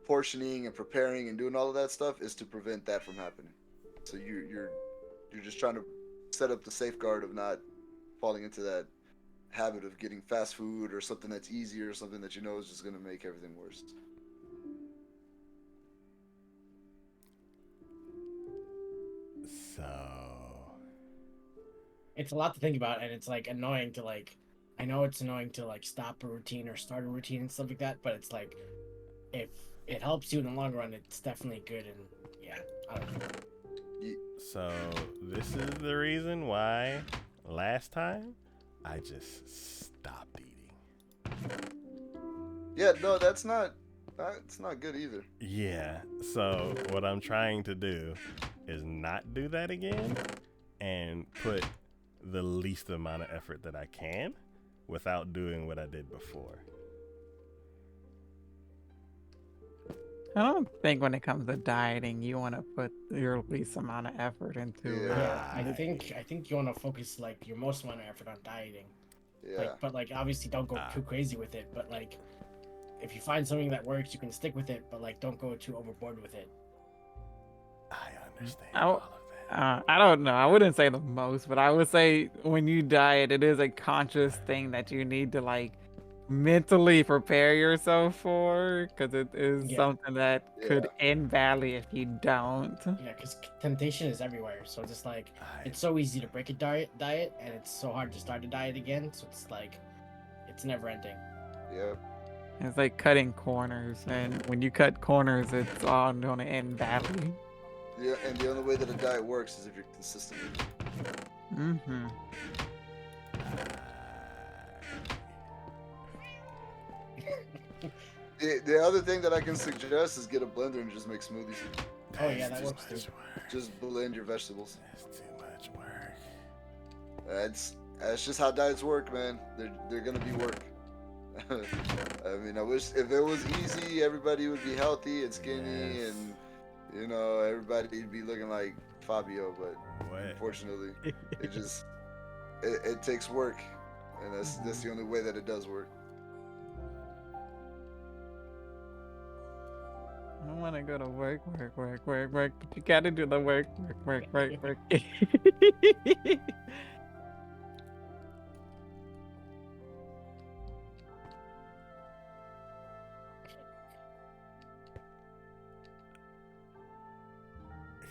portioning and preparing and doing all of that stuff is to prevent that from happening. So you're just trying to set up the safeguard of not falling into that habit of getting fast food or something that's easier or something that you know is just gonna make everything worse. So it's a lot to think about and it's like annoying to like I know it's annoying to like stop a routine or start a routine and stuff like that, but it's like if it helps you in the long run, it's definitely good and yeah, I don't know. So this is the reason why last time I just stopped eating. Yeah, no, that's not good either. Yeah. So what I'm trying to do is not do that again and put the least amount of effort that I can without doing what I did before. I don't think when it comes to dieting, you want to put your least amount of effort into Yeah. it. Yeah, I think you want to focus like your most amount of effort on dieting. Yeah. Like, but like obviously don't go too crazy with it. But like, if you find something that works, you can stick with it. But like, don't go too overboard with it. I understand I, all w- of that. I don't know. I wouldn't say the most, but I would say when you diet, it is a conscious thing that you need to like mentally prepare yourself for, because it is Yeah. something that could end badly if you don't. Yeah, because temptation is everywhere. So just like it's so easy to break a diet, and it's so hard to start a diet again. So it's like it's never ending. Yep. It's like cutting corners, and when you cut corners, it's all going to end badly. Yeah, and the only way that a diet works is if you're consistent. Mm-hmm. The other thing that I can suggest is get a blender and just make smoothies. Oh yeah, that works too. Just blend your vegetables. That's too much work. That's just how diets work, man. They're gonna be work. I mean, I wish if it was easy, everybody would be healthy and skinny, Yes. and you know, everybody'd be looking like Fabio. But What? unfortunately, it takes work, and that's the only way that it does work. I want to go to work, but you gotta do the work.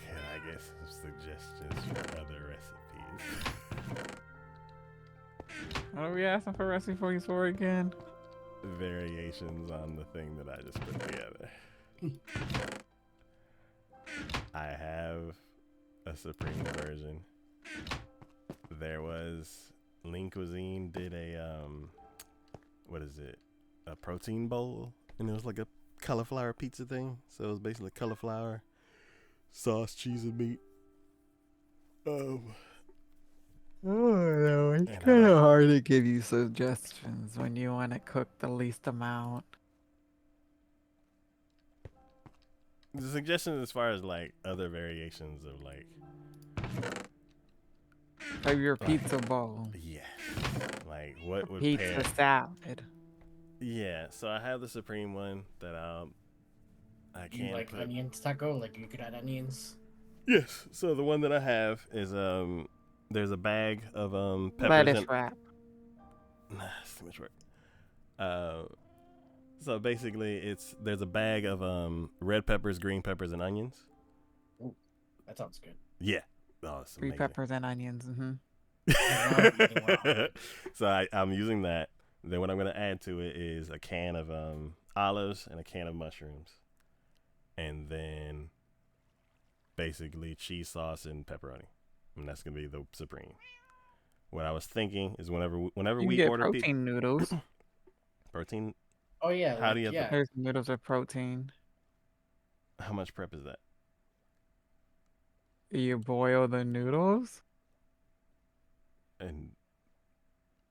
Can I get some suggestions for other recipes? What are we asking for recipes for again? Variations on the thing that I just put together. I have a supreme version. There was Lean Cuisine did a what is it? A protein bowl, and it was like a cauliflower pizza thing. So it was basically cauliflower, sauce, cheese, and meat. Oh no, it's kind of hard to give you suggestions when you want to cook the least amount. The suggestions as far as like other variations of like Of your pizza bowl. yeah, like what would Pizza pair? salad. Yeah, so I have the supreme one that I Do you can like put. onions taco? Like you could add onions. Yes. So the one that I have is there's a bag of peppers Lettuce and wrap. nah, it's too much work. So basically, there's a bag of red peppers, green peppers, and onions. Ooh, that sounds good. Yeah. Oh, it's Three amazing. peppers and onions. now I'm eating well. So I'm using that. Then what I'm gonna add to it is a can of olives and a can of mushrooms, and then basically cheese sauce and pepperoni, and that's gonna be the supreme. What I was thinking is whenever You can we get order protein noodles. protein, Oh yeah, How do you like, have to- yeah. There's noodles of protein. how much prep is that? You boil the noodles. And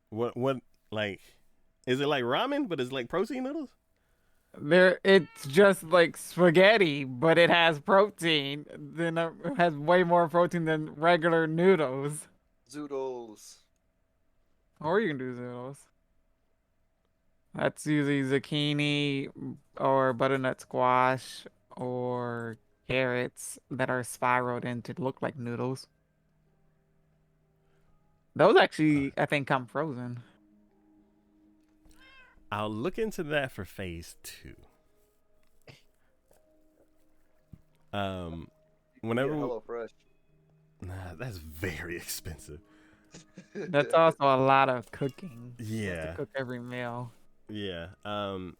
what like is it like ramen, but it's like protein noodles? It's just like spaghetti, but it has protein. Then it has way more protein than regular noodles. Zoodles. Or you can do noodles. That's usually zucchini or butternut squash or carrots that are spiraled in to look like noodles. Those actually, I think, come frozen. I'll look into that for phase 2. Whenever Hello Fresh. nah, that's very expensive. That's also a lot of cooking. You have Yeah. to cook every meal. Yeah.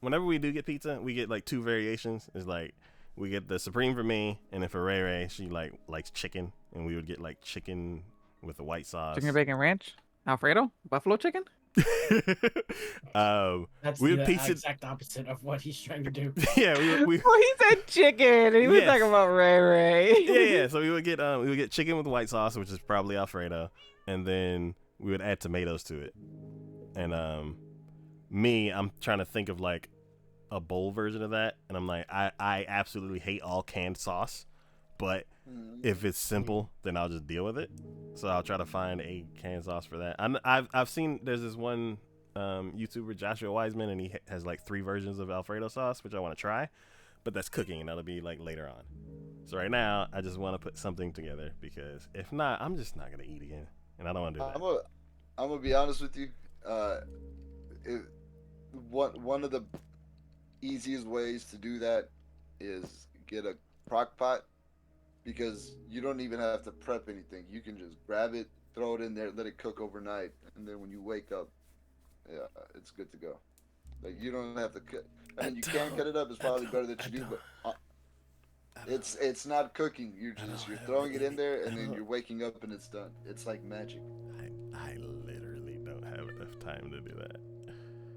Whenever we do get pizza, we get like 2 variations. It's like we get the supreme for me, and then for Ray Ray, she likes chicken, and we would get like chicken with the white sauce. Chicken bacon ranch, Alfredo, buffalo chicken. That's we the would pizza. exact opposite of what he's trying to do. Yeah, we Well, he said chicken, and he was Yes. talking about Ray Ray. yeah. So we would get chicken with white sauce, which is probably Alfredo, and then we would add tomatoes to it. And I'm trying to think of like a bowl version of that, and I'm like, I absolutely hate all canned sauce, but if it's simple, then I'll just deal with it. So I'll try to find a canned sauce for that. I've seen there's this one YouTuber Joshua Wiseman, and he has like 3 versions of Alfredo sauce, which I want to try, but that's cooking, and that'll be like later on. So right now, I just want to put something together because if not, I'm just not gonna eat again, and I don't want to do that. I'm gonna be honest with you. One of the easiest ways to do that is get a crock pot, because you don't even have to prep anything. You can just grab it, throw it in there, let it cook overnight, and then when you wake up, yeah, it's good to go. Like, you don't have to cut. I mean, you can cut it up. It's probably better that you do, but it's not cooking. You're throwing it in there, and then you're waking up and it's done. It's like magic. I literally don't have enough time to do that.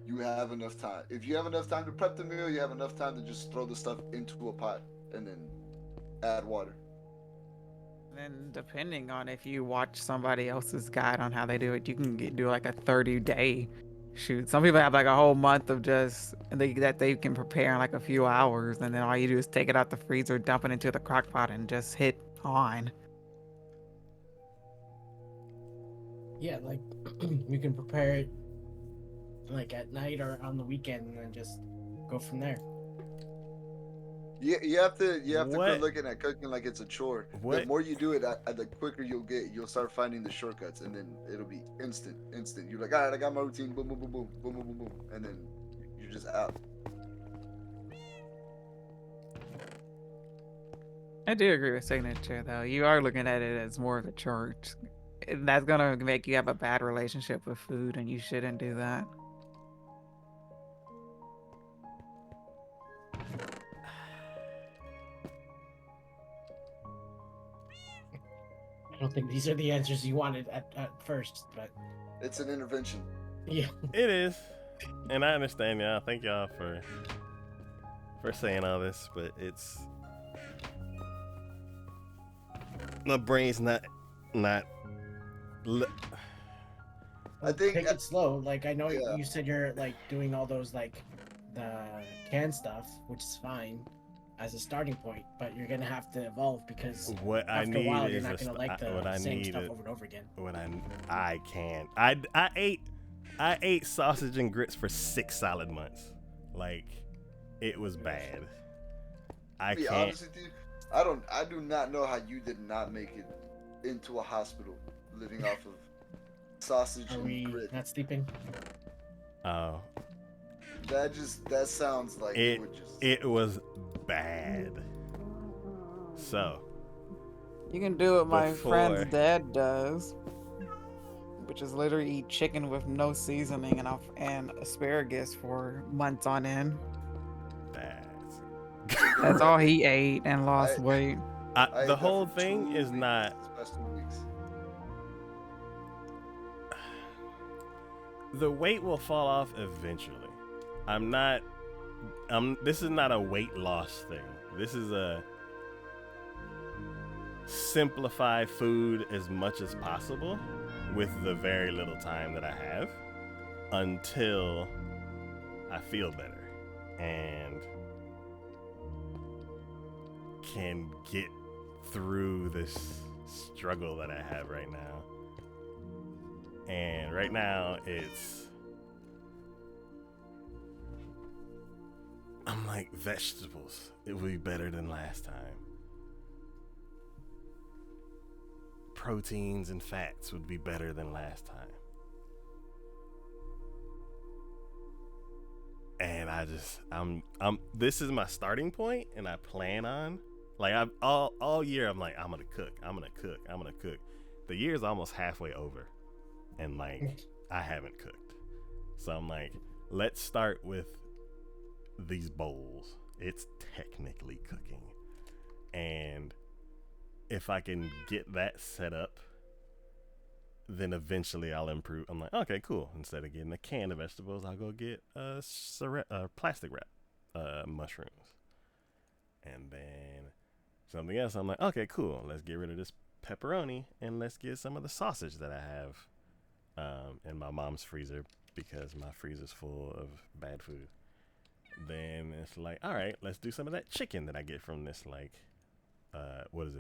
You have enough time. If you have enough time to prep the meal, you have enough time to just throw the stuff into a pot and then add water. And depending on if you watch somebody else's guide on how they do it, you can do like a 30-day shoot. Some people have like a whole month of just that they can prepare in like a few hours, and then all you do is take it out the freezer, dump it into the crock pot, and just hit on. Yeah, like you can prepare it like at night or on the weekend, and then just go from there. You have to What? quit looking at cooking like it's a chore. The What? more you do it, the quicker you'll start finding the shortcuts, and then it'll be instant. You're like, all right, I got my routine, boom, boom, boom, boom, boom, boom, boom, boom, and then you're just out. I do agree with signature though. You are looking at it as more of a church. That's gonna make you have a bad relationship with food, and you shouldn't do that. I don't think these are the answers you wanted at first, but It's an intervention. yeah. It is, and I understand y'all. Thank y'all for saying all this, but it's my brain's not. I think Take it slow. Like, I know Yeah. you said you're like doing all those like the canned stuff, which is fine as a starting point, but you're gonna have to evolve because What I after a need while you're is not gonna like what the I same need stuff is- over and over again. What I can't. I ate sausage and grits for 6 solid months. Like, it was bad. I to be can't. honest with you, I do not know how you did not make it into a hospital living off of sausage Are and we grit. not sleeping? Oh, that sounds like it would just. It was bad. So You can do what my Before- friend's dad does, which is literally eat chicken with no seasoning and asparagus for months on end. That's all he ate and lost weight. I the ate that whole for thing 2 is weeks, not. these past 2 weeks. The weight will fall off eventually. This is not a weight loss thing. This is a simplify food as much as possible with the very little time that I have until I feel better and can get through this struggle that I have right now. And right now I'm like, vegetables, it will be better than last time. Proteins and fats would be better than last time. And this is my starting point, and I plan on, like, all year I'm like, I'm gonna cook. The year's almost halfway over, and like, I haven't cooked. So I'm like, let's start with these bowls. It's technically cooking, and if I can get that set up, then eventually I'll improve. I'm like, okay, cool. Instead of getting a can of vegetables, I'll go get plastic wrap mushrooms. And then something else, I'm like, okay, cool. Let's get rid of this pepperoni and let's get some of the sausage that I have in my mom's freezer because my freezer's full of bad food. Then it's like, all right, let's do some of that chicken that I get from this, like,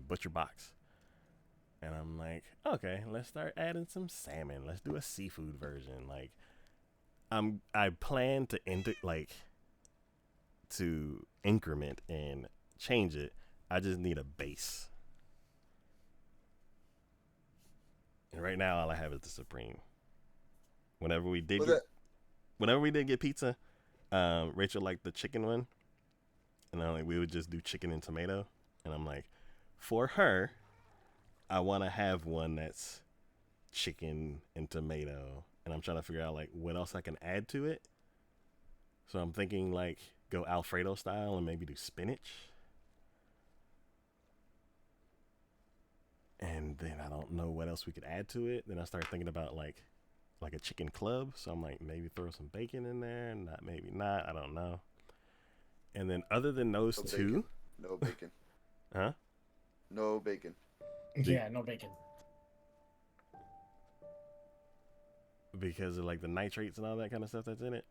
butcher box. And I'm like, okay, let's start adding some salmon. Let's do a seafood version. Like, I plan to to increment and change it. I just need a base. And right now, all I have is the Supreme. Whenever we did get pizza, Rachel liked the chicken one, and I'm like, we would just do chicken and tomato. And I'm like, for her, I want to have one that's chicken and tomato, and I'm trying to figure out like what else I can add to it. So I'm thinking like go Alfredo style and maybe do spinach. And then I don't know what else we could add to it. Then I start thinking about like a chicken club. So I'm like, maybe throw some bacon in there, maybe not. I don't know. And then other than those two, no bacon. Huh? No bacon. Yeah, no bacon. Because of like the nitrates and all that kind of stuff that's in it.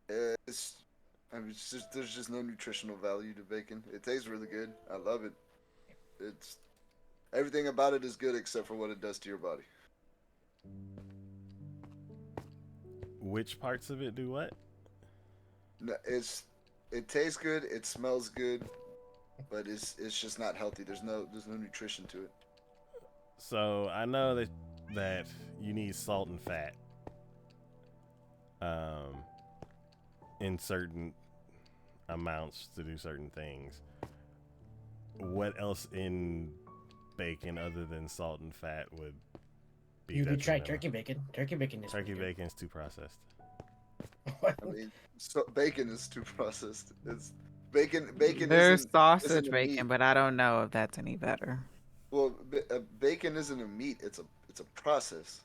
There's just no nutritional value to bacon. It tastes really good. I love it. It's everything about it is good except for what it does to your body. Which parts of it do what? No, it tastes good. It smells good. But it's just not healthy. There's no nutrition to it. So I know that you need salt and fat in certain amounts to do certain things. What else in bacon other than salt and fat would be You could try detrimental? turkey bacon. Turkey bacon is Turkey good. bacon's too processed. I mean, so bacon is too processed. It's bacon. There's isn't sausage a bacon, meat. but I don't know if that's any better. Well, bacon isn't a meat. It's a process.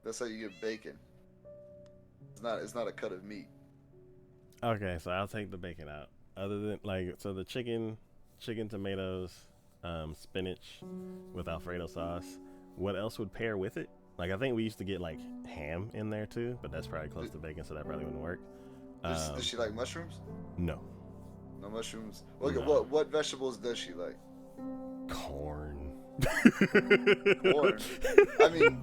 That's how you get bacon. It's not a cut of meat. Okay, so I'll take the bacon out. Other than the chicken, tomatoes, spinach with Alfredo sauce. What else would pair with it? Like I think we used to get like ham in there too, but that's probably close to bacon, so that probably wouldn't work. Does she like mushrooms? No. No mushrooms. Okay, No. what vegetables does she like? Corn. Corn. I mean,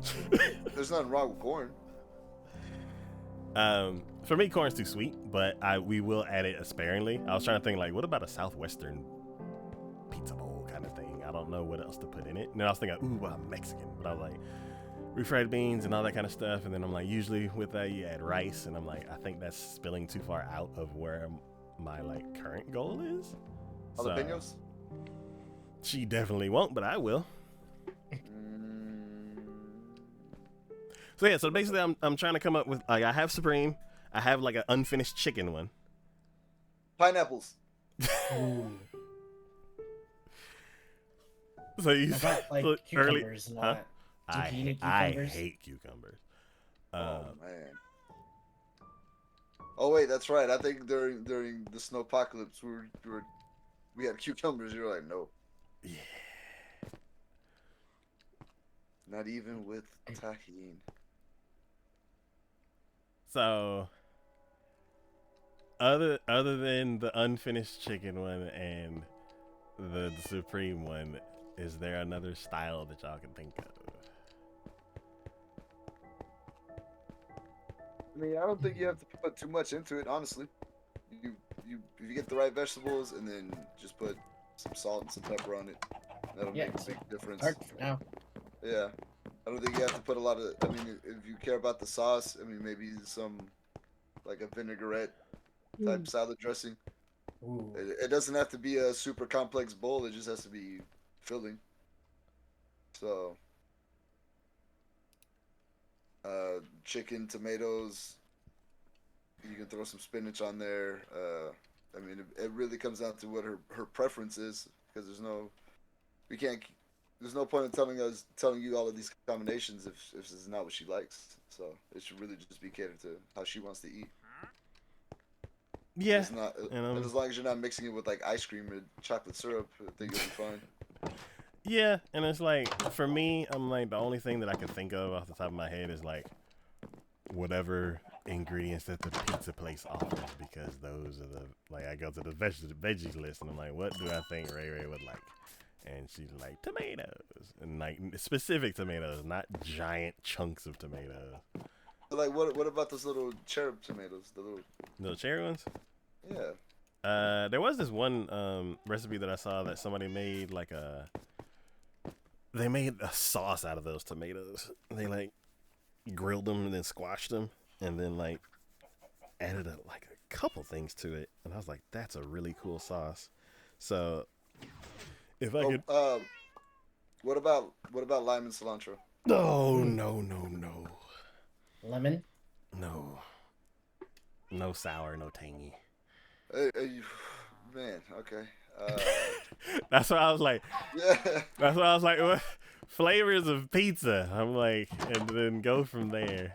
there's nothing wrong with corn. For me, corn's too sweet, but we will add it sparingly. I was trying to think like, what about a southwestern pizza bowl kind of thing? I don't know what else to put in it. And then I was thinking, ooh, Mexican. But I was like, refried beans and all that kind of stuff. And then I'm like, usually with that you add rice, and I'm like, I think that's spilling too far out of where my like current goal is. Jalapenos? So, she definitely won't, but I will. So yeah, so basically I'm trying to come up with, like, I have Supreme, I have like an unfinished chicken one. Pineapples. Ooh. So you I got like so cucumbers, huh? not zucchini I cucumbers. hate cucumbers. Oh man. Oh wait, that's right. I think during the snowpocalypse we had cucumbers. You were like, no, Yeah. not even with tahini. So other than the unfinished chicken one and the Supreme one, is there another style that y'all can think of? I mean, I don't think you have to put too much into it, honestly. You if you get the right vegetables and then just put some salt and some pepper on it, that'll Yeah, make a big difference. Start for now. Yeah, I don't think you have to put a lot of. I mean, if you care about the sauce, I mean, maybe some like a vinaigrette type salad dressing. Ooh. It doesn't have to be a super complex bowl. It just has to be filling. So, chicken, tomatoes. You can throw some spinach on there. I mean, it really comes down to what her preference is, because there's no point in telling you all of these combinations if this is not what she likes. So it should really just be catered to how she wants to eat. Yeah. It's not, and as long as you're not mixing it with like ice cream or chocolate syrup, I think you'll be fine. Yeah, and it's like, for me, I'm like, the only thing that I can think of off the top of my head is like whatever ingredients that the pizza place offers, because those are the, like, I go to the veggies list and I'm like, what do I think Ray would like? And she's like, tomatoes, and like specific tomatoes, not giant chunks of tomatoes. Like, what about those little cherub tomatoes? The little cherry ones? Yeah. There was this one recipe that I saw that somebody made, like they made a sauce out of those tomatoes. They like grilled them and then squashed them and then like added a couple things to it, and I was like, that's a really cool sauce. So if I could, what about lime and cilantro? no. Lemon? No sour, no tangy. Man, okay. That's why I was like, Yeah. that's why I was like, what flavors of pizza? I'm like, and then go from there.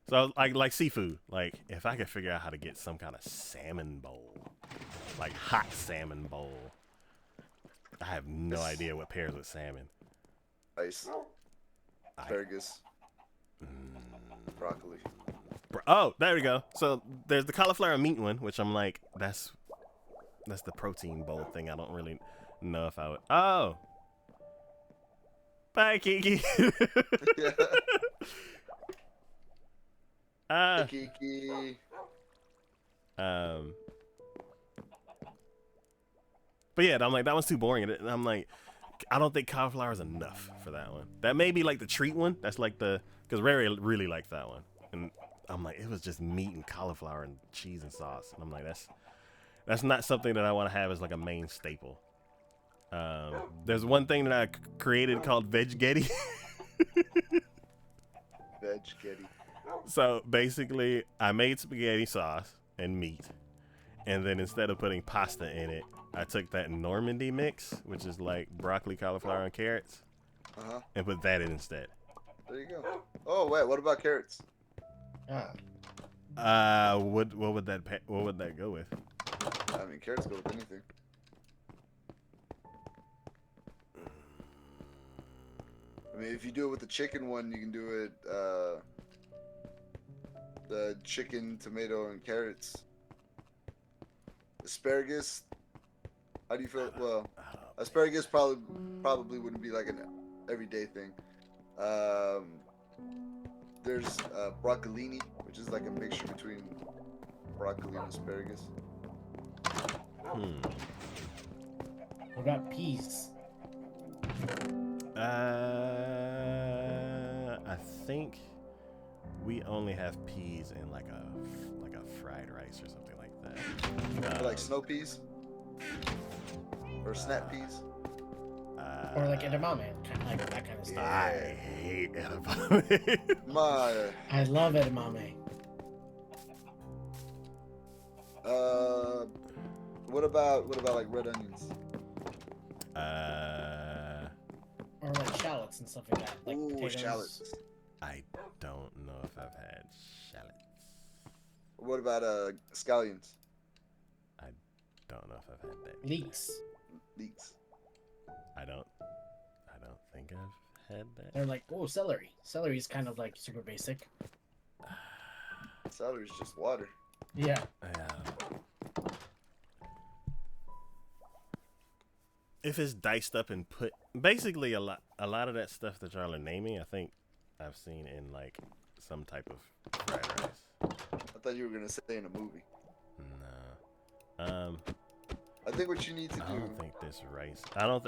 So I was like seafood. Like, if I could figure out how to get some kind of salmon bowl, like hot salmon bowl. I have no idea what pairs with salmon. Rice. Asparagus. Broccoli. Oh, there we go. So there's the cauliflower meat one, which I'm like, that's the protein bowl thing. I don't really know if I would. Oh. Bye, Kiki. Hey, Kiki. But yeah, I'm like, that one's too boring. And I'm like, I don't think cauliflower is enough for that one. That may be like the treat one. That's like because Ray really liked that one. And I'm like, it was just meat and cauliflower and cheese and sauce. And I'm like, that's not something that I want to have as like a main staple. There's one thing that I created called Veggetti. Veggetti. So basically, I made spaghetti sauce and meat. And then instead of putting pasta in it, I took that Normandy mix, which is like broccoli, cauliflower, and carrots, and put that in instead. There you go. Oh wait, what about carrots? What would that go with? I mean, carrots go with anything. I mean, if you do it with the chicken one, you can do it the chicken, tomato, and carrots. Asparagus. How do you feel? Well, asparagus probably wouldn't be like an everyday thing. There's broccolini, which is like a mixture between broccoli and asparagus. What about peas? I only have peas in like a fried rice or something like that. Like snow peas or snap peas. Or like edamame, kind of like that kind of stuff. I hate edamame. My, I love edamame. what about like red onions? Or like shallots and stuff like that. Like Ooh, potatoes. shallots. I don't know if I've had shallots. What about scallions? I don't know if I've had that. Leeks. Leeks. I don't think I've had that. They're like, oh, celery. Celery is kind of like super basic. Celery's just water. Yeah. If it's diced up and put, basically a lot of that stuff that y'all are naming, I think I've seen in like some type of fried rice. I thought you were gonna say in a movie. No. I think what you need to do. I don't think this rice. Not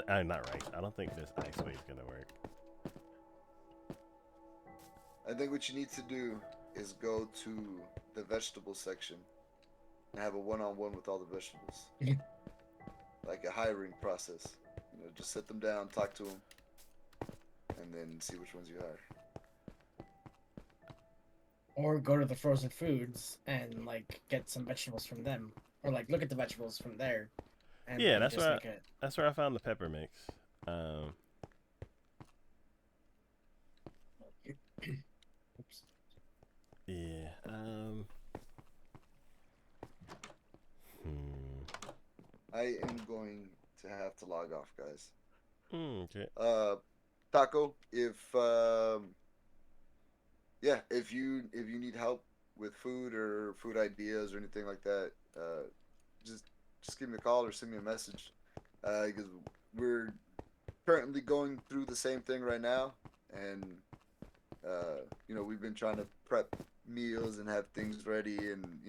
rice. I don't think this ice way is gonna work. I think what you need to do is go to the vegetable section and have a one-on-one with all the vegetables. Like a hiring process. You know, just sit them down, talk to them, and then see which ones you hire. Or go to the frozen foods and like get some vegetables from them, or like look at the vegetables from there. And Yeah, then that's just where make it. that's where I found the pepper mix. Oops. Yeah. I am going to have to log off, guys. Okay. Taco, if if you need help with food or food ideas or anything like that, just give me a call or send me a message, because we're currently going through the same thing right now, and we've been trying to prep meals and have things ready, and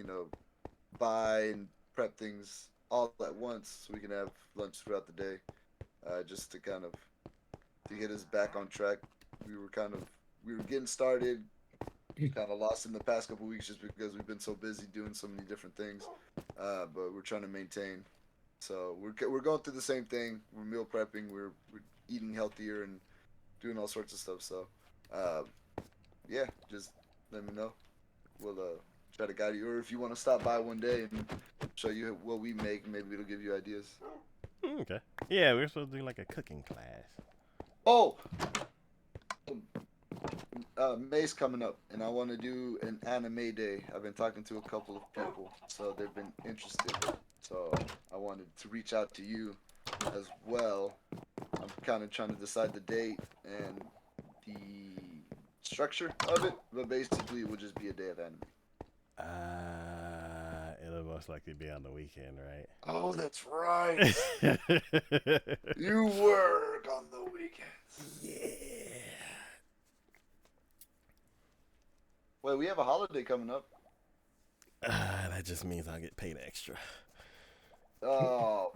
buy and prep things all at once so we can have lunch throughout the day, just to kind of get us back on track. We were getting started, kind of lost in the past couple weeks just because we've been so busy doing so many different things, but we're trying to maintain. So we're going through the same thing. We're meal prepping. We're eating healthier and doing all sorts of stuff. So just let me know. We'll try to guide you, or if you want to stop by one day and show you what we make, maybe it'll give you ideas. Okay. Yeah, we're supposed to do like a cooking class. Oh, May's coming up, and I want to do an anime day. I've been talking to a couple of people, so they've been interested. So I wanted to reach out to you as well. I'm kind of trying to decide the date and the structure of it, but basically it will just be a day of anime. It'll most likely be on the weekend, right? Oh, that's right. You work on the weekends. Yeah. Wait, we have a holiday coming up. That just means I'll get paid extra. Oh,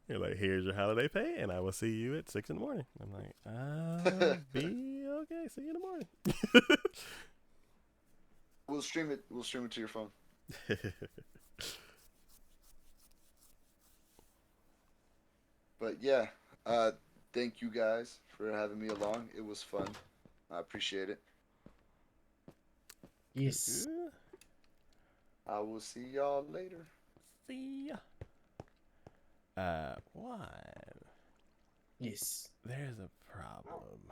You're like, here's your holiday pay, and I will see you at 6 in the morning. I'm like, be okay. See you in the morning. we'll stream it. We'll stream it to your phone. But yeah, thank you guys for having me along. It was fun. I appreciate it. Yes. I will see y'all later. See ya. What? Yes. There's a problem.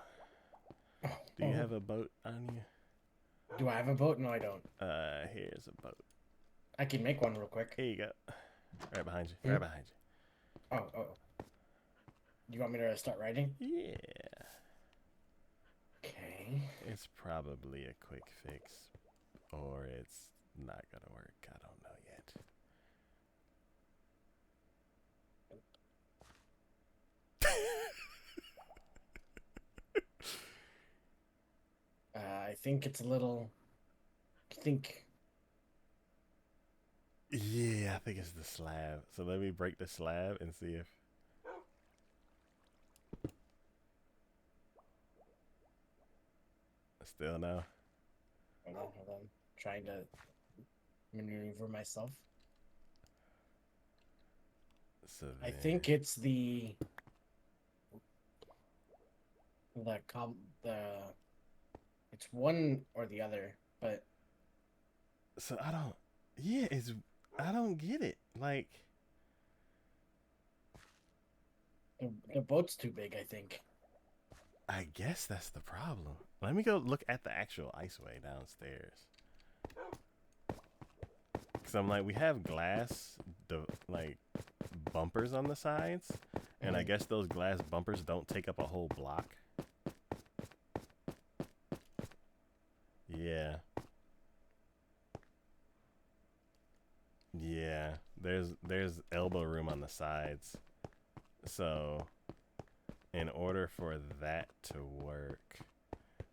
Oh, Do you have a boat on you? Do I have a boat? No, I don't. Here's a boat. I can make one real quick. Here you go. Right behind you. Hmm? Right behind you. Oh. You want me to start writing? Yeah. Okay. It's probably a quick fix, or it's not gonna work. I don't know yet. I think it's a little. Yeah, I think it's the slab. So let me break the slab and see if. Still no. Hold on. Trying to maneuver myself. So I then- think it's the it's one or the other, but So I don't. Yeah, I don't get it. Like, the boat's too big, I think. I guess that's the problem. Let me go look at the actual iceway downstairs. Cause I'm like, we have glass, like bumpers on the sides, and I guess those glass bumpers don't take up a whole block. Yeah. Yeah. There's elbow room on the sides. So in order for that to work,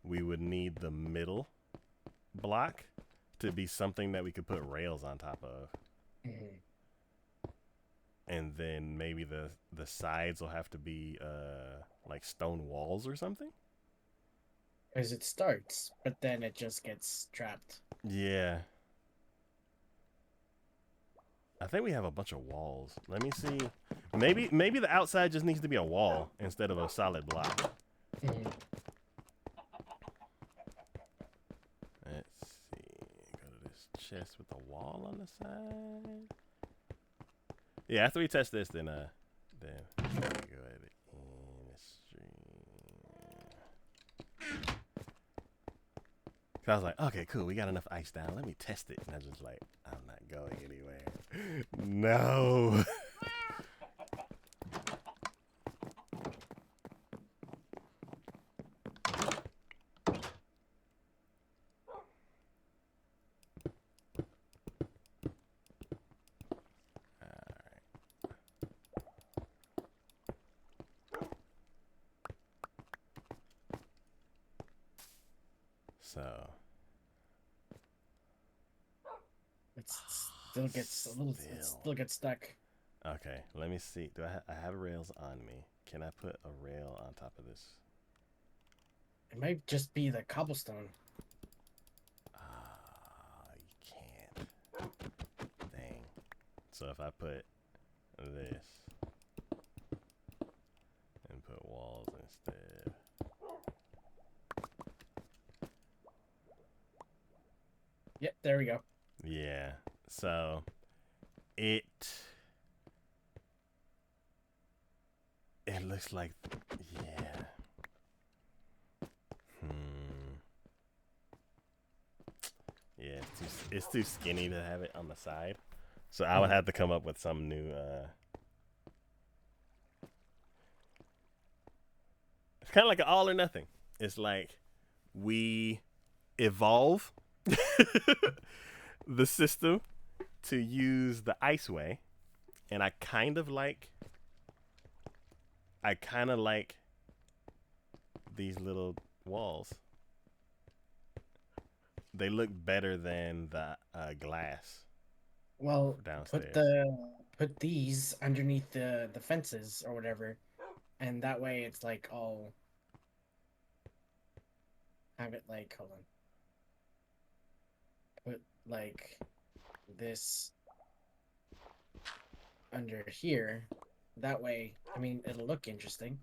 we would need the middle block to be something that we could put rails on top of. And then maybe the sides will have to be like stone walls or something. Because it starts, but then it just gets trapped. Yeah. I think we have a bunch of walls. Let me see. Maybe the outside just needs to be a wall instead of a solid block. Let's see. Go to this chest with a wall on the side. Yeah, after we test this, then go ahead in the stream. So I was like, okay, cool, we got enough ice down. Let me test it. And I was just like, I'm not going anywhere. No. So It still gets a little. It still gets stuck. okay, let me see. Do I have rails on me? Can I put a rail on top of this? It might just be the cobblestone. You can't. Dang. So if I put this and put walls instead. Yep, there we go. Yeah. So it looks like, yeah. Yeah, it's too skinny to have it on the side. So I would have to come up with some new it's kind of like an all or nothing. It's like we evolve the system to use the iceway, and I kind of like these little walls. They look better than the glass. Well, Downstairs. put these underneath the fences or whatever, and that way it's like all. Have it like, hold on. Put like this under here. That way, I mean, it'll look interesting.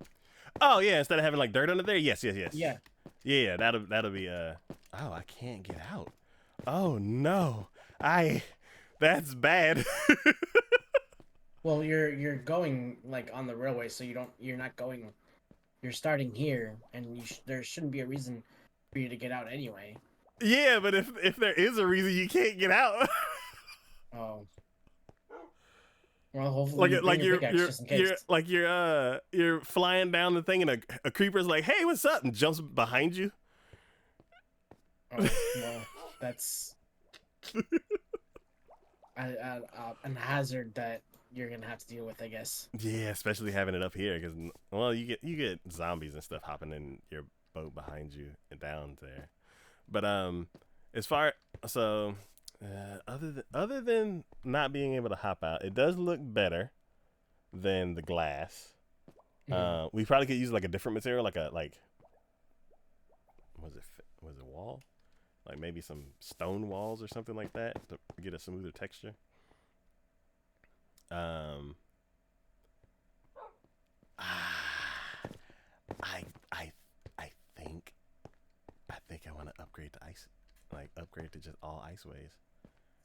Oh yeah, instead of having like dirt under there. Yes. Yeah. Yeah, that'll be oh, I can't get out. Oh no. That's bad. Well, you're going like on the railway, so you're not going. You're starting here, and there shouldn't be a reason for you to get out anyway. Yeah, but if there is a reason you can't get out. Oh. Well, hopefully you bring your pickaxe just in case. You're flying down the thing and a creeper's like, "Hey, what's up?" and jumps behind you. Oh, well, that's a hazard that you're gonna have to deal with, I guess. Yeah, especially having it up here, because you get zombies and stuff hopping in your boat behind you and down there. But other than not being able to hop out, it does look better than the glass. We probably could use like a different material, what is it? was it wall? Like maybe some stone walls or something like that to get a smoother texture. Um, I I I think I want to upgrade to ice, like upgrade to just all iceways.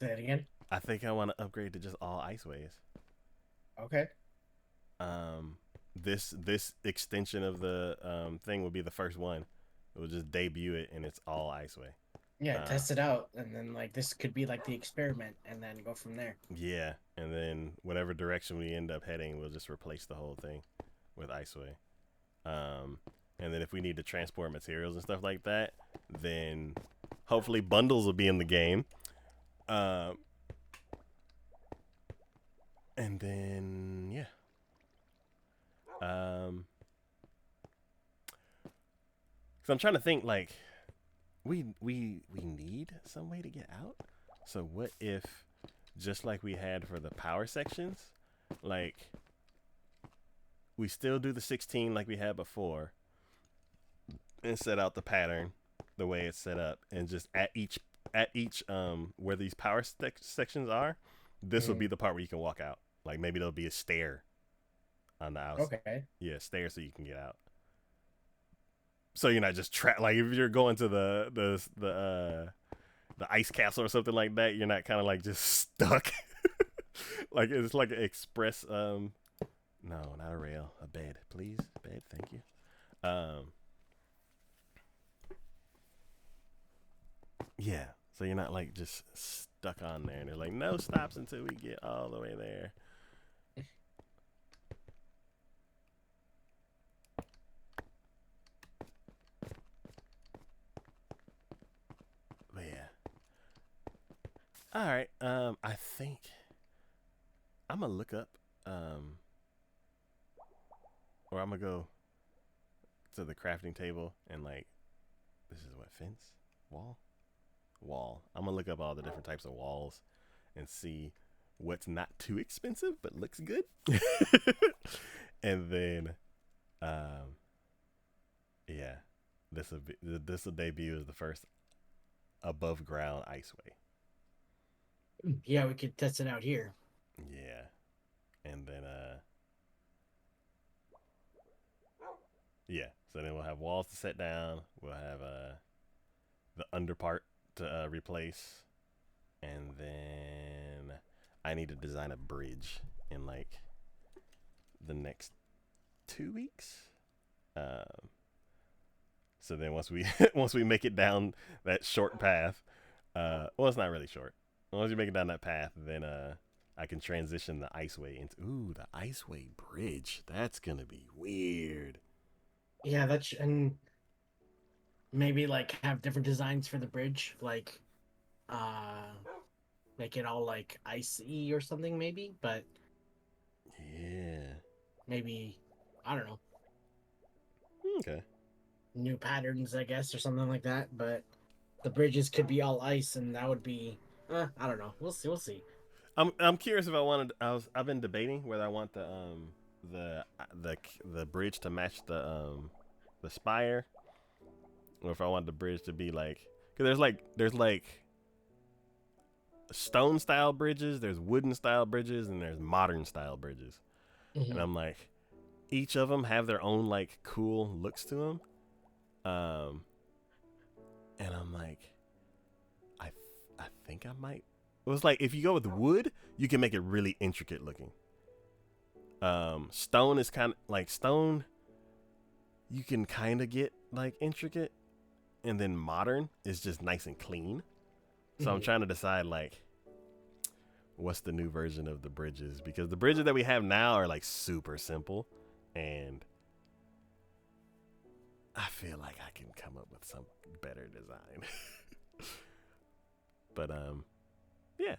Say it again. I think I want to upgrade to just all iceways. Okay. This extension of the thing will be the first one. We'll just debut it and it's all iceway. Yeah, test it out, and then like this could be like the experiment, and then go from there. Yeah, and then whatever direction we end up heading, we'll just replace the whole thing with iceway. And then if we need to transport materials and stuff like that, then hopefully bundles will be in the game. And then yeah. So I'm trying to think like we need some way to get out. So what if just like we had for the power sections, like we still do the 16 like we had before and set out the pattern the way it's set up, and just at each where these power sections are, this will be the part where you can walk out. Like maybe there'll be a stair on the outside. Okay. Yeah, stairs so you can get out. So you're not just trapped. Like if you're going to the ice castle or something like that, you're not kind of like just stuck. Like it's like an express. No, not a rail. A bed, please. Bed, thank you. Yeah. So you're not like just stuck on there, and they're like no stops until we get all the way there. But yeah. All right. I think I'm gonna look up, or I'm gonna go to the crafting table and like, this is what, fence, wall. I'm gonna look up all the different types of walls and see what's not too expensive but looks good. And then, yeah, this will debut as the first above ground iceway. Yeah, we could test it out here. Yeah. And then yeah, so then we'll have walls to set down, we'll have the under part to replace, and then I need to design a bridge in like the next 2 weeks. So then once we once we make it down that short path, well, it's not really short. Once you make it down that path, then I can transition the iceway into the iceway bridge. That's gonna be weird. Yeah, and maybe like have different designs for the bridge, like make it all like icy or something, maybe. But Yeah. maybe I don't know, Okay. new patterns, I guess, or something like that. But the bridges could be all ice, and that would be I don't know. We'll see. We'll see. I'm curious if I wanted. I've been debating whether I want the bridge to match the spire, or if I want the bridge to be like, because there's like stone style bridges, there's wooden style bridges, and there's modern style bridges. And I'm like, each of them have their own like cool looks to them. And I'm like, I think I might. It was like if you go with wood, you can make it really intricate looking. Stone is kind of like stone. You can kind of get like intricate, and then modern is just nice and clean. So I'm trying to decide like, what's the new version of the bridges, because the bridges that we have now are like super simple, and I feel like I can come up with some better design. But yeah.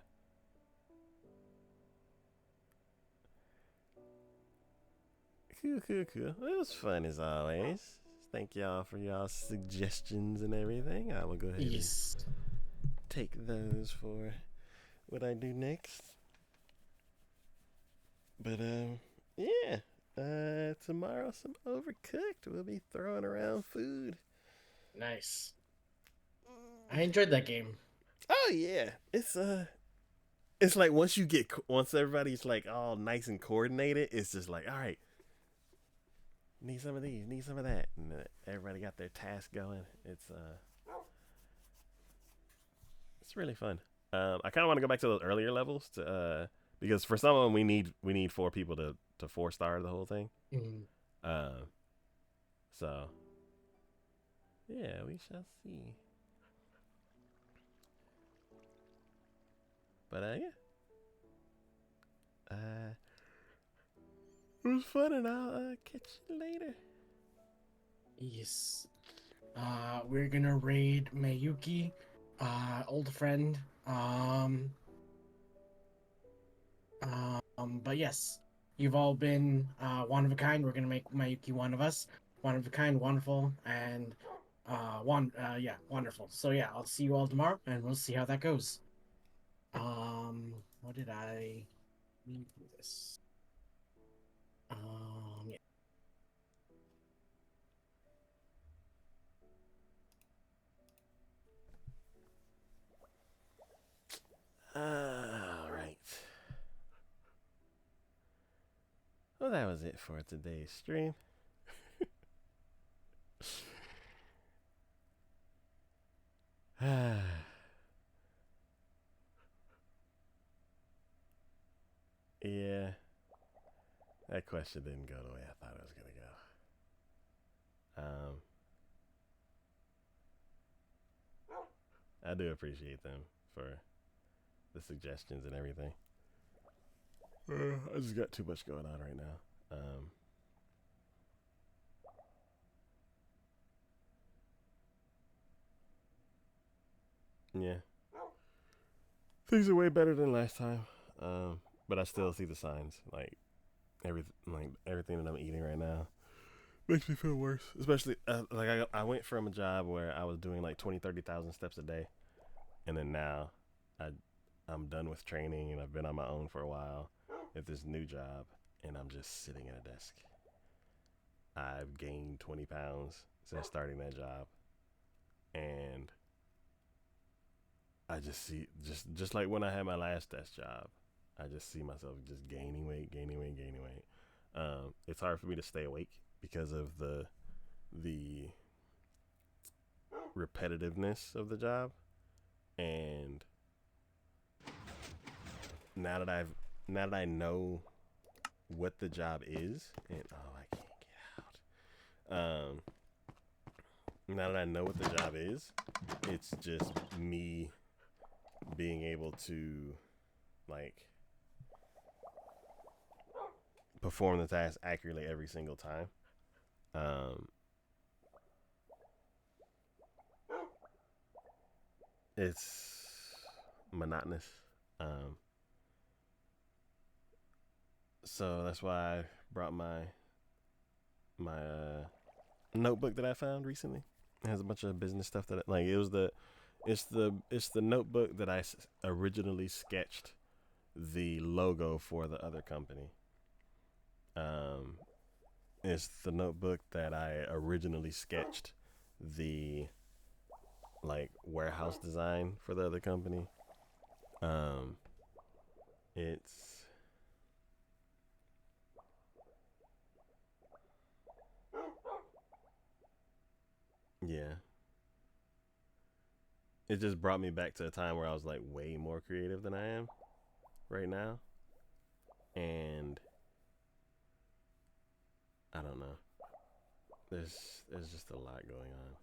Cool. It was fun as always. Thank y'all for y'all suggestions and everything. I will go ahead and take those for what I do next. But yeah. Tomorrow some Overcooked. We'll be throwing around food. Nice. I enjoyed that game. Oh yeah, it's like once everybody's like all nice and coordinated, it's just like, all right, need some of these, need some of that, and everybody got their task going. It's really fun. I kind of want to go back to those earlier levels to because for some of them we need 4 people to 4-star the whole thing. Mm. Uh, so yeah, we shall see. But yeah, it was fun, and I'll catch you later. Yes. We're gonna raid Mayuki, old friend. But yes, you've all been one of a kind. We're gonna make Mayuki one of us, one of a kind, wonderful, and yeah, wonderful. So yeah, I'll see you all tomorrow, and we'll see how that goes. What did I need for this? Yeah. All right. Well, that was it for today's stream. Yeah, that question didn't go the way I thought it was gonna go. I do appreciate them for the suggestions and everything. I just got too much going on right now. Yeah, things are way better than last time. But I still see the signs. Like everything that I'm eating right now makes me feel worse. Especially like I went from a job where I was doing like 20,000-30,000 steps a day, and then now I I'm done with training and I've been on my own for a while at this new job, and I'm just sitting at a desk. I've gained 20 pounds since starting that job, and I just see just like when I had my last desk job, I just see myself just gaining weight, gaining weight, gaining weight. It's hard for me to stay awake because of the repetitiveness of the job, and now that I've now that I know what the job is, and I can't get out. Now that I know what the job is, it's just me being able to like perform the task accurately every single time. Um, it's monotonous. Um, so that's why I brought my notebook that I found recently. It has a bunch of business stuff that like it was the it's the notebook that I originally sketched the logo for the other company. Um, it's the notebook that I originally sketched the like warehouse design for the other company. Um, it's yeah. It just brought me back to a time where I was like way more creative than I am right now, and I don't know. There's just a lot going on.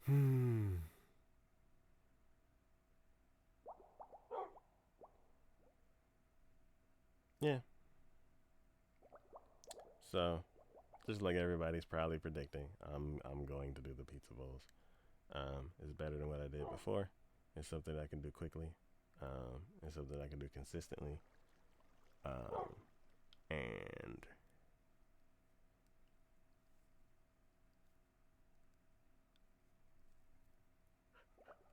Hmm. Yeah. So, just like everybody's probably predicting, I'm going to do the pizza bowls. It's better than what I did before. It's something I can do quickly. It's something I can do consistently. And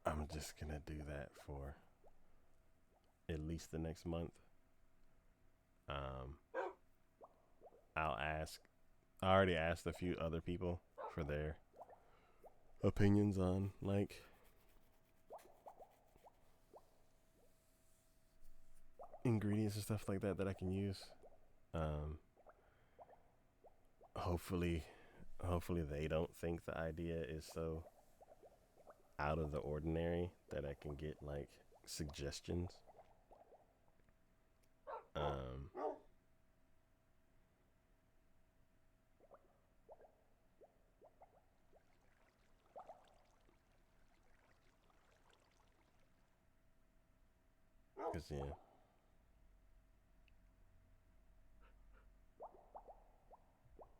I'm just gonna do that for at least the next month. I'll ask. I already asked a few other people for their opinions on like ingredients and stuff like that I can use. Hopefully they don't think the idea is so out of the ordinary that I can get like suggestions. Cause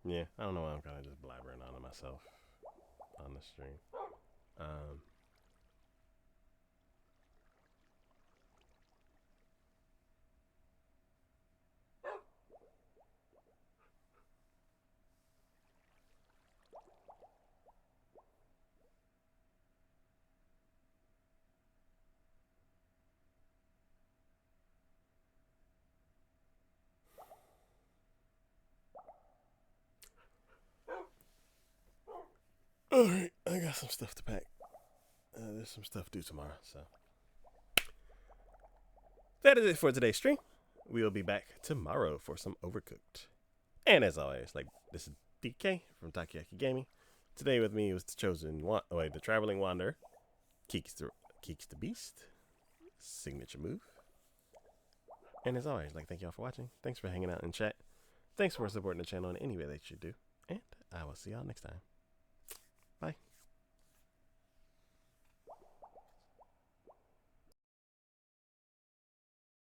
yeah, I don't know why I'm kind of just blabbering on to myself on the stream. All right, I got some stuff to pack. There's some stuff due tomorrow, so that is it for today's stream. We'll be back tomorrow for some Overcooked. And as always, like, this is DK from Takoyaki Gaming. Today with me was the Traveling Wanderer, Keeks the Beast, Signature Move. And as always, thank y'all for watching. Thanks for hanging out in chat. Thanks for supporting the channel in any way that you do. And I will see y'all next time.